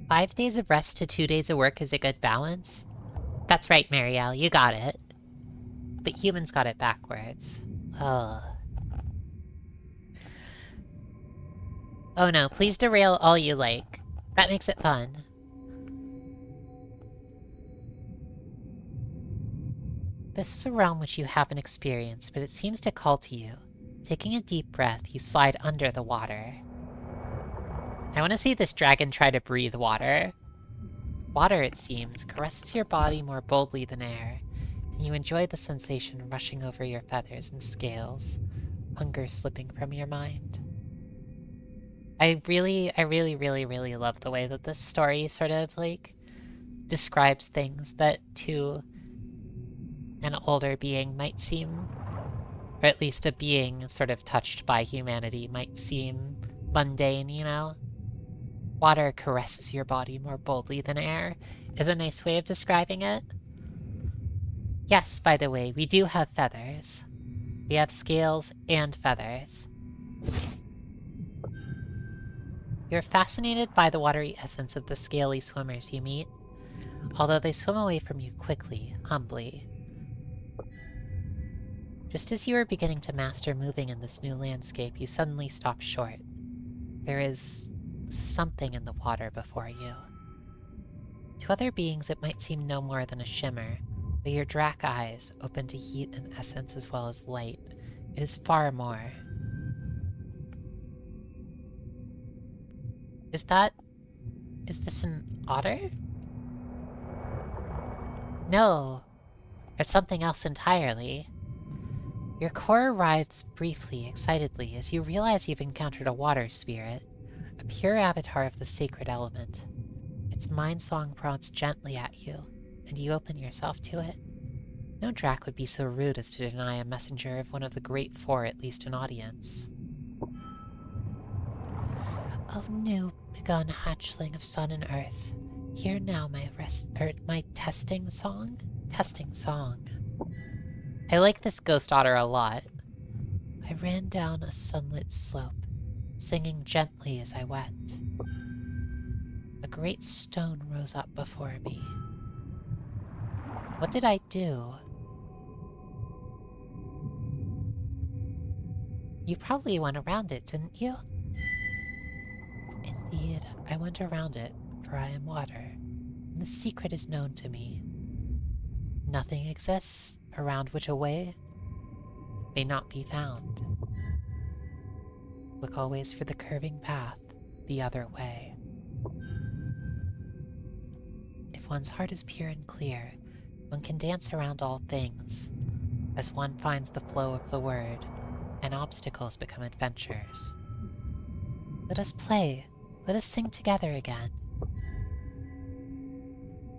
"5 days of rest to 2 days of work is a good balance?" That's right, Marielle, you got it. But humans got it backwards. Ugh. Oh no, please derail all you like. That makes it fun. This is a realm which you haven't experienced, but it seems to call to you. Taking a deep breath, you slide under the water. I want to see this dragon try to breathe water. Water, it seems, caresses your body more boldly than air, and you enjoy the sensation rushing over your feathers and scales, hunger slipping from your mind. I really, really love the way that this story sort of, like, describes things that to an older being might seem, or at least a being sort of touched by humanity might seem mundane, you know? Water caresses your body more boldly than air is a nice way of describing it. Yes, by the way, we do have feathers. We have scales and feathers. You're fascinated by the watery essence of the scaly swimmers you meet, although they swim away from you quickly, humbly. Just as you are beginning to master moving in this new landscape, you suddenly stop short. There is something in the water before you. To other beings it might seem no more than a shimmer, but your drac eyes, open to heat and essence as well as light, it is far more. Is this an otter? No, it's something else entirely. Your core writhes briefly, excitedly, as you realize you've encountered a water spirit, a pure avatar of the sacred element. Its mind song prods gently at you, and you open yourself to it. No drac would be so rude as to deny a messenger of one of the Great Four at least an audience. O new begun hatchling of sun and earth, hear now my testing song? Testing song. I like this ghost otter a lot. I ran down a sunlit slope, singing gently as I went. A great stone rose up before me. What did I do? You probably went around it, didn't you? Indeed, I went around it, for I am water, and the secret is known to me. Nothing exists around which a way may not be found. Look always for the curving path, the other way. If one's heart is pure and clear, one can dance around all things, as one finds the flow of the word, and obstacles become adventures. Let us play, let us sing together again.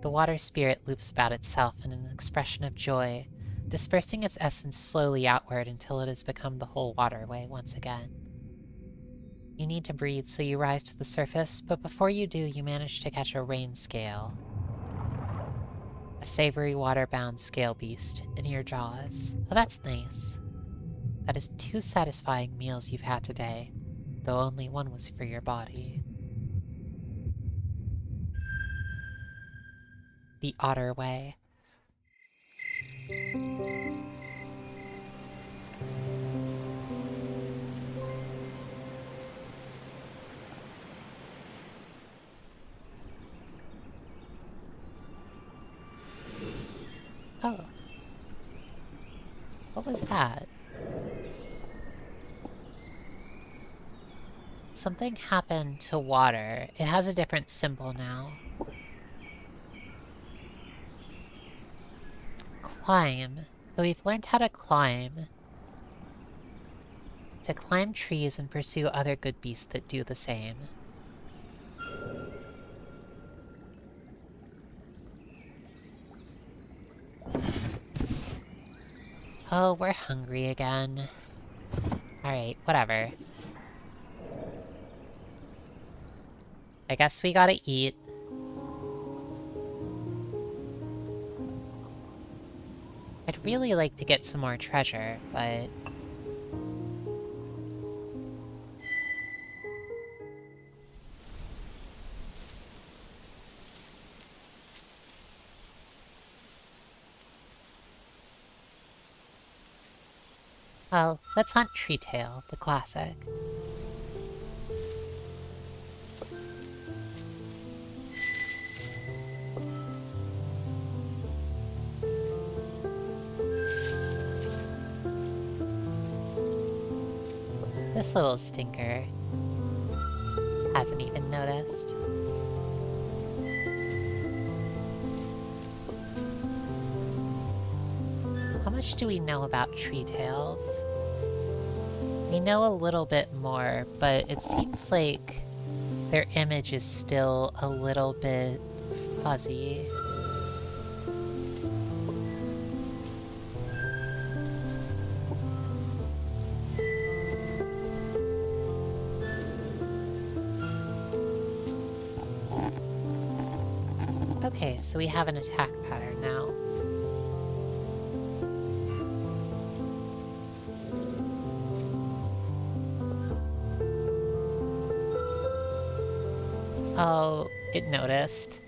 The water spirit loops about itself in an expression of joy, dispersing its essence slowly outward until it has become the whole waterway once again. You need to breathe, so you rise to the surface, but before you do, you manage to catch a rain scale. A savory water-bound scale beast in your jaws. Oh, that's nice. That is 2 satisfying meals you've had today, though only one was for your body. The otter way. Oh, What was that? Something happened to water. It has a different symbol now. Climb. So we've learned how to climb. To climb trees and pursue other good beasts that do the same. Oh, we're hungry again. Alright, whatever. I guess we gotta eat. I'd really like to get some more treasure, but... well, let's hunt Treetail, the classic. This little stinker hasn't even noticed. How much do we know about Treetails? We know a little bit more, but it seems like their image is still a little bit fuzzy. Okay, so we have an attack pattern now. Oh, it noticed.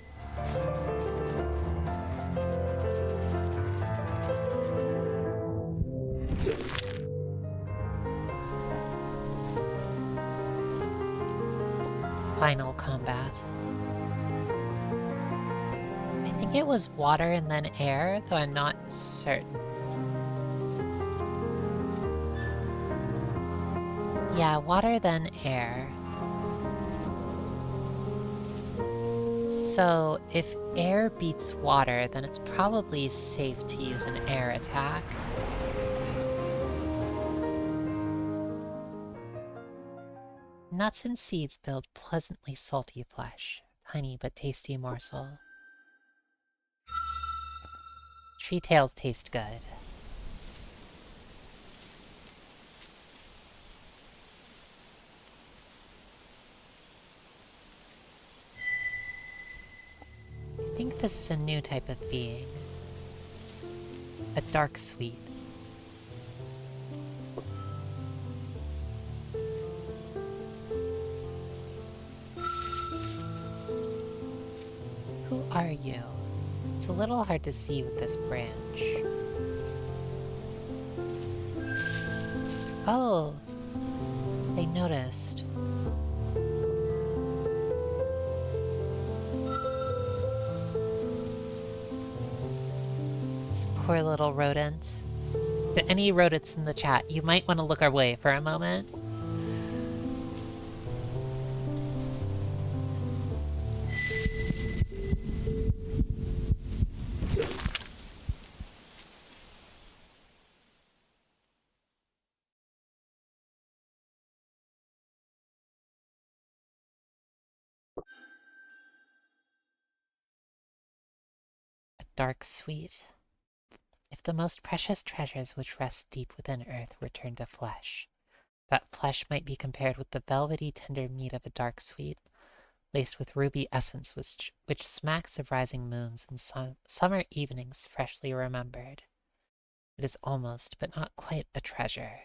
Final combat. I think it was water and then air, though I'm not certain. Yeah, water then air. So, if air beats water, then it's probably safe to use an air attack. Nuts and seeds build pleasantly salty flesh. Tiny but tasty morsel. Tree tails taste good. I think this is a new type of being. A dark sweet. Who are you? It's a little hard to see with this branch. Oh! They noticed. This poor little rodent. To any rodents in the chat, you might want to look our way for a moment. A dark sweet. If the most precious treasures which rest deep within earth were turned to flesh, that flesh might be compared with the velvety tender meat of a dark sweet, laced with ruby essence which smacks of rising moons and summer evenings freshly remembered. It is almost, but not quite, a treasure.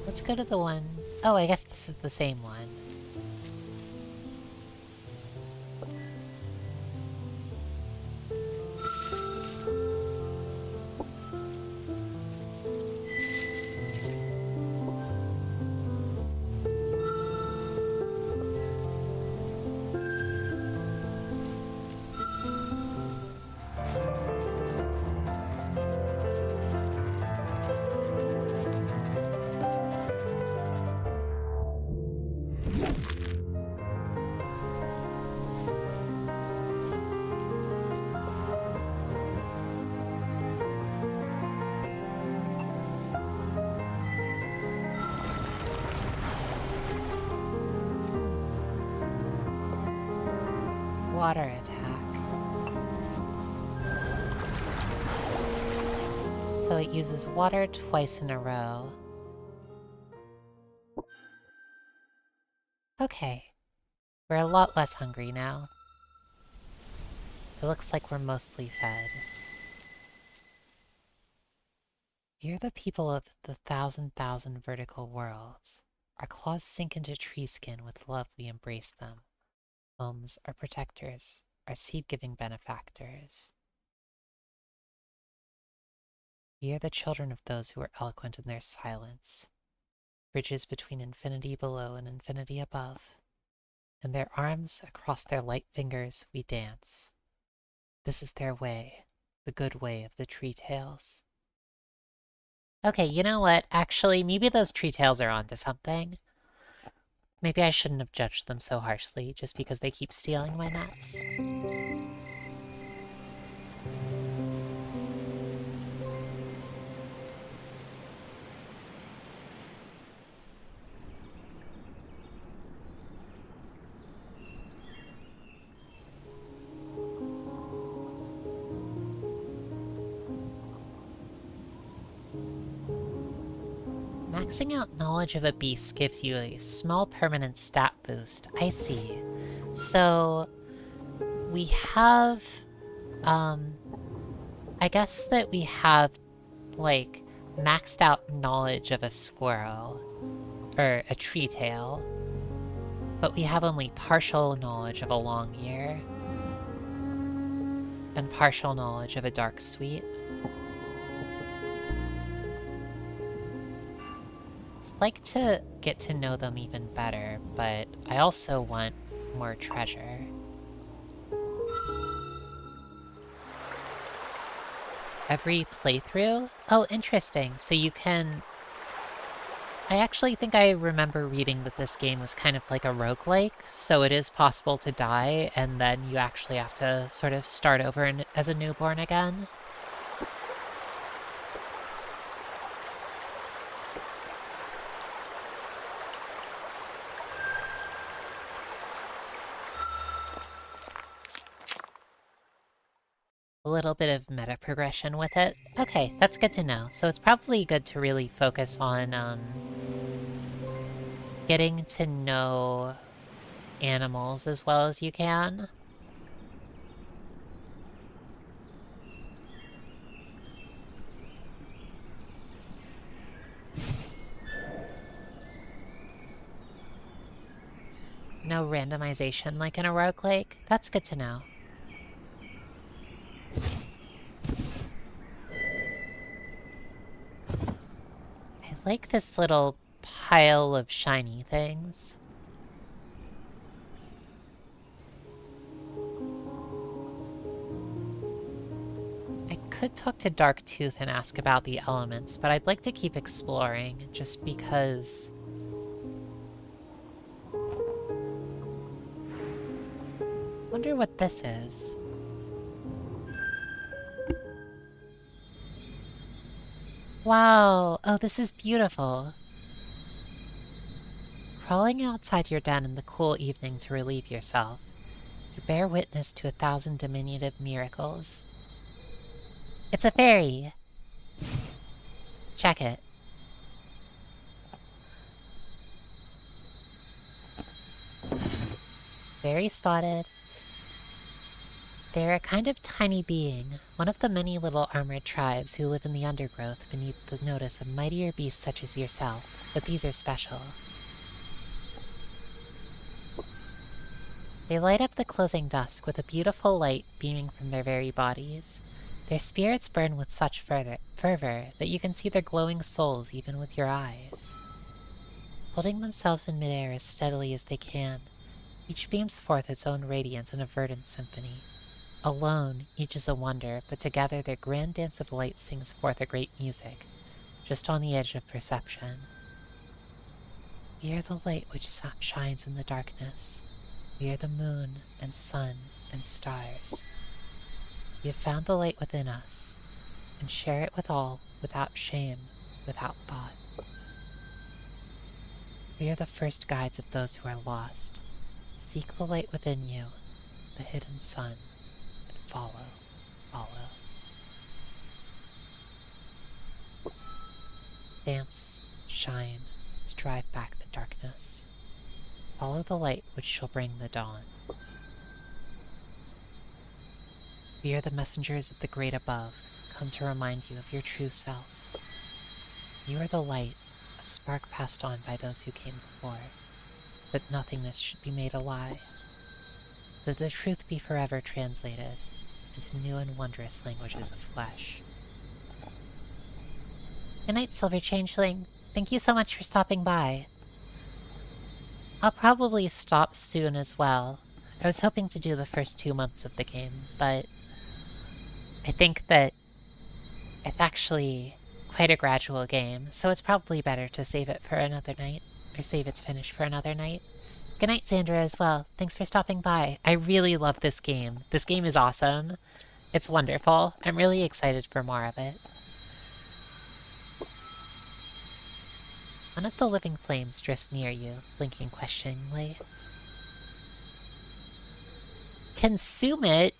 Let's go to the one... oh, I guess this is the same one. water attack. So it uses water twice in a row. Okay. We're a lot less hungry now. It looks like we're mostly fed. We are the people of the thousand vertical worlds. Our claws sink into tree skin. With love we embrace them. Homes are protectors, our seed-giving benefactors. We are the children of those who are eloquent in their silence. Bridges between infinity below and infinity above. In their arms, across their light fingers, we dance. This is their way, the good way of the tree tails. Okay, you know what? Actually, maybe those tree tails are onto something. Maybe I shouldn't have judged them so harshly just because they keep stealing my nuts. Maxing out knowledge of a beast gives you a small permanent stat boost. I see. So we have, I guess that we have, like, maxed out knowledge of a squirrel, or a tree tail, but we have only partial knowledge of a long ear, and partial knowledge of a dark sweet. I'd like to get to know them even better, but I also want more treasure. Every playthrough? Oh, interesting. So you can... I actually think I remember reading that this game was kind of like a roguelike, so it is possible to die, and then you actually have to sort of start over as a newborn again. A little bit of meta progression with it. Okay, that's good to know. So it's probably good to really focus on, getting to know animals as well as you can. No randomization like in a roguelike? That's good to know. I like this little pile of shiny things. I could talk to Darktooth and ask about the elements, but I'd like to keep exploring, just because... Wonder what this is. Wow! Oh, this is beautiful. Crawling outside your den in the cool evening to relieve yourself, you bear witness to 1,000 diminutive miracles. It's a fairy! Check it. Very spotted. They're a kind of tiny being, one of the many little armored tribes who live in the undergrowth beneath the notice of mightier beasts such as yourself, but these are special. They light up the closing dusk with a beautiful light beaming from their very bodies. Their spirits burn with such fervor that you can see their glowing souls even with your eyes. Holding themselves in midair as steadily as they can, each beams forth its own radiance in a verdant symphony. Alone, each is a wonder, but together their grand dance of light sings forth a great music, just on the edge of perception. We are the light which shines in the darkness. We are the moon and sun and stars. We have found the light within us, and share it with all, without shame, without thought. We are the first guides of those who are lost. Seek the light within you, the hidden sun, and follow, follow. Dance, shine, to drive back the darkness. Follow the light which shall bring the dawn. We are the messengers of the great above, come to remind you of your true self. You are the light, a spark passed on by those who came before, that nothingness should be made a lie, that the truth be forever translated into new and wondrous languages of flesh. Good night, Silver Changeling. Thank you so much for stopping by. I'll probably stop soon as well. I was hoping to do the first 2 months of the game, but I think that it's actually quite a gradual game, so it's probably better to save it for another night, or save its finish for another night. Good night, Sandra, as well. Thanks for stopping by. I really love this game. This game is awesome. It's wonderful. I'm really excited for more of it. One of the living flames drifts near you, blinking questioningly. Consume it?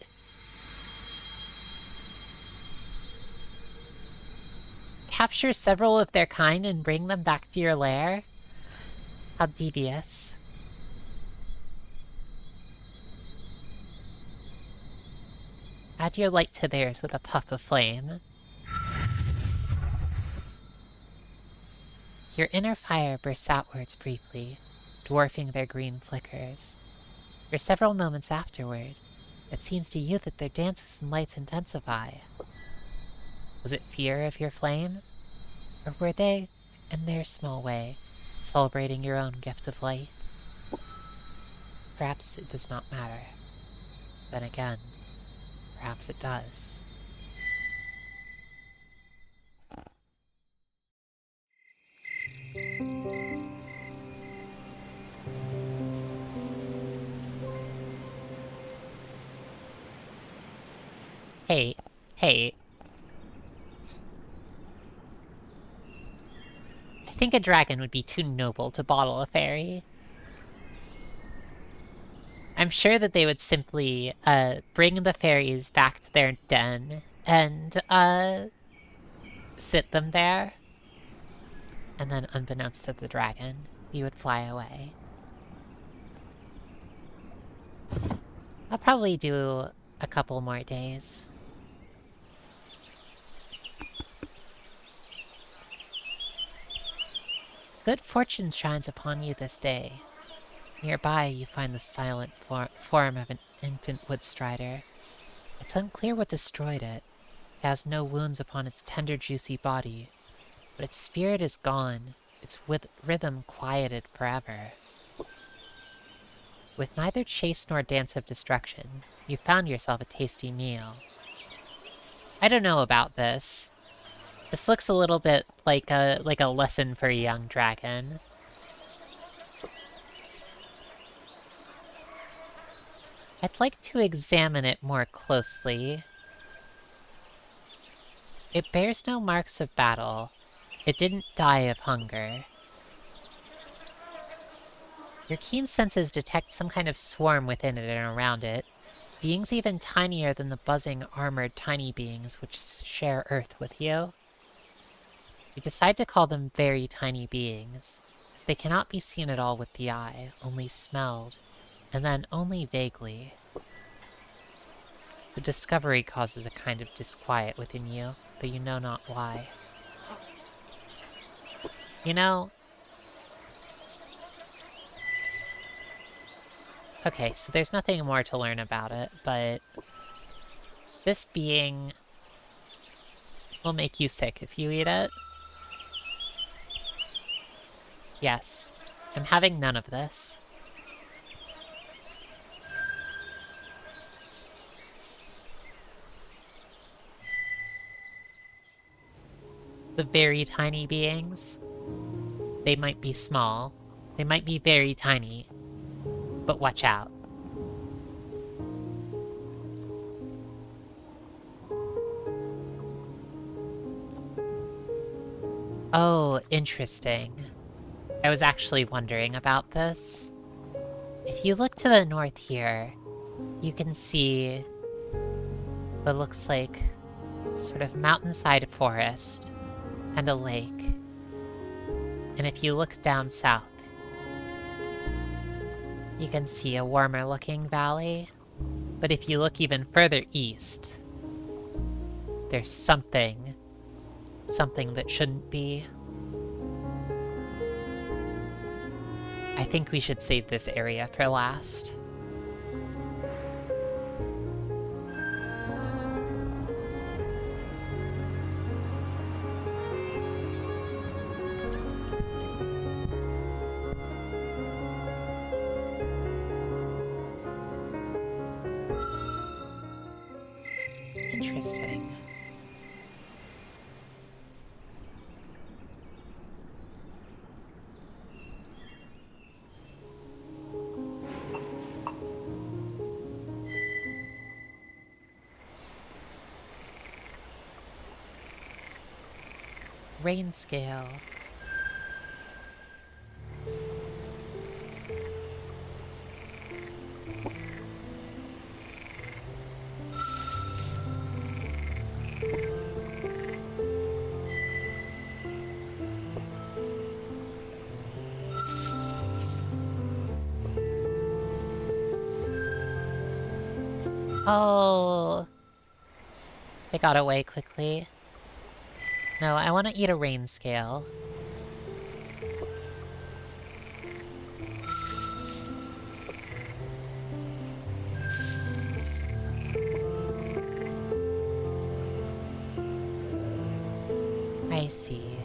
Capture several of their kind and bring them back to your lair? How devious. Add your light to theirs with a puff of flame. Your inner fire bursts outwards briefly, dwarfing their green flickers. For several moments afterward, it seems to you that their dances and lights intensify. Was it fear of your flame? Or were they, in their small way, celebrating your own gift of light? Perhaps it does not matter. Then again, perhaps it does. Hey, hey. I think a dragon would be too noble to bottle a fairy. I'm sure that they would simply, bring the fairies back to their den and, sit them there. And then, unbeknownst to the dragon, he would fly away. I'll probably do a couple more days. Good fortune shines upon you this day. Nearby you find the silent form of an infant woodstrider. It's unclear what destroyed it. It has no wounds upon its tender, juicy body, but its spirit is gone, its rhythm quieted forever. With neither chase nor dance of destruction, you found yourself a tasty meal. I don't know about this. This looks a little bit like a lesson for a young dragon. I'd like to examine it more closely. It bears no marks of battle. It didn't die of hunger. Your keen senses detect some kind of swarm within it and around it, beings even tinier than the buzzing, armored tiny beings which share Earth with you. You decide to call them very tiny beings, as they cannot be seen at all with the eye, only smelled, and then only vaguely. The discovery causes a kind of disquiet within you, though you know not why. You know... Okay, so there's nothing more to learn about it, but... this being... will make you sick if you eat it. Yes, I'm having none of this. The very tiny beings. They might be small. They might be very tiny. But watch out. Oh, interesting. I was actually wondering about this. If you look to the north here, you can see what looks like sort of mountainside forest and a lake. And if you look down south, you can see a warmer looking valley. But if you look even further east, there's something that shouldn't be. I think we should save this area for last. Interesting. Rain scale. Oh, they got away quickly. No, I want to eat a rain scale. I see.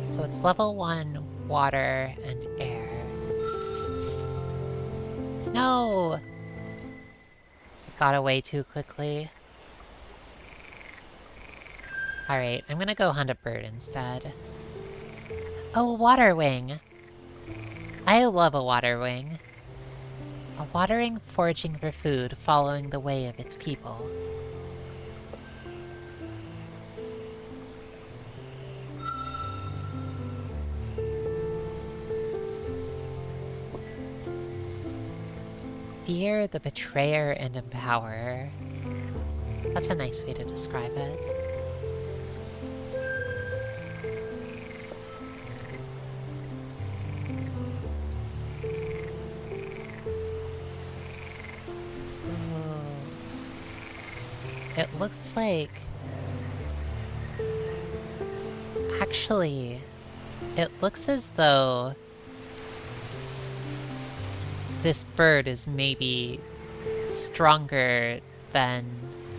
So it's level 1 water and air. No! Got away too quickly. Alright, I'm gonna go hunt a bird instead. Oh, a water wing! I love a water wing. A watering foraging for food, following the way of its people. Fear the betrayer and empowerer. That's a nice way to describe it. Ooh. It looks like... Actually, it looks as though this bird is maybe stronger than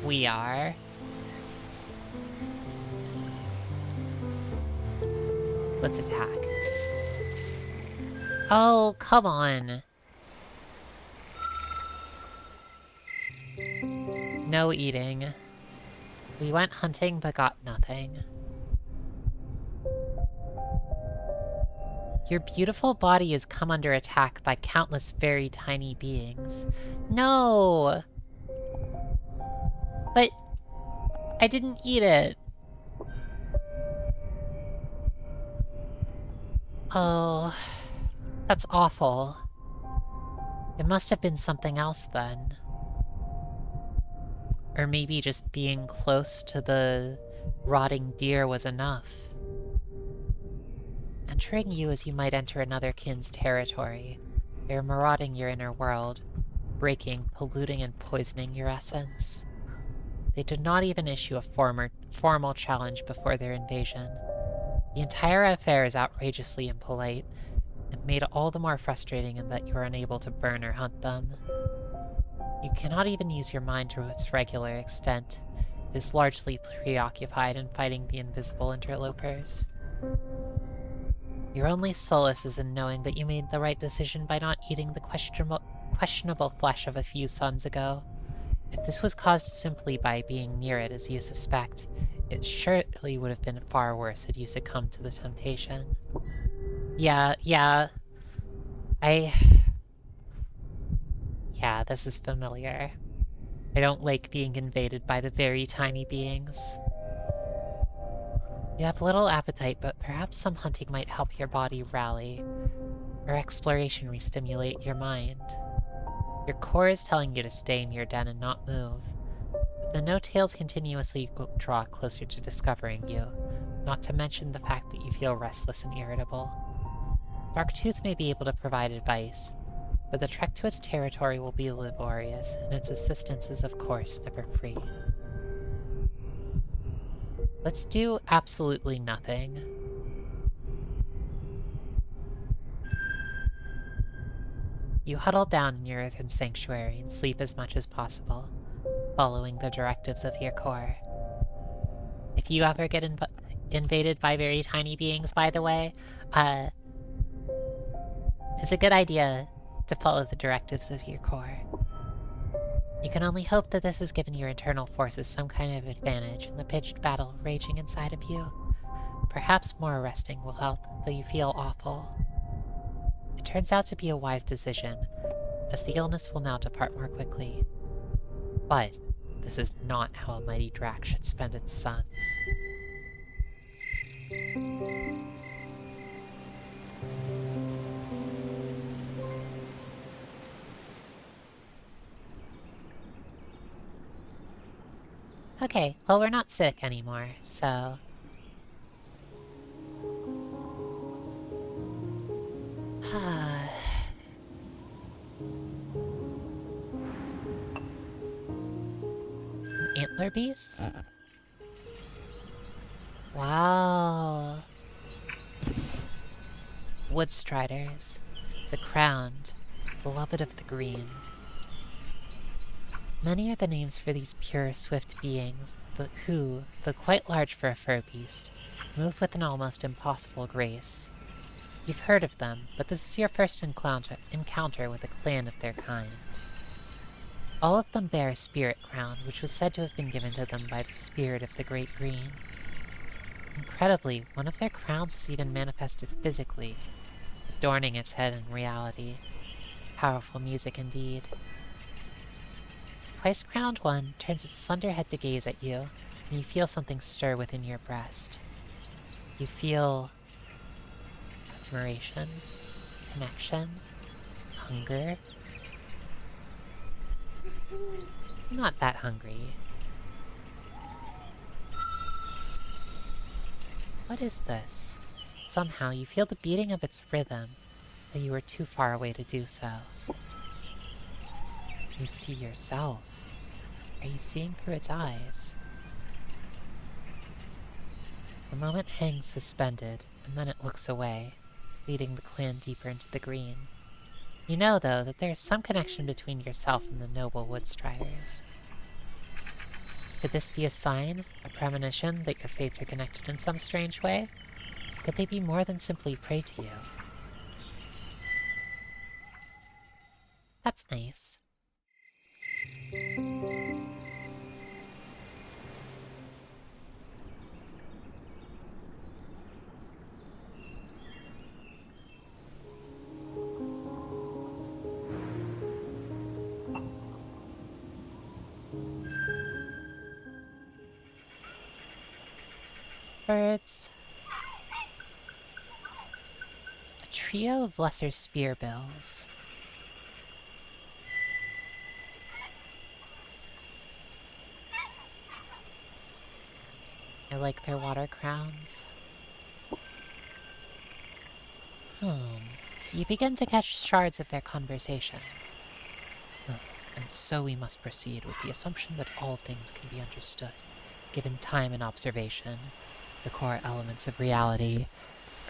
we are. Let's attack. Oh, come on. No eating. We went hunting but got nothing. Your beautiful body has come under attack by countless very tiny beings. No! But I didn't eat it. Oh, that's awful. It must have been something else then. Or maybe just being close to the rotting deer was enough. Entering you as you might enter another kin's territory. They are marauding your inner world, breaking, polluting, and poisoning your essence. They did not even issue a formal challenge before their invasion. The entire affair is outrageously impolite, and made all the more frustrating in that you are unable to burn or hunt them. You cannot even use your mind to its regular extent. It is largely preoccupied in fighting the invisible interlopers. Your only solace is in knowing that you made the right decision by not eating the questionable flesh of a few suns ago. If this was caused simply by being near it as you suspect, it surely would have been far worse had you succumbed to the temptation. Yeah, this is familiar. I don't like being invaded by the very tiny beings. You have little appetite, but perhaps some hunting might help your body rally, or exploration re-stimulate your mind. Your core is telling you to stay in your den and not move, but the no-tails continuously draw closer to discovering you, not to mention the fact that you feel restless and irritable. Darktooth may be able to provide advice, but the trek to its territory will be laborious, and its assistance is of course never free. Let's do absolutely nothing. You huddle down in your earthen sanctuary and sleep as much as possible, following the directives of your core. If you ever get invaded by very tiny beings, by the way, it's a good idea to follow the directives of your core. You can only hope that this has given your internal forces some kind of advantage in the pitched battle raging inside of you. Perhaps more resting will help, though you feel awful. It turns out to be a wise decision, as the illness will now depart more quickly. But this is not how a mighty Drac should spend its suns. Okay, well we're not sick anymore, so... An antler beast? Wow. Woodstriders, the crowned, beloved of the green. Many are the names for these pure, swift beings, who, though quite large for a fur beast, move with an almost impossible grace. You've heard of them, but this is your first encounter with a clan of their kind. All of them bear a spirit crown, which was said to have been given to them by the spirit of the Great Green. Incredibly, one of their crowns is even manifested physically, adorning its head in reality. Powerful music indeed. Twice-crowned one turns its slender head to gaze at you, and you feel something stir within your breast. You feel... admiration, connection, hunger. Not that hungry. What is this? Somehow you feel the beating of its rhythm, though you are too far away to do so. You see yourself. Are you seeing through its eyes? The moment hangs suspended, and then it looks away, leading the clan deeper into the green. You know, though, that there is some connection between yourself and the noble Woodstriders. Could this be a sign, a premonition, that your fates are connected in some strange way? Could they be more than simply prey to you? That's nice. Birds. A trio of lesser spearbills. I like their water crowns. You begin to catch shards of their conversation. And so we must proceed with the assumption that all things can be understood, given time and observation. The core elements of reality,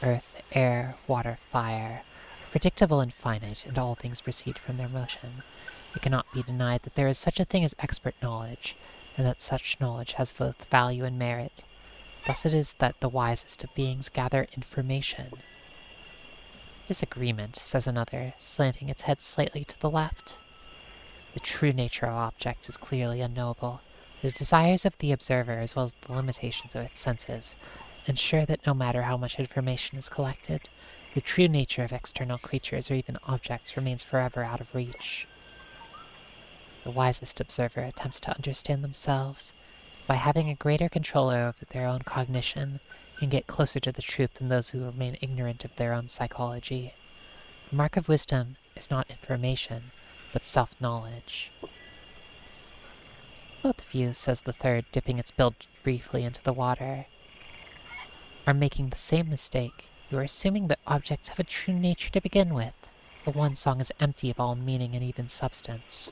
earth, air, water, fire, are predictable and finite, and all things proceed from their motion. It cannot be denied that there is such a thing as expert knowledge, and that such knowledge has both value and merit. Thus it is that the wisest of beings gather information. Disagreement, says another, slanting its head slightly to the left. The true nature of objects is clearly unknowable. The desires of the observer, as well as the limitations of its senses, ensure that no matter how much information is collected, the true nature of external creatures or even objects remains forever out of reach. The wisest observer attempts to understand themselves. By having a greater control over their own cognition, can get closer to the truth than those who remain ignorant of their own psychology. The mark of wisdom is not information, but self-knowledge. Both of you, says the third, dipping its bill briefly into the water, are making the same mistake. You are assuming that objects have a true nature to begin with. The one song is empty of all meaning and even substance.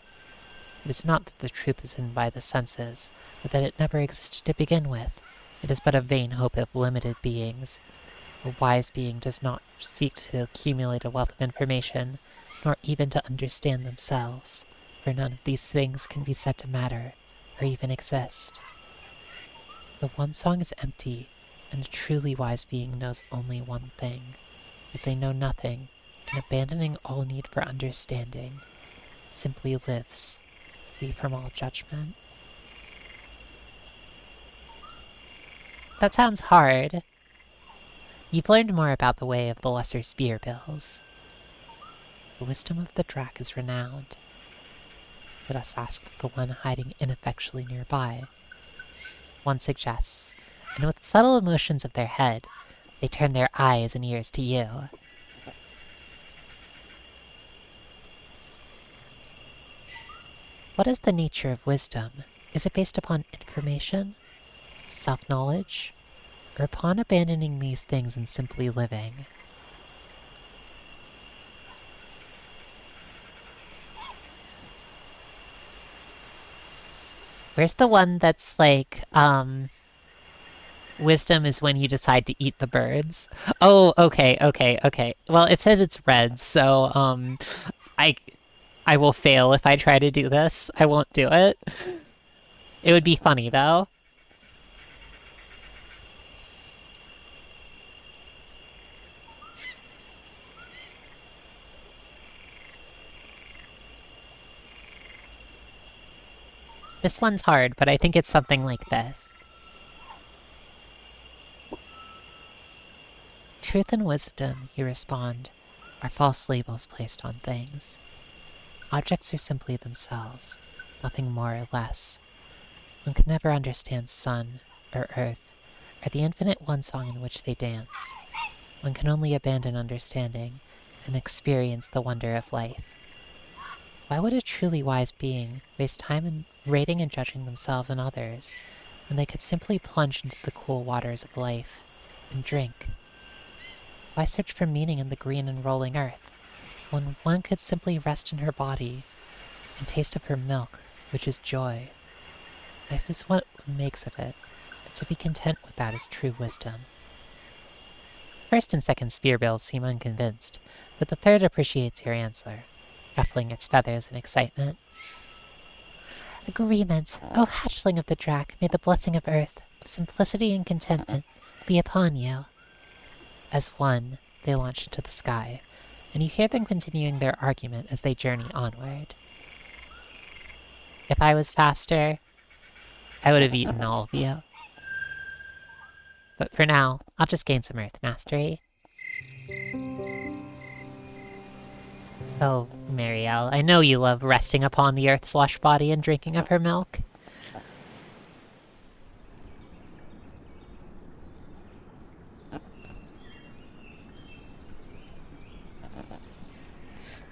It is not that the truth is hidden by the senses, but that it never existed to begin with. It is but a vain hope of limited beings. A wise being does not seek to accumulate a wealth of information, nor even to understand themselves, for none of these things can be said to matter, or even exist. The one song is empty, and a truly wise being knows only one thing, that they know nothing, and abandoning all need for understanding, simply lives, free from all judgment. That sounds hard. You've learned more about the way of the lesser spearbills. The wisdom of the Drac is renowned. Let us ask the one hiding ineffectually nearby. One suggests, and with subtle emotions of their head, they turn their eyes and ears to you. What is the nature of wisdom? Is it based upon information, self-knowledge, or upon abandoning these things and simply living? Where's the one that's like, wisdom is when you decide to eat the birds? Oh, okay. Well, it says it's red, so, I will fail if I try to do this. I won't do it. It would be funny, though. This one's hard, but I think it's something like this. Truth and wisdom, you respond, are false labels placed on things. Objects are simply themselves, nothing more or less. One can never understand sun, or earth, or the infinite one song in which they dance. One can only abandon understanding, and experience the wonder of life. Why would a truly wise being waste time in rating and judging themselves and others, when they could simply plunge into the cool waters of life, and drink? Why search for meaning in the green and rolling earth, when one could simply rest in her body, and taste of her milk, which is joy? Life is what one makes of it, and to be content with that is true wisdom. First and second spearbills seem unconvinced, but the third appreciates your answer, ruffling its feathers in excitement. Agreement, O hatchling of the Drac, may the blessing of earth, of simplicity and contentment, be upon you. As one, they launch into the sky, and you hear them continuing their argument as they journey onward. If I was faster, I would have eaten all of you. But for now, I'll just gain some Earth Mastery. Oh, Marielle, I know you love resting upon the Earth's lush body and drinking of her milk.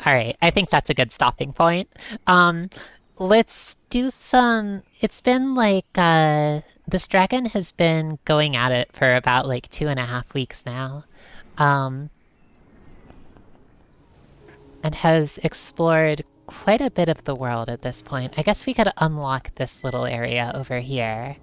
Alright, I think that's a good stopping point. Let's do some... It's been like, this dragon has been going at it for about, like, 2.5 weeks now. And has explored quite a bit of the world at this point. I guess we could unlock this little area over here.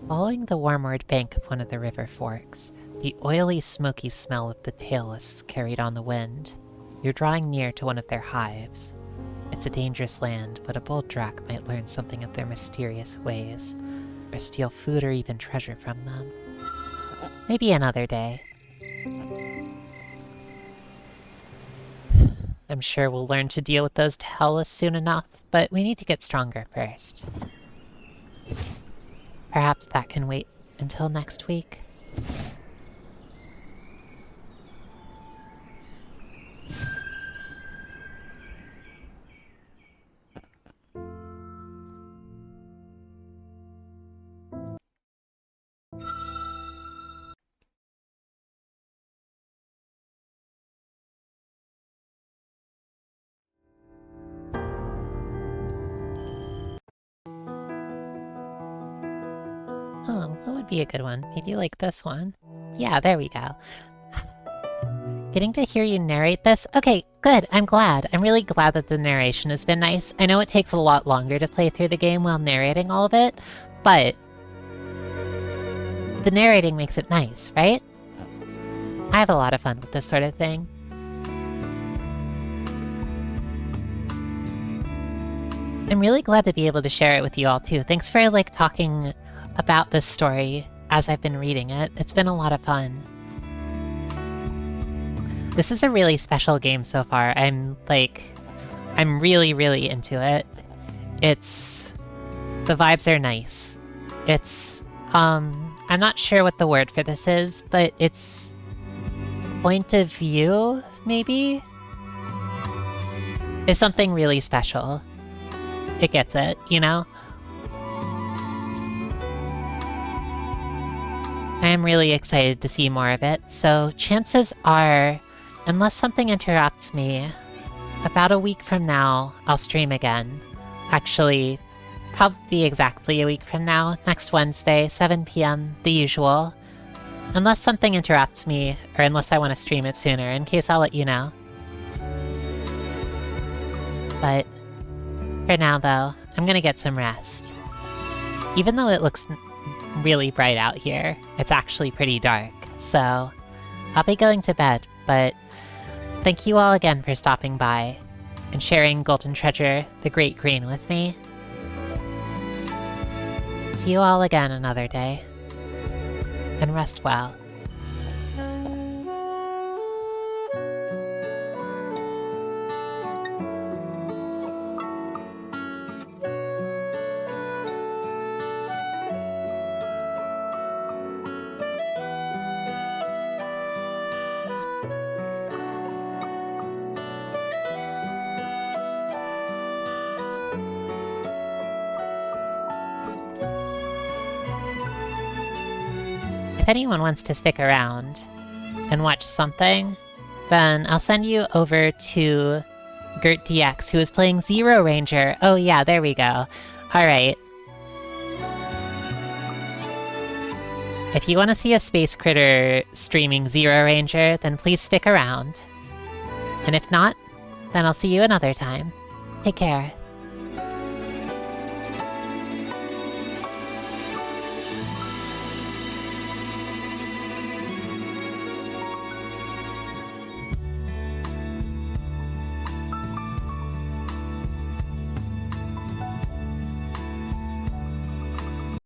Following the warmward bank of one of the river forks, the oily, smoky smell of the tailless is carried on the wind. You're drawing near to one of their hives. It's a dangerous land, but a bold Drac might learn something of their mysterious ways, or steal food or even treasure from them. Maybe another day. I'm sure we'll learn to deal with those tailless soon enough, but we need to get stronger first. Perhaps that can wait until next week. Oh, what would be a good one? Maybe like this one? Yeah, there we go. Getting to hear you narrate this? Okay, good, I'm glad. I'm really glad that the narration has been nice. I know it takes a lot longer to play through the game while narrating all of it, but the narrating makes it nice, right? I have a lot of fun with this sort of thing. I'm really glad to be able to share it with you all too. Thanks for talking about this story as I've been reading it. It's been a lot of fun. This is a really special game so far. I'm really, really into it. The vibes are nice. I'm not sure what the word for this is, but it's point of view, maybe? Is something really special. It gets it, you know? I am really excited to see more of it, so chances are, unless something interrupts me, about a week from now, I'll stream again. Actually, probably exactly a week from now, next Wednesday, 7 PM, the usual. Unless something interrupts me, or unless I want to stream it sooner, in case I'll let you know. But for now, though, I'm gonna get some rest. Even though it looks really bright out here, it's actually pretty dark, so I'll be going to bed, but thank you all again for stopping by and sharing Golden Treasure, the Great Green with me. See you all again another day, and rest well. If anyone wants to stick around and watch something, then I'll send you over to GertDX, who is playing Zero Ranger. Oh yeah, there we go. Alright. If you want to see a space critter streaming Zero Ranger, then please stick around. And if not, then I'll see you another time. Take care.